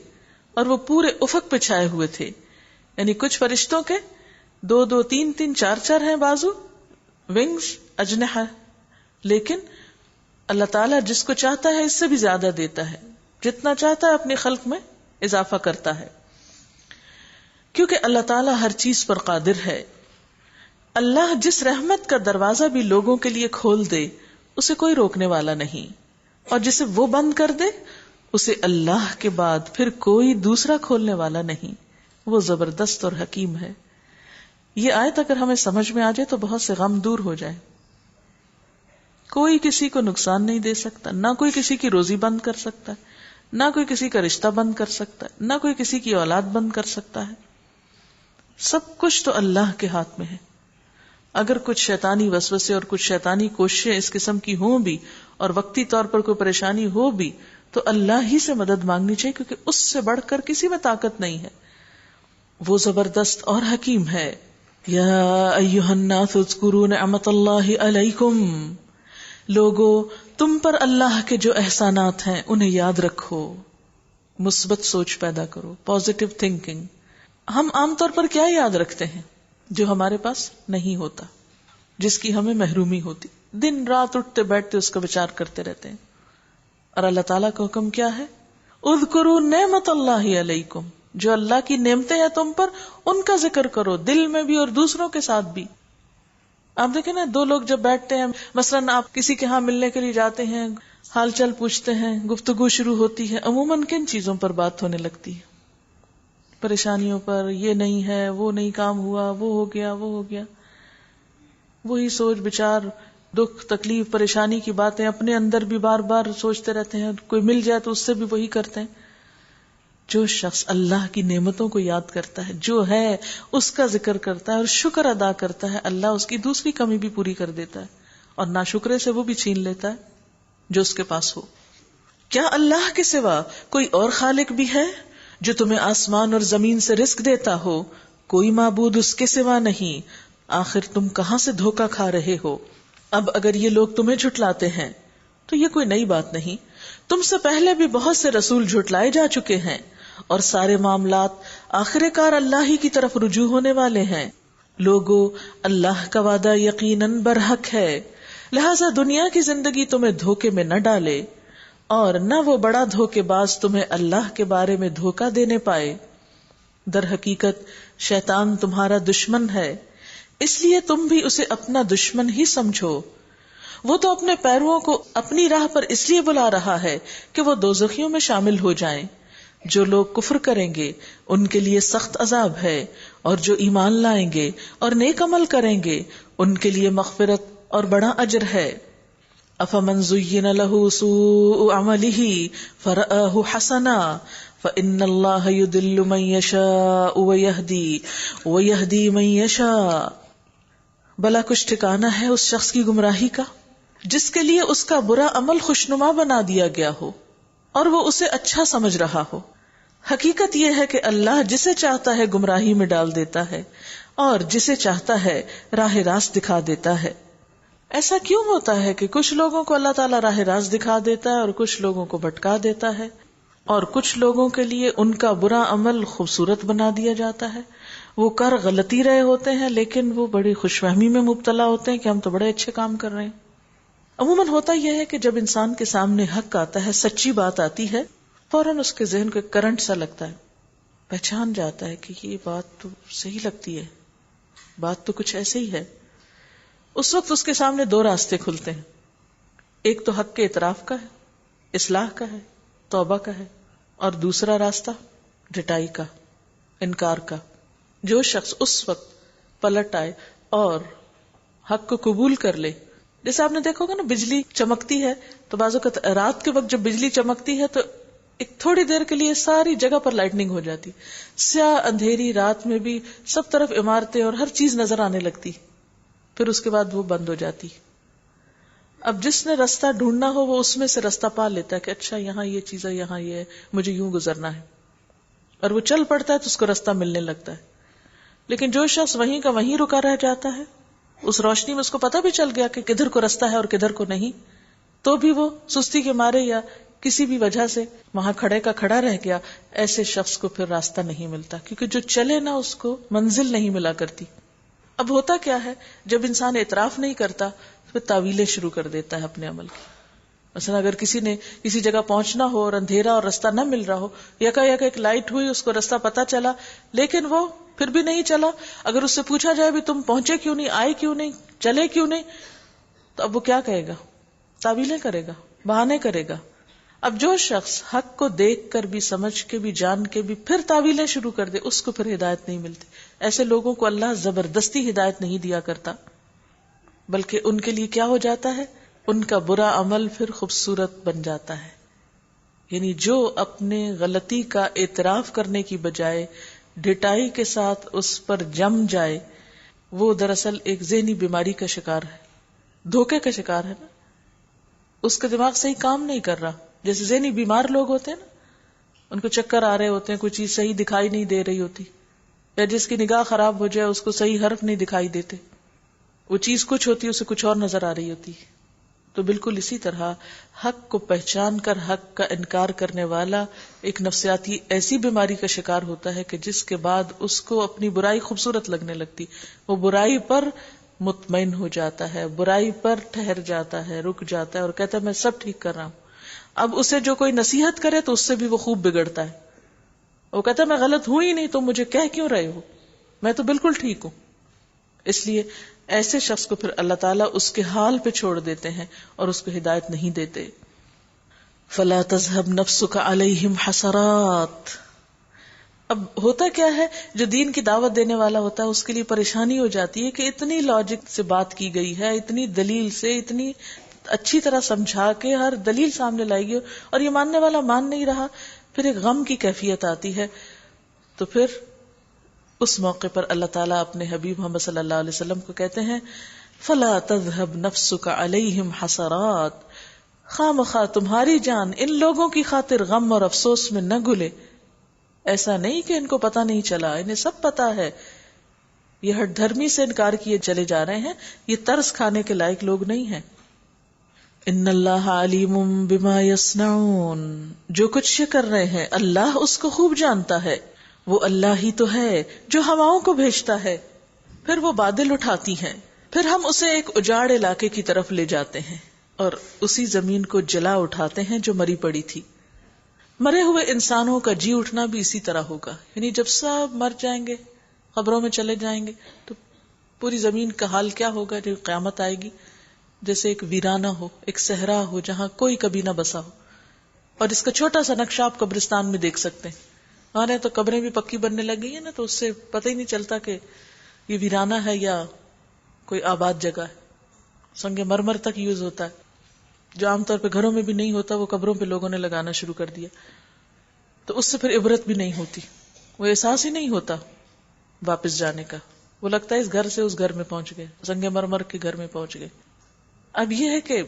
اور وہ پورے افق پہ چھائے ہوئے تھے. یعنی کچھ فرشتوں کے 2 3 4 ہیں بازو، ونگز، اجنحہ، لیکن اللہ تعالیٰ جس کو چاہتا ہے اس سے بھی زیادہ دیتا ہے، جتنا چاہتا ہے اپنی خلق میں اضافہ کرتا ہے، کیونکہ اللہ تعالیٰ ہر چیز پر قادر ہے. اللہ جس رحمت کا دروازہ بھی لوگوں کے لیے کھول دے اسے کوئی روکنے والا نہیں، اور جسے وہ بند کر دے اسے اللہ کے بعد پھر کوئی دوسرا کھولنے والا نہیں. وہ زبردست اور حکیم ہے. یہ آیت اگر ہمیں سمجھ میں آ جائے تو بہت سے غم دور ہو جائے. کوئی کسی کو نقصان نہیں دے سکتا، نہ کوئی کسی کی روزی بند کر سکتا ہے، نہ کوئی کسی کا رشتہ بند کر سکتا ہے، نہ کوئی کسی کی اولاد بند کر سکتا ہے. سب کچھ تو اللہ کے ہاتھ میں ہے. اگر کچھ شیطانی وسوسے اور کچھ شیطانی کوششیں اس قسم کی ہوں بھی اور وقتی طور پر کوئی پریشانی ہو بھی تو اللہ ہی سے مدد مانگنی چاہیے، کیونکہ اس سے بڑھ کر کسی میں طاقت نہیں ہے. وہ زبردست اور حکیم ہے. یا ایھا الناس اذکروا نعمت اللہ علیکم، لوگو تم پر اللہ کے جو احسانات ہیں انہیں یاد رکھو. مثبت سوچ پیدا کرو، پازیٹو تھنکنگ. ہم عام طور پر کیا یاد رکھتے ہیں جو ہمارے پاس نہیں ہوتا، جس کی ہمیں محرومی ہوتی، دن رات اٹھتے بیٹھتے اس کا وچار کرتے رہتے ہیں. اور اللہ تعالیٰ کا حکم کیا ہے؟ اذکروا نعمت اللہ علیکم، جو اللہ کی نعمتیں ہیں تم پر ان کا ذکر کرو، دل میں بھی اور دوسروں کے ساتھ بھی. آپ دیکھیں نا، 2 لوگ جب بیٹھتے ہیں، مثلاً آپ کسی کے ہاں ملنے کے لیے جاتے ہیں، حال چال پوچھتے ہیں، گفتگو شروع ہوتی ہے، عموماً کن چیزوں پر بات ہونے لگتی ہے؟ پریشانیوں پر. یہ نہیں ہے، وہ نہیں کام ہوا، وہ ہو گیا، وہ ہو گیا. وہی سوچ بچار، دکھ تکلیف پریشانی کی باتیں اپنے اندر بھی بار بار سوچتے رہتے ہیں. کوئی مل جائے تو اس سے بھی وہی کرتے ہیں. جو شخص اللہ کی نعمتوں کو یاد کرتا ہے، جو ہے اس کا ذکر کرتا ہے اور شکر ادا کرتا ہے، اللہ اس کی دوسری کمی بھی پوری کر دیتا ہے اور ناشکرے سے وہ بھی چھین لیتا ہے جو اس کے پاس ہو. کیا اللہ کے سوا کوئی اور خالق بھی ہے جو تمہیں آسمان اور زمین سے رزق دیتا ہو؟ کوئی معبود اس کے سوا نہیں. آخر تم کہاں سے دھوکہ کھا رہے ہو؟ اب اگر یہ لوگ تمہیں جھٹلاتے ہیں تو یہ کوئی نئی بات نہیں. تم سے پہلے بھی بہت سے رسول جھٹلائے جا چکے ہیں اور سارے معاملات آخر کار اللہ ہی کی طرف رجوع ہونے والے ہیں. لوگو، اللہ کا وعدہ یقیناً برحق ہے، لہذا دنیا کی زندگی تمہیں دھوکے میں نہ ڈالے اور نہ وہ بڑا دھوکے باز تمہیں اللہ کے بارے میں دھوکہ دینے پائے. در حقیقت شیطان تمہارا دشمن ہے، اس لیے تم بھی اسے اپنا دشمن ہی سمجھو. وہ تو اپنے پیرووں کو اپنی راہ پر اس لیے بلا رہا ہے کہ وہ دوزخیوں میں شامل ہو جائیں. جو لوگ کفر کریں گے ان کے لیے سخت عذاب ہے، اور جو ایمان لائیں گے اور نیک عمل کریں گے ان کے لیے مغفرت اور بڑا اجر ہے. افمن زین له سوء عمله فرآه حسنا فإن الله يضل من يشاء ويهدي من يشاء. بلا کچھ ٹھکانہ ہے اس شخص کی گمراہی کا جس کے لیے اس کا برا عمل خوشنما بنا دیا گیا ہو اور وہ اسے اچھا سمجھ رہا ہو. حقیقت یہ ہے کہ اللہ جسے چاہتا ہے گمراہی میں ڈال دیتا ہے اور جسے چاہتا ہے راہ راست دکھا دیتا ہے. ایسا کیوں ہوتا ہے کہ کچھ لوگوں کو اللہ تعالیٰ راہ راست دکھا دیتا ہے اور کچھ لوگوں کو بھٹکا دیتا ہے، اور کچھ لوگوں کے لیے ان کا برا عمل خوبصورت بنا دیا جاتا ہے؟ وہ کر غلطی رہے ہوتے ہیں لیکن وہ بڑی خوش فہمی میں مبتلا ہوتے ہیں کہ ہم تو بڑے اچھے کام کر رہے ہیں. عموماً ہوتا یہ ہے کہ جب انسان کے سامنے حق آتا ہے، سچی بات آتی ہے، فوراً اس کے ذہن کو ایک کرنٹ سا لگتا ہے، پہچان جاتا ہے کہ یہ بات تو صحیح لگتی ہے، بات تو کچھ ایسے ہی ہے. اس وقت اس کے سامنے 2 راستے کھلتے ہیں. ایک تو حق کے اعتراف کا ہے، اصلاح کا ہے، توبہ کا ہے، اور دوسرا راستہ ڈٹائی کا، انکار کا. جو شخص اس وقت پلٹ آئے اور حق کو قبول کر لے، جیسے آپ نے دیکھا ہوگا نا، بجلی چمکتی ہے تو بعض اوقات رات کے وقت جب بجلی چمکتی ہے تو ایک تھوڑی دیر کے لیے ساری جگہ پر لائٹننگ ہو جاتی، سیاہ اندھیری رات میں بھی سب طرف عمارتیں اور ہر چیز نظر آنے لگتی، پھر اس کے بعد وہ بند ہو جاتی. اب جس نے رستہ ڈھونڈنا ہو وہ اس میں سے رستہ پا لیتا ہے کہ اچھا یہاں یہ چیز ہے، یہاں یہ ہے، مجھے یوں گزرنا ہے، اور وہ چل پڑتا ہے تو اس کو رستہ ملنے لگتا ہے. لیکن جو شخص وہیں کا وہیں رکا رہ جاتا ہے، اس روشنی میں اس کو پتہ بھی چل گیا کہ کدھر کو رستہ ہے اور کدھر کو نہیں، تو بھی وہ سستی کے مارے یا کسی بھی وجہ سے وہاں کھڑے کا کھڑا رہ گیا. ایسے شخص کو پھر راستہ نہیں ملتا، کیونکہ جو چلے نا اس کو منزل نہیں ملا کرتی. اب ہوتا کیا ہے، جب انسان اعتراف نہیں کرتا پھر تعویلیں شروع کر دیتا ہے اپنے عمل کی. مثلا اگر کسی نے کسی جگہ پہنچنا ہو اور اندھیرا اور رستہ نہ مل رہا ہو، یکا ایک لائٹ ہوئی، اس کو رستہ پتا چلا لیکن وہ پھر بھی نہیں چلا. اگر اس سے پوچھا جائے بھی تم پہنچے کیوں نہیں، آئے کیوں نہیں، چلے کیوں نہیں، تو اب وہ کیا کہے گا؟ تعویلیں کرے گا، بہانے کرے گا. اب جو شخص حق کو دیکھ کر بھی، سمجھ کے بھی، جان کے بھی پھر تعویلیں شروع کر دے، اس کو پھر ہدایت نہیں ملتی. ایسے لوگوں کو اللہ زبردستی ہدایت نہیں دیا کرتا، بلکہ ان کے لیے کیا ہو جاتا ہے، ان کا برا عمل پھر خوبصورت بن جاتا ہے. یعنی جو اپنے غلطی کا اعتراف کرنے کی بجائے ڈٹائی کے ساتھ اس پر جم جائے، وہ دراصل ایک ذہنی بیماری کا شکار ہے، دھوکے کا شکار ہے نا. اس کا دماغ صحیح کام نہیں کر رہا. جیسے ذہنی بیمار لوگ ہوتے ہیں نا، ان کو چکر آ رہے ہوتے ہیں، کوئی چیز صحیح دکھائی نہیں دے رہی ہوتی، یا جس کی نگاہ خراب ہو جائے اس کو صحیح حرف نہیں دکھائی دیتے، وہ چیز کچھ ہوتی ہے اسے کچھ اور نظر آ رہی ہوتی. تو بالکل اسی طرح حق کو پہچان کر حق کا انکار کرنے والا ایک نفسیاتی ایسی بیماری کا شکار ہوتا ہے کہ جس کے بعد اس کو اپنی برائی خوبصورت لگنے لگتی. وہ برائی پر مطمئن ہو جاتا ہے، برائی پر ٹھہر جاتا ہے، رک جاتا ہے اور کہتا ہے میں سب ٹھیک کر رہا ہوں. اب اسے جو کوئی نصیحت کرے تو اس سے بھی وہ خوب بگڑتا ہے. وہ کہتا ہے میں غلط ہوں ہی نہیں، تم مجھے کہہ کیوں رہے ہو، میں تو بالکل ٹھیک ہوں. اس لیے ایسے شخص کو پھر اللہ تعالیٰ اس کے حال پہ چھوڑ دیتے ہیں اور اس کو ہدایت نہیں دیتے. فلا تذهب نفسك عليهم حسرات. اب ہوتا کیا ہے، جو دین کی دعوت دینے والا ہوتا ہے اس کے لیے پریشانی ہو جاتی ہے کہ اتنی لاجک سے بات کی گئی ہے، اتنی دلیل سے، اتنی اچھی طرح سمجھا کے ہر دلیل سامنے لائی گئی اور یہ ماننے والا مان نہیں رہا. پھر ایک غم کی کیفیت آتی ہے. تو پھر اس موقع پر اللہ تعالیٰ اپنے حبیب محمد صلی اللہ علیہ وسلم کو کہتے ہیں فلا تذهب نفسك عليهم حسرات. خامخواہ تمہاری جان ان لوگوں کی خاطر غم اور افسوس میں نہ گلے. ایسا نہیں کہ ان کو پتہ نہیں چلا، انہیں سب پتا ہے. یہ ہٹ دھرمی سے انکار کیے چلے جا رہے ہیں، یہ ترس کھانے کے لائق لوگ نہیں ہیں. ان اللہ علیم بما یصنعون. جو کچھ یہ کر رہے ہیں اللہ اس کو خوب جانتا ہے. وہ اللہ ہی تو ہے جو ہواؤں کو بھیجتا ہے، پھر وہ بادل اٹھاتی ہیں، پھر ہم اسے ایک اجاڑ علاقے کی طرف لے جاتے ہیں اور اسی زمین کو جلا اٹھاتے ہیں جو مری پڑی تھی. مرے ہوئے انسانوں کا جی اٹھنا بھی اسی طرح ہوگا. یعنی جب سب مر جائیں گے، قبروں میں چلے جائیں گے، تو پوری زمین کا حال کیا ہوگا جب قیامت آئے گی. جیسے ایک ویرانہ ہو، ایک صحرا ہو جہاں کوئی کبھی نہ بسا ہو. اور اس کا چھوٹا سا نقشہ آپ قبرستان میں دیکھ سکتے ہیں. ہمارے تو قبریں بھی پکی بننے لگی ہیں نا، تو اس سے پتہ ہی نہیں چلتا کہ یہ ویرانہ ہے یا کوئی آباد جگہ ہے. سنگ مرمر تک یوز ہوتا ہے، جو عام طور پہ گھروں میں بھی نہیں ہوتا، وہ قبروں پہ لوگوں نے لگانا شروع کر دیا. تو اس سے پھر عبرت بھی نہیں ہوتی، وہ احساس ہی نہیں ہوتا واپس جانے کا. وہ لگتا ہے اس گھر سے اس گھر میں پہنچ گئے، سنگ مرمر کے گھر میں پہنچ گئے. اب یہ ہے کہ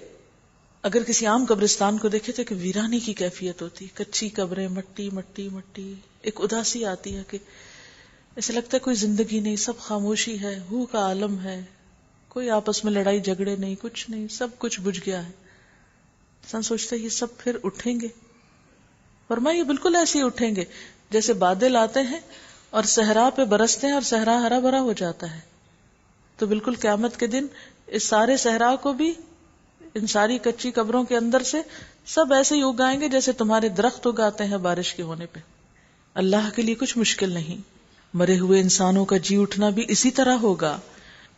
اگر کسی عام قبرستان کو دیکھے تو کہ ویرانی کی کیفیت ہوتی، کچی قبریں، مٹی مٹی مٹی. ایک اداسی آتی ہے کہ ایسے لگتا ہے کوئی زندگی نہیں، سب خاموشی ہے، ہو کا عالم ہے، کوئی آپس میں لڑائی جھگڑے نہیں، کچھ نہیں، سب کچھ بجھ گیا ہے. انسان سوچتا ہے یہ سب پھر اٹھیں گے. فرمایا یہ بالکل ایسے ہی اٹھیں گے جیسے بادل آتے ہیں اور صحرا پہ برستے ہیں اور صحرا ہرا بھرا ہو جاتا ہے. تو بالکل قیامت کے دن اس سارے صحرا کو بھی ان ساری کچی قبروں کے اندر سے سب ایسے ہی اگائیں گے جیسے تمہارے درخت اگاتے ہیں بارش کے ہونے پہ. اللہ کے لیے کچھ مشکل نہیں. مرے ہوئے انسانوں کا جی اٹھنا بھی اسی طرح ہوگا.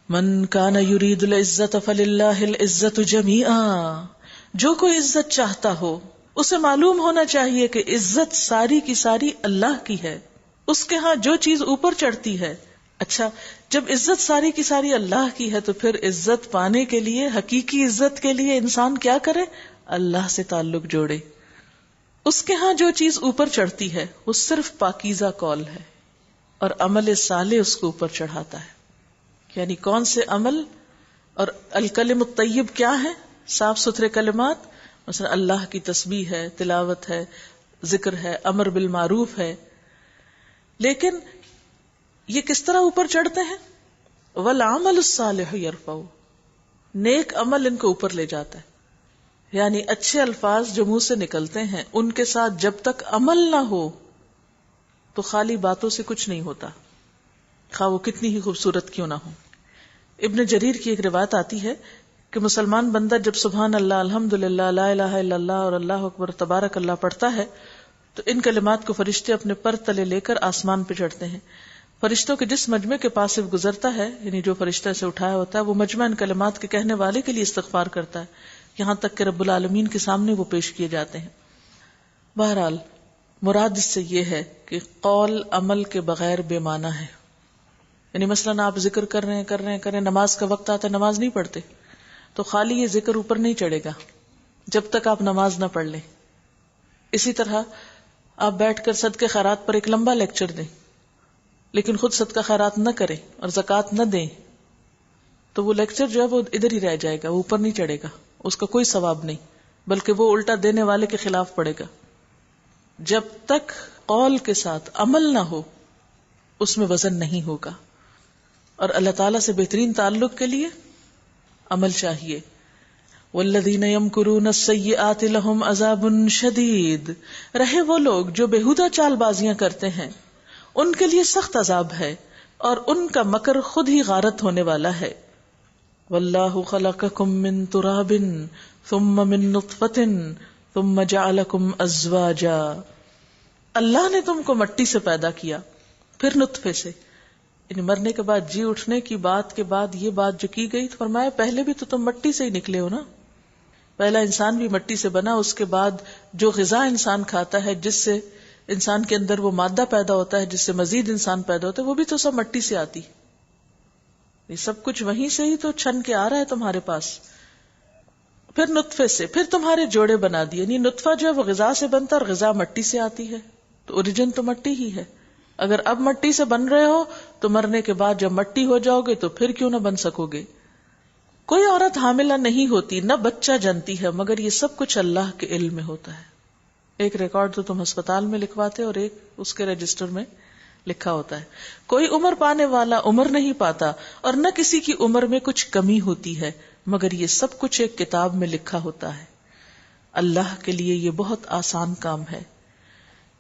من کان یرید العزت فللہ العزت جمیعا. جو کوئی عزت چاہتا ہو اسے معلوم ہونا چاہیے کہ عزت ساری کی ساری اللہ کی ہے. اس کے ہاں جو چیز اوپر چڑھتی ہے. اچھا، جب عزت ساری کی ساری اللہ کی ہے تو پھر عزت پانے کے لیے، حقیقی عزت کے لیے انسان کیا کرے؟ اللہ سے تعلق جوڑے. اس کے ہاں جو چیز اوپر چڑھتی ہے وہ صرف پاکیزہ قول ہے، اور عمل صالح اس کو اوپر چڑھاتا ہے. یعنی کون سے عمل، اور الکلم الطیب کیا ہے؟ صاف ستھرے کلمات، مثلا اللہ کی تسبیح ہے، تلاوت ہے، ذکر ہے، امر بالمعروف ہے. لیکن یہ کس طرح اوپر چڑھتے ہیں؟ والعمل الصالح یرفعہ، نیک عمل ان کو اوپر لے جاتا ہے. یعنی اچھے الفاظ جو منہ سے نکلتے ہیں ان کے ساتھ جب تک عمل نہ ہو تو خالی باتوں سے کچھ نہیں ہوتا، خواہ وہ کتنی ہی خوبصورت کیوں نہ ہو. ابن جریر کی ایک روایت آتی ہے کہ مسلمان بندہ جب سبحان اللہ، الحمدللہ، لا الہ الا اللہ اور اللہ اکبر تبارک اللہ پڑھتا ہے تو ان کلمات کو فرشتے اپنے پر تلے لے کر آسمان پہ چڑھتے ہیں. فرشتوں کے جس مجمع کے پاس سے گزرتا ہے، یعنی جو فرشتہ سے اٹھایا ہوتا ہے، وہ مجمع ان کلمات کے کہنے والے کے لیے استغفار کرتا ہے، یہاں تک کہ رب العالمین کے سامنے وہ پیش کیے جاتے ہیں. بہرحال مراد اس سے یہ ہے کہ قول عمل کے بغیر بے معنی ہے. یعنی مثلا آپ ذکر کر رہے ہیں، نماز کا وقت آتا ہے نماز نہیں پڑھتے تو خالی یہ ذکر اوپر نہیں چڑھے گا جب تک آپ نماز نہ پڑھ لیں. اسی طرح آپ بیٹھ کر صدقے خیرات پر ایک لمبا لیکچر دیں لیکن خود صدقہ خیرات نہ کریں اور زکوٰۃ نہ دیں تو وہ لیکچر جو ہے وہ ادھر ہی رہ جائے گا، وہ اوپر نہیں چڑھے گا، اس کا کوئی ثواب نہیں، بلکہ وہ الٹا دینے والے کے خلاف پڑے گا. جب تک قول کے ساتھ عمل نہ ہو اس میں وزن نہیں ہوگا. اور اللہ تعالیٰ سے بہترین تعلق کے لیے عمل چاہیے. والذین یمکرون السیئات لہم عذاب شدید، رہے وہ لوگ جو بےہودہ چال بازیاں کرتے ہیں ان کے لیے سخت عذاب ہے اور ان کا مکر خود ہی غارت ہونے والا ہے. واللہ خلقکم من تراب ثم من نطفۃ ثم جعلکم ازواجا، اللہ نے تم کو مٹی سے پیدا کیا پھر نطفے سے، یعنی مرنے کے بعد جی اٹھنے کی بات کے بعد یہ بات جو کی گئی تو فرمایا پہلے بھی تو تم مٹی سے ہی نکلے ہو نا. پہلا انسان بھی مٹی سے بنا، اس کے بعد جو غذا انسان کھاتا ہے جس سے انسان کے اندر وہ مادہ پیدا ہوتا ہے جس سے مزید انسان پیدا ہوتا ہے وہ بھی تو سب مٹی سے آتی. یہ سب کچھ وہیں سے ہی تو چھن کے آ رہا ہے تمہارے پاس. پھر نطفے سے، پھر تمہارے جوڑے بنا دیے، یعنی نطفہ جو ہے وہ غذا سے بنتا ہے اور غذا مٹی سے آتی ہے، تو اوریجن تو مٹی ہی ہے. اگر اب مٹی سے بن رہے ہو تو مرنے کے بعد جب مٹی ہو جاؤ گے تو پھر کیوں نہ بن سکو گے. کوئی عورت حاملہ نہیں ہوتی، نہ بچہ جنتی ہے، مگر یہ سب کچھ اللہ کے علم میں ہوتا ہے. ایک ریکارڈ تو تم ہسپتال میں لکھواتے اور ایک اس کے رجسٹر میں لکھا ہوتا ہے. کوئی عمر پانے والا عمر نہیں پاتا اور نہ کسی کی عمر میں کچھ کمی ہوتی ہے، مگر یہ سب کچھ ایک کتاب میں لکھا ہوتا ہے. اللہ کے لیے یہ بہت آسان کام ہے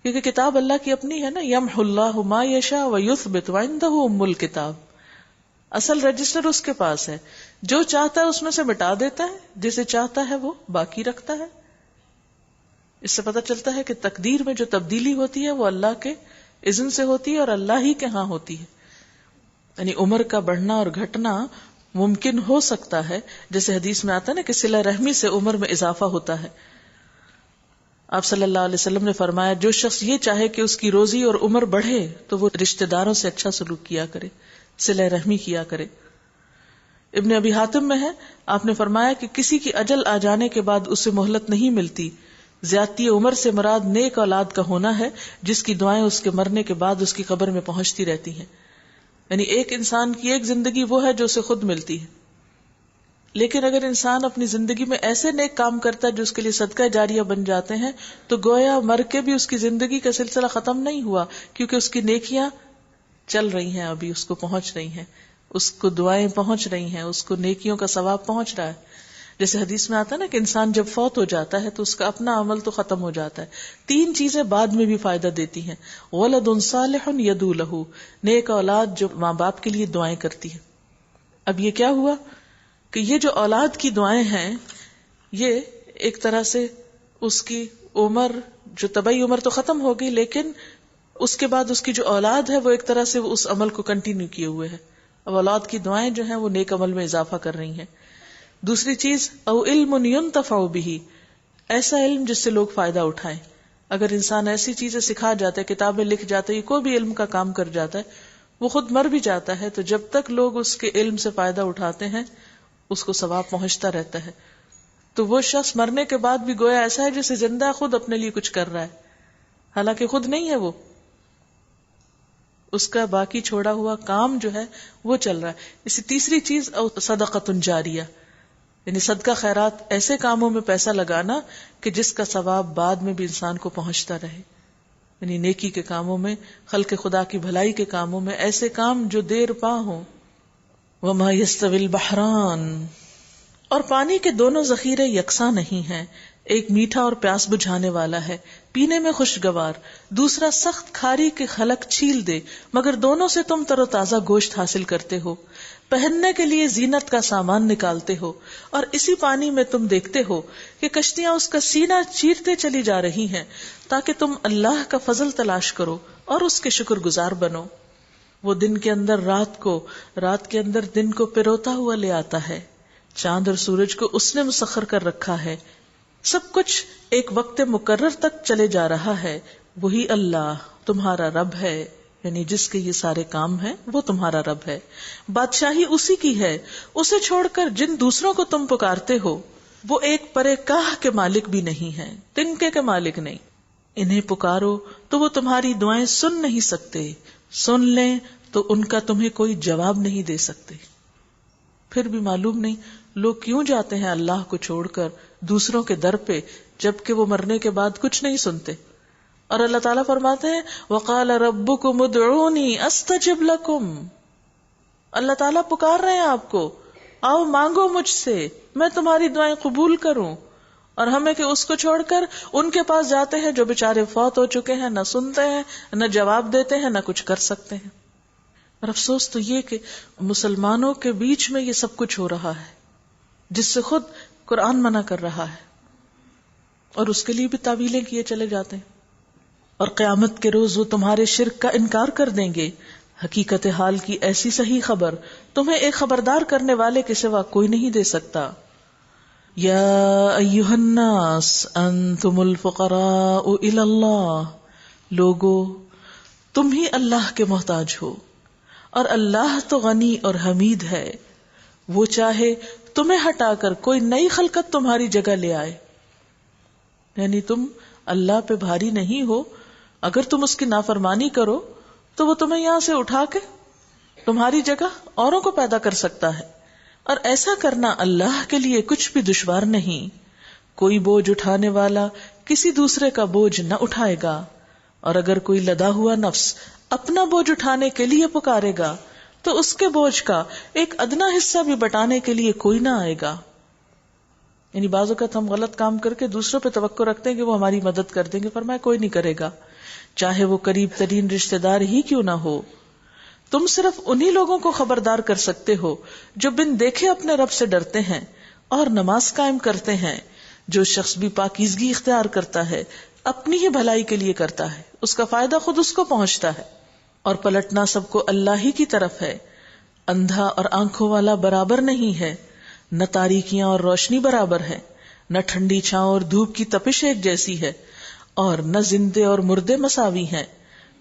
کیونکہ کتاب اللہ کی اپنی ہے نا. یمحو اللہ ما یشاء ویثبت وعندہ ام الکتاب. اصل رجسٹر اس کے پاس ہے، جو چاہتا ہے اس میں سے مٹا دیتا ہے، جسے چاہتا ہے وہ باقی رکھتا ہے. اس سے پتہ چلتا ہے کہ تقدیر میں جو تبدیلی ہوتی ہے وہ اللہ کے اذن سے ہوتی ہے اور اللہ ہی کے ہاں ہوتی ہے. یعنی عمر کا بڑھنا اور گھٹنا ممکن ہو سکتا ہے، جیسے حدیث میں آتا ہے نا کہ صلہ رحمی سے عمر میں اضافہ ہوتا ہے. آپ صلی اللہ علیہ وسلم نے فرمایا جو شخص یہ چاہے کہ اس کی روزی اور عمر بڑھے تو وہ رشتہ داروں سے اچھا سلوک کیا کرے، صلہ رحمی کیا کرے. ابن ابی حاتم میں ہے، آپ نے فرمایا کہ کسی کی اجل آ جانے کے بعد اسے مہلت نہیں ملتی. زیادتی عمر سے مراد نیک اولاد کا ہونا ہے جس کی دعائیں اس کے مرنے کے بعد اس کی قبر میں پہنچتی رہتی ہیں. یعنی ایک انسان کی ایک زندگی وہ ہے جو اسے خود ملتی ہے، لیکن اگر انسان اپنی زندگی میں ایسے نیک کام کرتا ہے جو اس کے لیے صدقہ جاریہ بن جاتے ہیں تو گویا مر کے بھی اس کی زندگی کا سلسلہ ختم نہیں ہوا، کیونکہ اس کی نیکیاں چل رہی ہیں، ابھی اس کو پہنچ رہی ہیں، اس کو دعائیں پہنچ رہی ہیں، اس کو نیکیوں کا ثواب پہنچ رہا ہے. جیسے حدیث میں آتا ہے نا کہ انسان جب فوت ہو جاتا ہے تو اس کا اپنا عمل تو ختم ہو جاتا ہے، 3 چیزیں بعد میں بھی فائدہ دیتی ہیں. ولد صالح یدعو لہ، نیک اولاد جو ماں باپ کے لیے دعائیں کرتی ہے. اب یہ کیا ہوا کہ یہ جو اولاد کی دعائیں ہیں یہ ایک طرح سے اس کی عمر جو طبعی عمر تو ختم ہو گئی، لیکن اس کے بعد اس کی جو اولاد ہے وہ ایک طرح سے اس عمل کو کنٹینیو کیے ہوئے ہے. اب اولاد کی دعائیں جو ہیں وہ نیک عمل میں اضافہ کر رہی ہیں. دوسری چیز او علم ينتفع به، ایسا علم جس سے لوگ فائدہ اٹھائیں. اگر انسان ایسی چیزیں سکھا جاتا ہے، کتابیں لکھ جاتا ہے، کوئی بھی علم کا کام کر جاتا ہے، وہ خود مر بھی جاتا ہے تو جب تک لوگ اس کے علم سے فائدہ اٹھاتے ہیں اس کو ثواب پہنچتا رہتا ہے. تو وہ شخص مرنے کے بعد بھی گویا ایسا ہے جیسے زندہ خود اپنے لیے کچھ کر رہا ہے، حالانکہ خود نہیں ہے، وہ اس کا باقی چھوڑا ہوا کام جو ہے وہ چل رہا ہے. اسی تیسری چیز صدقۃ جاریہ، یعنی صدقہ خیرات، ایسے کاموں میں پیسہ لگانا کہ جس کا ثواب بعد میں بھی انسان کو پہنچتا رہے، یعنی نیکی کے کاموں میں، خلق خدا کی بھلائی کے کاموں میں، ایسے کام جو دیر پا ہوں. وما یستوی البحران، اور پانی کے دونوں ذخیرے یکساں نہیں ہیں، ایک میٹھا اور پیاس بجھانے والا ہے، پینے میں خوشگوار، دوسرا سخت کھاری کے خلق چھیل دے، مگر دونوں سے تم تر و تازہ گوشت حاصل کرتے ہو، پہننے کے لیے زینت کا سامان نکالتے ہو، اور اسی پانی میں تم دیکھتے ہو کہ کشتیاں اس کا سینہ چیرتے چلی جا رہی ہیں تاکہ تم اللہ کا فضل تلاش کرو اور اس کے شکر گزار بنو. وہ دن کے اندر رات کو، رات کے اندر دن کو پروتا ہوا لے آتا ہے، چاند اور سورج کو اس نے مسخر کر رکھا ہے، سب کچھ ایک وقت مقرر تک چلے جا رہا ہے. وہی اللہ تمہارا رب ہے، یعنی جس کے یہ سارے کام ہیں وہ تمہارا رب ہے. بادشاہی اسی کی ہے، اسے چھوڑ کر جن دوسروں کو تم پکارتے ہو وہ ایک پرے کاہ کے مالک بھی نہیں ہیں، تنکے کے مالک نہیں. انہیں پکارو تو وہ تمہاری دعائیں سن نہیں سکتے، سن لیں تو ان کا تمہیں کوئی جواب نہیں دے سکتے. پھر بھی معلوم نہیں لوگ کیوں جاتے ہیں اللہ کو چھوڑ کر دوسروں کے در پہ، جبکہ وہ مرنے کے بعد کچھ نہیں سنتے. اور اللہ تعالیٰ فرماتے ہیں وَقَالَ رَبُّكُمُ ادْعُونِي أَسْتَجِبْ لَكُمْ، اللہ تعالیٰ پکار رہے ہیں آپ کو، آؤ مانگو مجھ سے، میں تمہاری دعائیں قبول کروں. اور ہمیں کہ اس کو چھوڑ کر ان کے پاس جاتے ہیں جو بےچارے فوت ہو چکے ہیں، نہ سنتے ہیں، نہ جواب دیتے ہیں، نہ کچھ کر سکتے ہیں. اور افسوس تو یہ کہ مسلمانوں کے بیچ میں یہ سب کچھ ہو رہا ہے جس سے خود قرآن منع کر رہا ہے، اور اس کے لیے بھی تعویلیں کیے چلے جاتے ہیں. اور قیامت کے روز وہ تمہارے شرک کا انکار کر دیں گے. حقیقت حال کی ایسی صحیح خبر تمہیں ایک خبردار کرنے والے کے سوا کوئی نہیں دے سکتا. یا ایھا الناس انتم الفقراء الی اللہ، لوگو تم ہی اللہ کے محتاج ہو اور اللہ تو غنی اور حمید ہے. وہ چاہے تمہیں ہٹا کر کوئی نئی خلقت تمہاری جگہ لے آئے، یعنی تم اللہ پہ بھاری نہیں ہو، اگر تم اس کی نافرمانی کرو تو وہ تمہیں یہاں سے اٹھا کے تمہاری جگہ اوروں کو پیدا کر سکتا ہے. اور ایسا کرنا اللہ کے لیے کچھ بھی دشوار نہیں. کوئی بوجھ اٹھانے والا کسی دوسرے کا بوجھ نہ اٹھائے گا، اور اگر کوئی لدا ہوا نفس اپنا بوجھ اٹھانے کے لیے پکارے گا تو اس کے بوجھ کا ایک ادنا حصہ بھی بٹانے کے لیے کوئی نہ آئے گا. یعنی بعض اوقات ہم غلط کام کر کے دوسروں پہ توقع رکھتے ہیں کہ وہ ہماری مدد کر دیں گے، فرمایا کوئی نہیں کرے گا، چاہے وہ قریب ترین رشتہ دار ہی کیوں نہ ہو. تم صرف انہی لوگوں کو خبردار کر سکتے ہو جو بن دیکھے اپنے رب سے ڈرتے ہیں اور نماز قائم کرتے ہیں. جو شخص بھی پاکیزگی اختیار کرتا ہے اپنی ہی بھلائی کے لیے کرتا ہے، اس کا فائدہ خود اس کو پہنچتا ہے. اور پلٹنا سب کو اللہ ہی کی طرف ہے. اندھا اور آنکھوں والا برابر نہیں ہے، نہ تاریکیاں اور روشنی برابر ہے، نہ ٹھنڈی چھاؤں اور دھوپ کی تپش ایک جیسی ہے، اور نہ زندے اور مردے مساوی ہیں.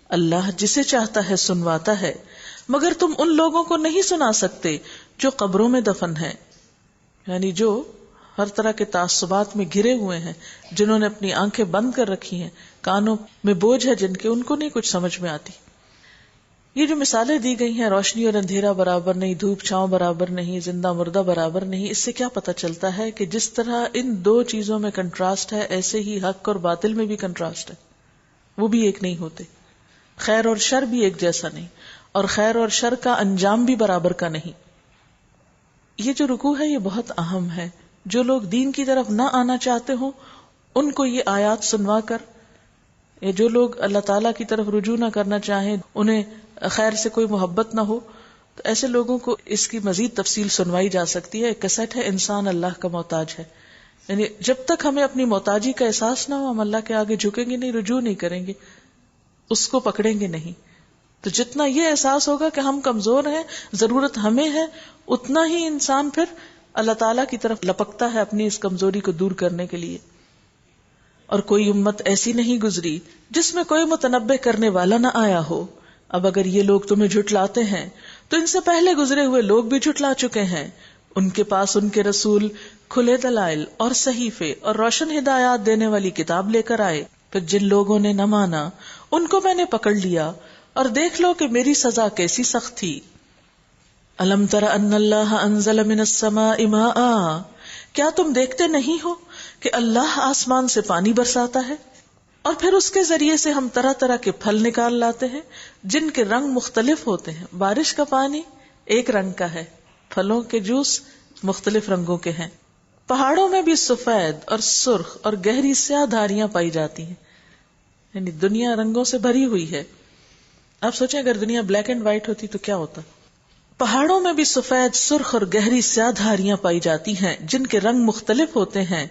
اللہ جسے چاہتا ہے سنواتا ہے، مگر تم ان لوگوں کو نہیں سنا سکتے جو قبروں میں دفن ہیں، یعنی جو ہر طرح کے تعصبات میں گھرے ہوئے ہیں، جنہوں نے اپنی آنکھیں بند کر رکھی ہیں، کانوں میں بوجھ ہے جن کے، ان کو نہیں کچھ سمجھ میں آتی. یہ جو مثالیں دی گئی ہیں، روشنی اور اندھیرا برابر نہیں، دھوپ چھاؤں برابر نہیں، زندہ مردہ برابر نہیں، اس سے کیا پتہ چلتا ہے کہ جس طرح ان دو چیزوں میں کنٹراسٹ ہے، ایسے ہی حق اور باطل میں بھی کنٹراسٹ ہے، وہ بھی ایک نہیں ہوتے. خیر اور شر بھی ایک جیسا نہیں، اور خیر اور شر کا انجام بھی برابر کا نہیں. یہ جو رکوع ہے یہ بہت اہم ہے. جو لوگ دین کی طرف نہ آنا چاہتے ہوں ان کو یہ آیات سنوا کر، یا جو لوگ اللہ تعالیٰ کی طرف رجوع نہ کرنا چاہیں، انہیں خیر سے کوئی محبت نہ ہو، تو ایسے لوگوں کو اس کی مزید تفصیل سنوائی جا سکتی ہے. ایک کیسٹ ہے انسان اللہ کا محتاج ہے، یعنی جب تک ہمیں اپنی محتاجی کا احساس نہ ہو ہم اللہ کے آگے جھکیں گے نہیں، رجوع نہیں کریں گے، اس کو پکڑیں گے نہیں. تو جتنا یہ احساس ہوگا کہ ہم کمزور ہیں، ضرورت ہمیں ہے، اتنا ہی انسان پھر اللہ تعالیٰ کی طرف لپکتا ہے اپنی اس کمزوری کو دور کرنے کے لیے. اور کوئی امت ایسی نہیں گزری جس میں کوئی متنبہ کرنے والا نہ آیا ہو. اب اگر یہ لوگ تمہیں جھٹلاتے ہیں تو ان سے پہلے گزرے ہوئے لوگ بھی جھٹلا چکے ہیں. ان کے پاس ان کے رسول کھلے دلائل اور صحیفے اور روشن ہدایات دینے والی کتاب لے کر آئے. پھر جن لوگوں نے نہ مانا ان کو میں نے پکڑ لیا اور دیکھ لو کہ میری سزا کیسی سخت تھی. الم تر ان اللہ انزل من السماء ماء، کیا تم دیکھتے نہیں ہو کہ اللہ آسمان سے پانی برساتا ہے اور پھر اس کے ذریعے سے ہم طرح طرح کے پھل نکال لاتے ہیں جن کے رنگ مختلف ہوتے ہیں. بارش کا پانی ایک رنگ کا ہے، پھلوں کے جوس مختلف رنگوں کے ہیں. پہاڑوں میں بھی سفید اور سرخ اور گہری سیاہ دھاریاں پائی جاتی ہیں، یعنی دنیا رنگوں سے بھری ہوئی ہے. آپ سوچیں اگر دنیا بلیک اینڈ وائٹ ہوتی تو کیا ہوتا. پہاڑوں میں بھی سفید، سرخ اور گہری سیاہ دھاریاں پائی جاتی ہیں جن کے رنگ مختلف ہوتے ہیں.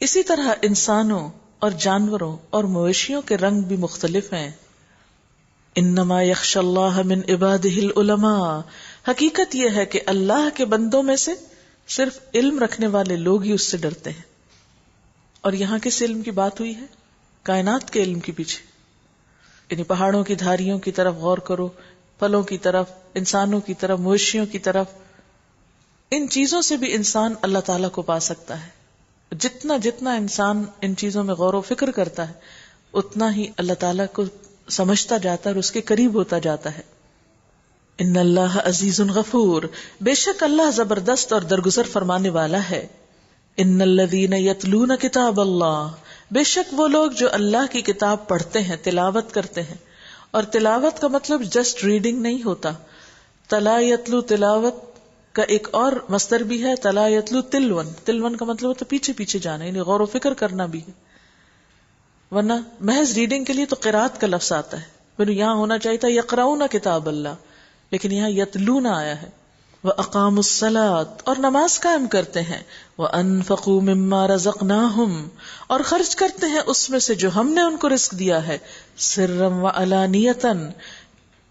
اسی طرح انسانوں اور جانوروں اور مویشیوں کے رنگ بھی مختلف ہیں. انما یخشی اللہ من عبادہ العلماء، حقیقت یہ ہے کہ اللہ کے بندوں میں سے صرف علم رکھنے والے لوگ ہی اس سے ڈرتے ہیں. اور یہاں کس علم کی بات ہوئی ہے؟ کائنات کے علم کے پیچھے. یعنی پہاڑوں کی دھاریوں کی طرف غور کرو، پھلوں کی طرف، انسانوں کی طرف، مویشیوں کی طرف. ان چیزوں سے بھی انسان اللہ تعالیٰ کو پا سکتا ہے. جتنا جتنا انسان ان چیزوں میں غور و فکر کرتا ہے اتنا ہی اللہ تعالیٰ کو سمجھتا جاتا ہے اور اس کے قریب ہوتا جاتا ہے. ان اللہ عزیز غفور، بے شک اللہ زبردست اور درگزر فرمانے والا ہے. ان الذین یتلون کتاب اللہ، بے شک وہ لوگ جو اللہ کی کتاب پڑھتے ہیں، تلاوت کرتے ہیں. اور تلاوت کا مطلب جسٹ ریڈنگ نہیں ہوتا. تلا یتلو تلاوت کا ایک اور مصدر بھی ہے، تلا یتلو تلون. تلون کا مطلب ہوتا ہے پیچھے پیچھے جانا، یعنی غور و فکر کرنا بھی ہے. ورنہ محض ریڈنگ کے لیے تو قرات کا لفظ آتا ہے، پھر یہاں ہونا چاہیے تھا یقرؤون کتاب اللہ، لیکن یہاں یتلون آیا ہے. وَأَقَامُوا الصَّلَاةَ، اور نماز قائم کرتے ہیں. وَأَنفَقُوا مِمَّا رَزَقْنَاهُمْ، اور خرچ کرتے ہیں اس میں سے جو ہم نے ان کو رزق دیا ہے. سِرًّا وَعَلَانِيَةً،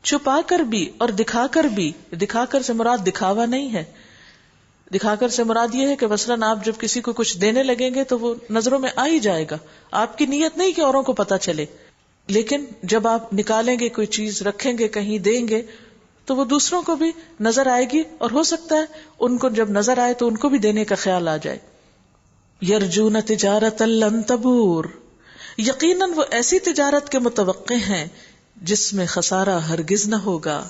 چھپا کر بھی اور دکھا کر بھی. دکھا کر سے مراد دکھاوا نہیں ہے. دکھا کر سے مراد یہ ہے کہ مثلاً آپ جب کسی کو کچھ دینے لگیں گے تو وہ نظروں میں آ ہی جائے گا. آپ کی نیت نہیں کہ اوروں کو پتا چلے، لیکن جب آپ نکالیں گے کوئی چیز، رکھیں گے کہیں، دیں گے تو وہ دوسروں کو بھی نظر آئے گی، اور ہو سکتا ہے ان کو جب نظر آئے تو ان کو بھی دینے کا خیال آ جائے. یرجون تجارت لن تبور، یقیناً وہ ایسی تجارت کے متوقع ہیں جس میں خسارہ ہرگز نہ ہوگا.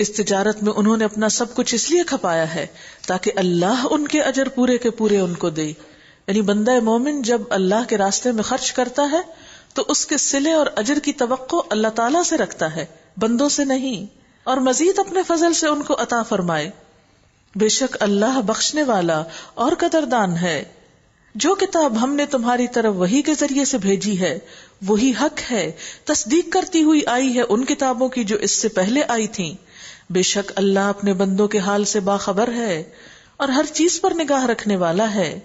اس تجارت میں انہوں نے اپنا سب کچھ اس لیے کھپایا ہے تاکہ اللہ ان کے اجر پورے کے پورے ان کو دے. یعنی بندہ مومن جب اللہ کے راستے میں خرچ کرتا ہے تو اس کے صلے اور اجر کی توقع اللہ تعالیٰ سے رکھتا ہے، بندوں سے نہیں، اور مزید اپنے فضل سے ان کو عطا فرمائے. بے شک اللہ بخشنے والا اور قدردان ہے. جو کتاب ہم نے تمہاری طرف وحی کے ذریعے سے بھیجی ہے وہی حق ہے، تصدیق کرتی ہوئی آئی ہے ان کتابوں کی جو اس سے پہلے آئی تھیں. بے شک اللہ اپنے بندوں کے حال سے باخبر ہے اور ہر چیز پر نگاہ رکھنے والا ہے.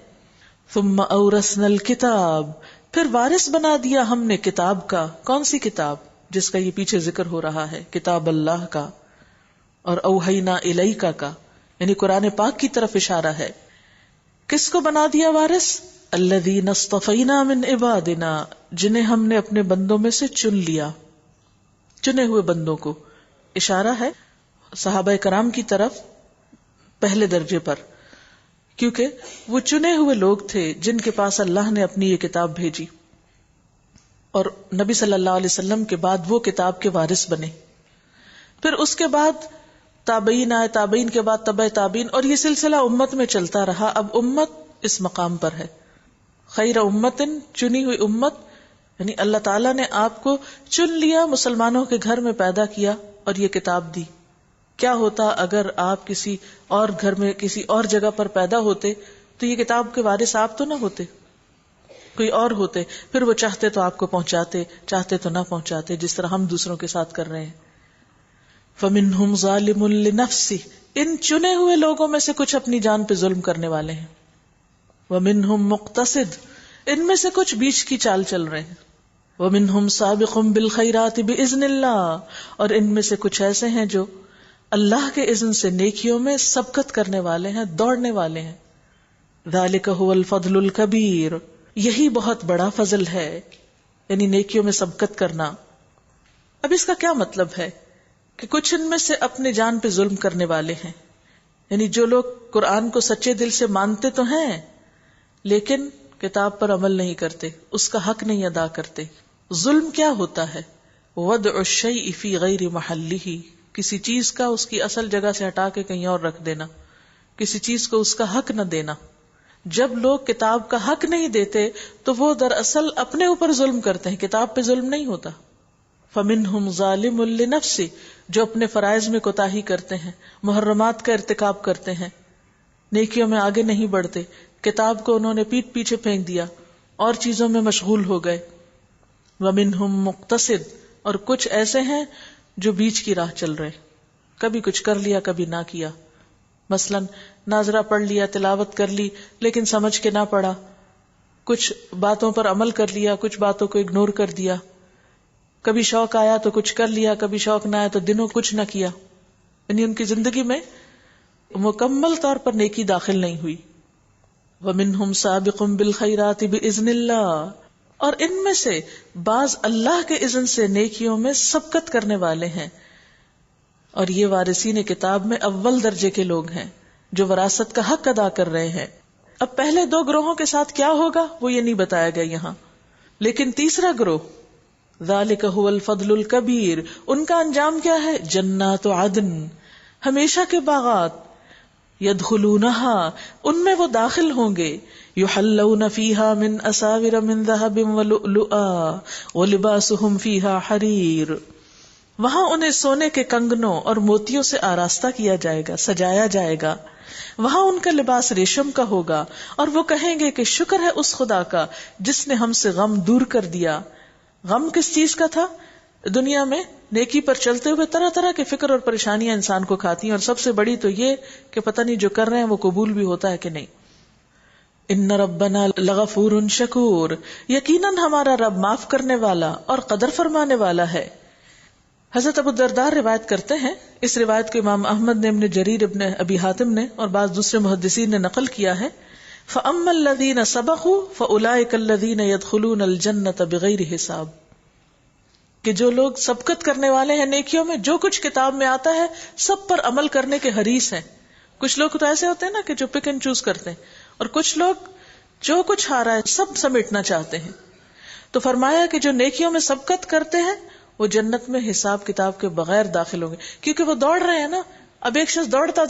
ثم اورثنا الکتاب، پھر وارث بنا دیا ہم نے کتاب کا. کون سی کتاب؟ جس کا یہ پیچھے ذکر ہو رہا ہے، کتاب اللہ کا، اور اوحینا الیک کا، یعنی قرآن پاک کی طرف اشارہ ہے. کس کو بنا دیا وارث؟ الذین اصطفینا من عبادنا، جنہیں ہم نے اپنے بندوں میں سے چن لیا. چنے ہوئے بندوں کو اشارہ ہے صحابہ کرام کی طرف پہلے درجے پر، کیونکہ وہ چنے ہوئے لوگ تھے جن کے پاس اللہ نے اپنی یہ کتاب بھیجی، اور نبی صلی اللہ علیہ وسلم کے بعد وہ کتاب کے وارث بنے. پھر اس کے بعد تابعین آئے، تابعین کے بعد تبع تابعین، اور یہ سلسلہ امت میں چلتا رہا. اب امت اس مقام پر ہے، خیر امت، چنی ہوئی امت، یعنی اللہ تعالیٰ نے آپ کو چن لیا، مسلمانوں کے گھر میں پیدا کیا اور یہ کتاب دی. کیا ہوتا اگر آپ کسی اور گھر میں کسی اور جگہ پر پیدا ہوتے تو یہ کتاب کے وارث آپ تو نہ ہوتے، کوئی اور ہوتے. پھر وہ چاہتے تو آپ کو پہنچاتے، چاہتے تو نہ پہنچاتے، جس طرح ہم دوسروں کے ساتھ کر رہے ہیں. فَمِنْهُمْ ظَالِمٌ لِنَفْسِهِ، ان چنے ہوئے لوگوں میں سے کچھ اپنی جان پہ ظلم کرنے والے ہیں. وَمِنْهُمْ مُقْتَصِدٌ، ان میں سے کچھ بیچ کی چال چل رہے ہیں. وَمِنْهُمْ سَابِقٌ بِالْخَيْرَاتِ بِإِذْنِ اللَّهِ، اور ان میں سے کچھ ایسے ہیں جو اللہ کے اذن سے نیکیوں میں سبقت کرنے والے ہیں، دوڑنے والے ہیں. ذَلِكَ هُوَ الْفَضْلُ الْكَبِيرُ، یہی بہت بڑا فضل ہے، یعنی نیکیوں میں سبقت کرنا. اب اس کا کیا مطلب ہے کہ کچھ ان میں سے اپنے جان پہ ظلم کرنے والے ہیں، یعنی جو لوگ قرآن کو سچے دل سے مانتے تو ہیں لیکن کتاب پر عمل نہیں کرتے، اس کا حق نہیں ادا کرتے. ظلم کیا ہوتا ہے؟ وضع الشیء فی غیر محلہ، کسی چیز کا اس کی اصل جگہ سے ہٹا کے کہیں اور رکھ دینا، کسی چیز کو اس کا حق نہ دینا. جب لوگ کتاب کا حق نہیں دیتے تو وہ دراصل اپنے اوپر ظلم کرتے ہیں، کتاب پہ ظلم نہیں ہوتا. فَمِنْهُمْ ظَالِمٌ لِنَفْسِهِ، جو اپنے فرائض میں کوتاہی کرتے ہیں، محرمات کا ارتکاب کرتے ہیں، نیکیوں میں آگے نہیں بڑھتے، کتاب کو انہوں نے پیٹ پیچھے پھینک دیا، اور چیزوں میں مشغول ہو گئے. وَمِنْهُمْ مُقْتَصِدٌ، اور کچھ ایسے ہیں جو بیچ کی راہ چل رہے، کبھی کچھ کر لیا کبھی نہ کیا. مثلا ناظرہ پڑھ لیا، تلاوت کر لی لیکن سمجھ کے نہ پڑھا، کچھ باتوں پر عمل کر لیا، کچھ باتوں کو اگنور کر دیا، کبھی شوق آیا تو کچھ کر لیا، کبھی شوق نہ آیا تو دنوں کچھ نہ کیا. یعنی ان کی زندگی میں مکمل طور پر نیکی داخل نہیں ہوئی. وَمِنْهُمْ سَابِقٌ بِالْخَيْرَاتِ بِإِذْنِ اللَّهِ، اور ان میں سے بعض اللہ کے اذن سے نیکیوں میں سبقت کرنے والے ہیں، اور یہ وارثین کتاب میں اول درجے کے لوگ ہیں جو وراثت کا حق ادا کر رہے ہیں. اب پہلے دو گروہوں کے ساتھ کیا ہوگا وہ یہ نہیں بتایا گیا یہاں، لیکن تیسرا گروہ ذالک هو الفضل الکبیر، ان کا انجام کیا ہے؟ جنات عدن، ہمیشہ کے باغات، یدخلونہا، ان میں وہ داخل ہوں گے، یحلون فیہا من اساور من ذہب ولؤلؤا ولباسہم فیہا حریر، وہاں انہیں سونے کے کنگنوں اور موتیوں سے آراستہ کیا جائے گا، سجایا جائے گا. وہاں ان کا لباس ریشم کا ہوگا، اور وہ کہیں گے کہ شکر ہے اس خدا کا جس نے ہم سے غم دور کر دیا. غم کس چیز کا تھا؟ دنیا میں نیکی پر چلتے ہوئے طرح طرح کے فکر اور پریشانیاں انسان کو کھاتی ہیں، اور سب سے بڑی تو یہ کہ پتہ نہیں جو کر رہے ہیں وہ قبول بھی ہوتا ہے کہ نہیں. ان ربنا لغفور شکور، یقیناً ہمارا رب معاف کرنے والا اور قدر فرمانے والا ہے. حضرت ابو الدرداء روایت کرتے ہیں، اس روایت کو امام احمد نے، ابن جریر ابن ابی حاتم نے اور بعض دوسرے محدثین نے نقل کیا ہے. فَأَمَّا الَّذِينَ سَبَقُوا فَأُولَٰئِكَ الَّذِينَ يَدْخُلُونَ الْجَنَّةَ بِغَيْرِ حساب، کہ جو لوگ سبقت کرنے والے ہیں نیکیوں میں، جو کچھ کتاب میں آتا ہے سب پر عمل کرنے کے حریص ہیں. کچھ لوگ تو ایسے ہوتے ہیں نا کہ جو پک اینڈ چوز کرتے ہیں، اور کچھ لوگ جو کچھ آ رہا ہے سب سمیٹنا چاہتے ہیں. تو فرمایا کہ جو نیکیوں میں سبقت کرتے ہیں وہ جنت میں حساب کتاب کے بغیر داخل ہوں گے، کیونکہ وہ دوڑ رہے ہیں نا. اب ایک شخص دوڑتا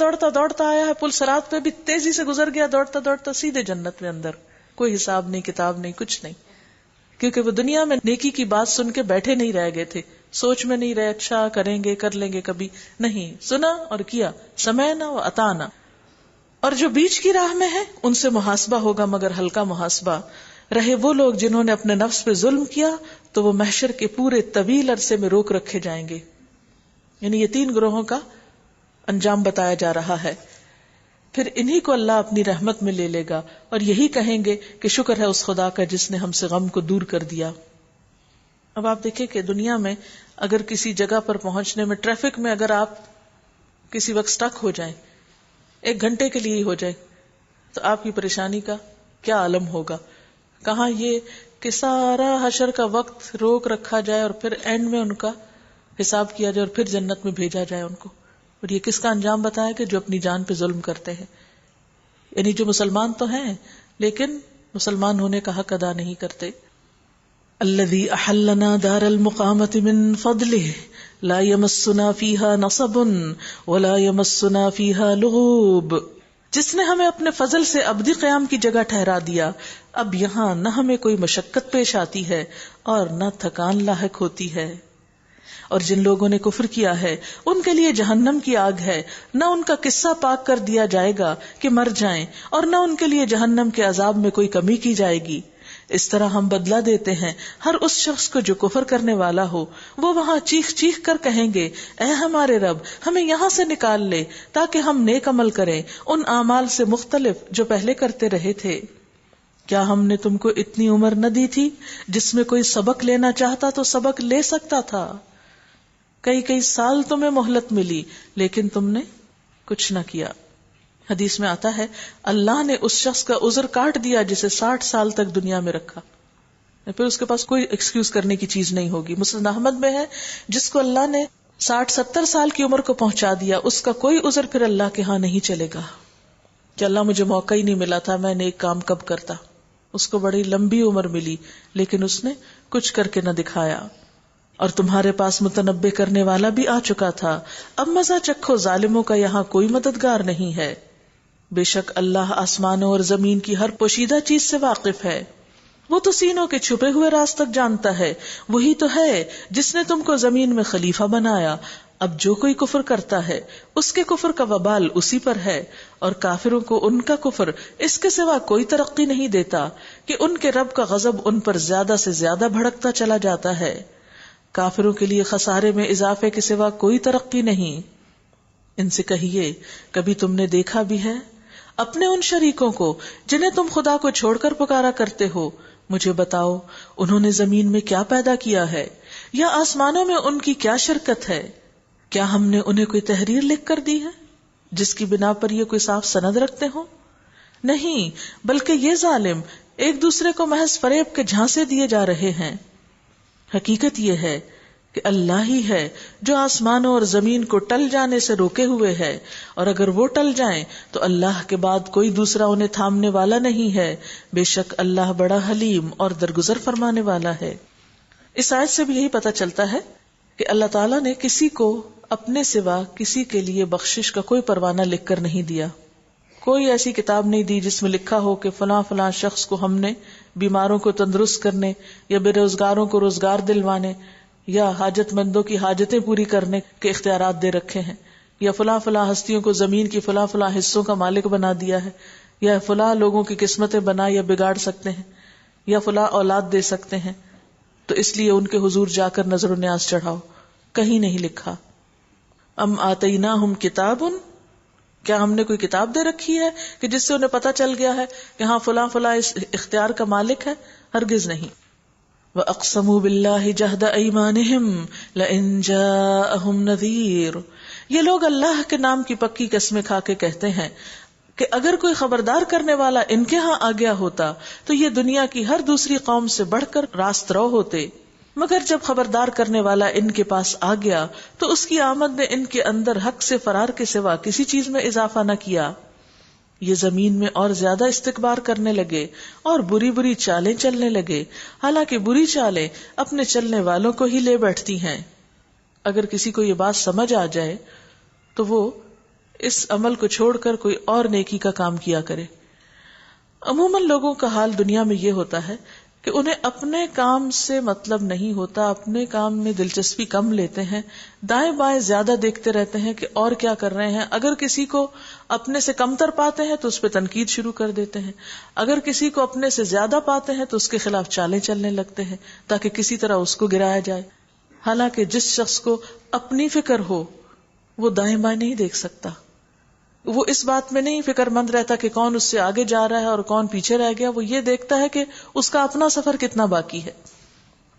آیا ہے، پل صراط پہ بھی تیزی سے گزر گیا، دوڑتا سیدھے جنت میں اندر، کوئی حساب نہیں، کتاب نہیں، کچھ نہیں. کیونکہ وہ دنیا میں نیکی کی بات سن کے بیٹھے نہیں رہ گئے تھے، سوچ میں نہیں رہے اچھا کریں گے، کر لیں گے، کبھی نہیں، سنا اور کیا، سمعنا و اطعنا. اور جو بیچ کی راہ میں ہے ان سے محاسبہ ہوگا، مگر ہلکا محاسبہ. رہے وہ لوگ جنہوں نے اپنے نفس پہ ظلم کیا تو وہ محشر کے پورے طویل عرصے میں روک رکھے جائیں گے. یعنی یہ تین گروہوں کا انجام بتایا جا رہا ہے. پھر انہی کو اللہ اپنی رحمت میں لے لے گا، اور یہی کہیں گے کہ شکر ہے اس خدا کا جس نے ہم سے غم کو دور کر دیا. اب آپ دیکھیں کہ دنیا میں اگر کسی جگہ پر پہنچنے میں، ٹریفک میں اگر آپ کسی وقت سٹک ہو جائیں، 1 گھنٹے کے لیے ہی ہو جائے، تو آپ کی پریشانی کا کیا عالم ہوگا. کہاں یہ کہ سارا حشر کا وقت روک رکھا جائے اور پھر اینڈ میں ان کا حساب کیا جائے اور پھر جنت میں بھیجا جائے ان کو. اور یہ کس کا انجام بتایا کہ جو اپنی جان پہ ظلم کرتے ہیں، یعنی جو مسلمان تو ہیں لیکن مسلمان ہونے کا حق ادا نہیں کرتے. الذی احلنا دار المقامۃ من فضلہ لا یمسنا فیہا نصب ولا یمسنا فیہا لغوب، جس نے ہمیں اپنے فضل سے ابدی قیام کی جگہ ٹھہرا دیا، اب یہاں نہ ہمیں کوئی مشقت پیش آتی ہے اور نہ تھکان لاحق ہوتی ہے. اور جن لوگوں نے کفر کیا ہے ان کے لیے جہنم کی آگ ہے، نہ ان کا قصہ پاک کر دیا جائے گا کہ مر جائیں، اور نہ ان کے لیے جہنم کے عذاب میں کوئی کمی کی جائے گی. اس طرح ہم بدلہ دیتے ہیں ہر اس شخص کو جو کفر کرنے والا ہو. وہ وہاں چیخ چیخ کر کہیں گے، اے ہمارے رب ہمیں یہاں سے نکال لے تاکہ ہم نیک عمل کریں ان اعمال سے مختلف جو پہلے کرتے رہے تھے. کیا ہم نے تم کو اتنی عمر نہ دی تھی جس میں کوئی سبق لینا چاہتا تو سبق لے سکتا تھا؟ کئی سال تمہیں مہلت ملی لیکن تم نے کچھ نہ کیا. حدیث میں آتا ہے اللہ نے اس شخص کا عذر کاٹ دیا جسے 60 سال تک دنیا میں رکھا، پھر اس کے پاس کوئی ایکسکیوز کرنے کی چیز نہیں ہوگی. مسند احمد میں ہے جس کو اللہ نے 60-70 سال کی عمر کو پہنچا دیا، اس کا کوئی عذر پھر اللہ کے ہاں نہیں چلے گا کہ اللہ مجھے موقع ہی نہیں ملا تھا، میں نے ایک کام کب کرتا. اس کو بڑی لمبی عمر ملی لیکن اس نے کچھ کر کے نہ دکھایا. اور تمہارے پاس متنبع کرنے والا بھی آ چکا تھا، اب مزہ چکھو، ظالموں کا یہاں کوئی مددگار نہیں ہے. بے شک اللہ آسمانوں اور زمین کی ہر پوشیدہ چیز سے واقف ہے، وہ تو سینوں کے چھپے ہوئے راز تک جانتا ہے. وہی تو ہے جس نے تم کو زمین میں خلیفہ بنایا. اب جو کوئی کفر کرتا ہے اس کے کفر کا وبال اسی پر ہے، اور کافروں کو ان کا کفر اس کے سوا کوئی ترقی نہیں دیتا کہ ان کے رب کا غضب ان پر زیادہ سے زیادہ بھڑکتا چلا جاتا ہے. کافروں کے لیے خسارے میں اضافے کے سوا کوئی ترقی نہیں. ان سے کہیے، کبھی تم نے دیکھا بھی ہے اپنے ان شریکوں کو جنہیں تم خدا کو چھوڑ کر پکارا کرتے ہو؟ مجھے بتاؤ انہوں نے زمین میں کیا پیدا کیا ہے، یا آسمانوں میں ان کی کیا شرکت ہے؟ کیا ہم نے انہیں کوئی تحریر لکھ کر دی ہے جس کی بنا پر یہ کوئی صاف سند رکھتے ہوں؟ نہیں، بلکہ یہ ظالم ایک دوسرے کو محض فریب کے جھانسے دیے جا رہے ہیں. حقیقت یہ ہے کہ اللہ ہی ہے جو آسمانوں اور زمین کو ٹل جانے سے روکے ہوئے ہے، اور اگر وہ ٹل جائیں تو اللہ کے بعد کوئی دوسرا انہیں تھامنے والا نہیں ہے. بے شک اللہ بڑا حلیم اور درگزر فرمانے والا ہے. اس آیت سے بھی یہی پتہ چلتا ہے کہ اللہ تعالیٰ نے کسی کو اپنے سوا کسی کے لیے بخشش کا کوئی پروانہ لکھ کر نہیں دیا. کوئی ایسی کتاب نہیں دی جس میں لکھا ہو کہ فلاں فلاں شخص کو ہم نے بیماروں کو تندرست کرنے یا بے روزگاروں کو روزگار دلوانے یا حاجت مندوں کی حاجتیں پوری کرنے کے اختیارات دے رکھے ہیں، یا فلاں فلاں ہستیوں کو زمین کی فلاں فلاں حصوں کا مالک بنا دیا ہے، یا فلاں لوگوں کی قسمتیں بنا یا بگاڑ سکتے ہیں، یا فلاں اولاد دے سکتے ہیں تو اس لیے ان کے حضور جا کر نظر و نیاز چڑھاؤ. کہیں نہیں لکھا. ام آتیناہم کتاب، کیا ہم نے کوئی کتاب دے رکھی ہے کہ جس سے انہیں پتہ چل گیا ہے کہ ہاں فلاں فلاں اس اختیار کا مالک ہے؟ ہرگز نہیں. وَأَقْسَمُوا بِاللَّهِ جَهْدَ أَيْمَانِهِمْ لَإِن جَاءَهُمْ نَذِيرٌ، یہ لوگ اللہ کے نام کی پکی قسمیں کھا کے کہتے ہیں کہ اگر کوئی خبردار کرنے والا ان کے ہاں آ گیا ہوتا تو یہ دنیا کی ہر دوسری قوم سے بڑھ کر راست رو ہوتے. مگر جب خبردار کرنے والا ان کے پاس آ گیا تو اس کی آمد نے ان کے اندر حق سے فرار کے سوا کسی چیز میں اضافہ نہ کیا. یہ زمین میں اور زیادہ استکبار کرنے لگے اور بری بری چالیں چلنے لگے، حالانکہ بری چالیں اپنے چلنے والوں کو ہی لے بیٹھتی ہیں. اگر کسی کو یہ بات سمجھ آ جائے تو وہ اس عمل کو چھوڑ کر کوئی اور نیکی کا کام کیا کرے. عموماً لوگوں کا حال دنیا میں یہ ہوتا ہے کہ انہیں اپنے کام سے مطلب نہیں ہوتا، اپنے کام میں دلچسپی کم لیتے ہیں، دائیں بائیں زیادہ دیکھتے رہتے ہیں کہ اور کیا کر رہے ہیں. اگر کسی کو اپنے سے کمتر پاتے ہیں تو اس پہ تنقید شروع کر دیتے ہیں، اگر کسی کو اپنے سے زیادہ پاتے ہیں تو اس کے خلاف چالیں چلنے لگتے ہیں تاکہ کسی طرح اس کو گرایا جائے. حالانکہ جس شخص کو اپنی فکر ہو وہ دائیں بائیں نہیں دیکھ سکتا، وہ اس بات میں نہیں فکر مند رہتا کہ کون اس سے آگے جا رہا ہے اور کون پیچھے رہ گیا. وہ یہ دیکھتا ہے کہ اس کا اپنا سفر کتنا باقی ہے.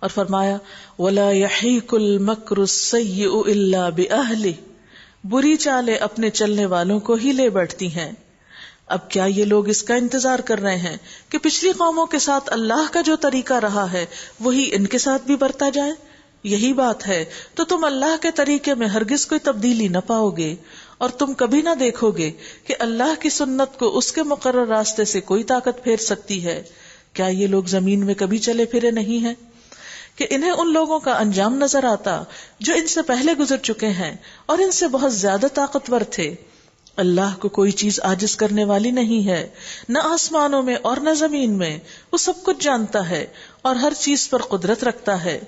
اور فرمایا وَلَا يَحِيقُ الْمَكْرُ السَّيِّئُ إِلَّا بِأَهْلِهِ، بری چالیں اپنے چلنے والوں کو ہی لے بیٹھتی ہیں. اب کیا یہ لوگ اس کا انتظار کر رہے ہیں کہ پچھلی قوموں کے ساتھ اللہ کا جو طریقہ رہا ہے وہی ان کے ساتھ بھی برتا جائے؟ یہی بات ہے تو تم اللہ کے طریقے میں ہرگز کوئی تبدیلی نہ پاؤ گے، اور تم کبھی نہ دیکھو گے کہ اللہ کی سنت کو اس کے مقرر راستے سے کوئی طاقت پھیر سکتی ہے. کیا یہ لوگ زمین میں کبھی چلے پھرے نہیں ہیں کہ انہیں ان لوگوں کا انجام نظر آتا جو ان سے پہلے گزر چکے ہیں اور ان سے بہت زیادہ طاقتور تھے. اللہ کو کوئی چیز عاجز کرنے والی نہیں ہے، نہ آسمانوں میں اور نہ زمین میں. وہ سب کچھ جانتا ہے اور ہر چیز پر قدرت رکھتا ہے.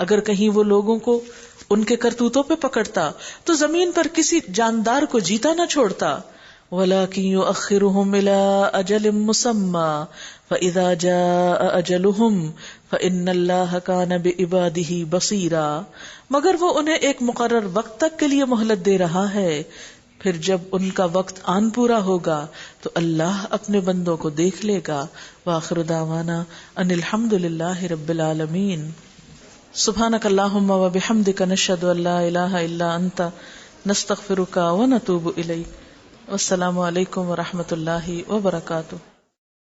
اگر کہیں وہ لوگوں کو ان کے کرتوتوں پہ پکڑتا تو زمین پر کسی جاندار کو جیتا نہ چھوڑتا. وَلَٰكِن يُؤَخِّرُهُمْ إِلَىٰ أَجَلٍ مُّسَمًّى فَإِذَا جَاءَ أَجَلُهُمْ فَإِنَّ اللَّهَ كَانَ بِعِبَادِهِ بَصِيرًا، مگر وہ انہیں ایک مقرر وقت تک کے لیے مہلت دے رہا ہے، پھر جب ان کا وقت آن پورا ہوگا تو اللہ اپنے بندوں کو دیکھ لے گا. وآخر دعوانا ان الحمد للہ رب العالمین. سبحانک اللہم وبحمدک نشہد ان لا الہ الا انت نستغفرک ونتوب الیک. والسلام علیکم ورحمۃ اللہ وبرکاتہ.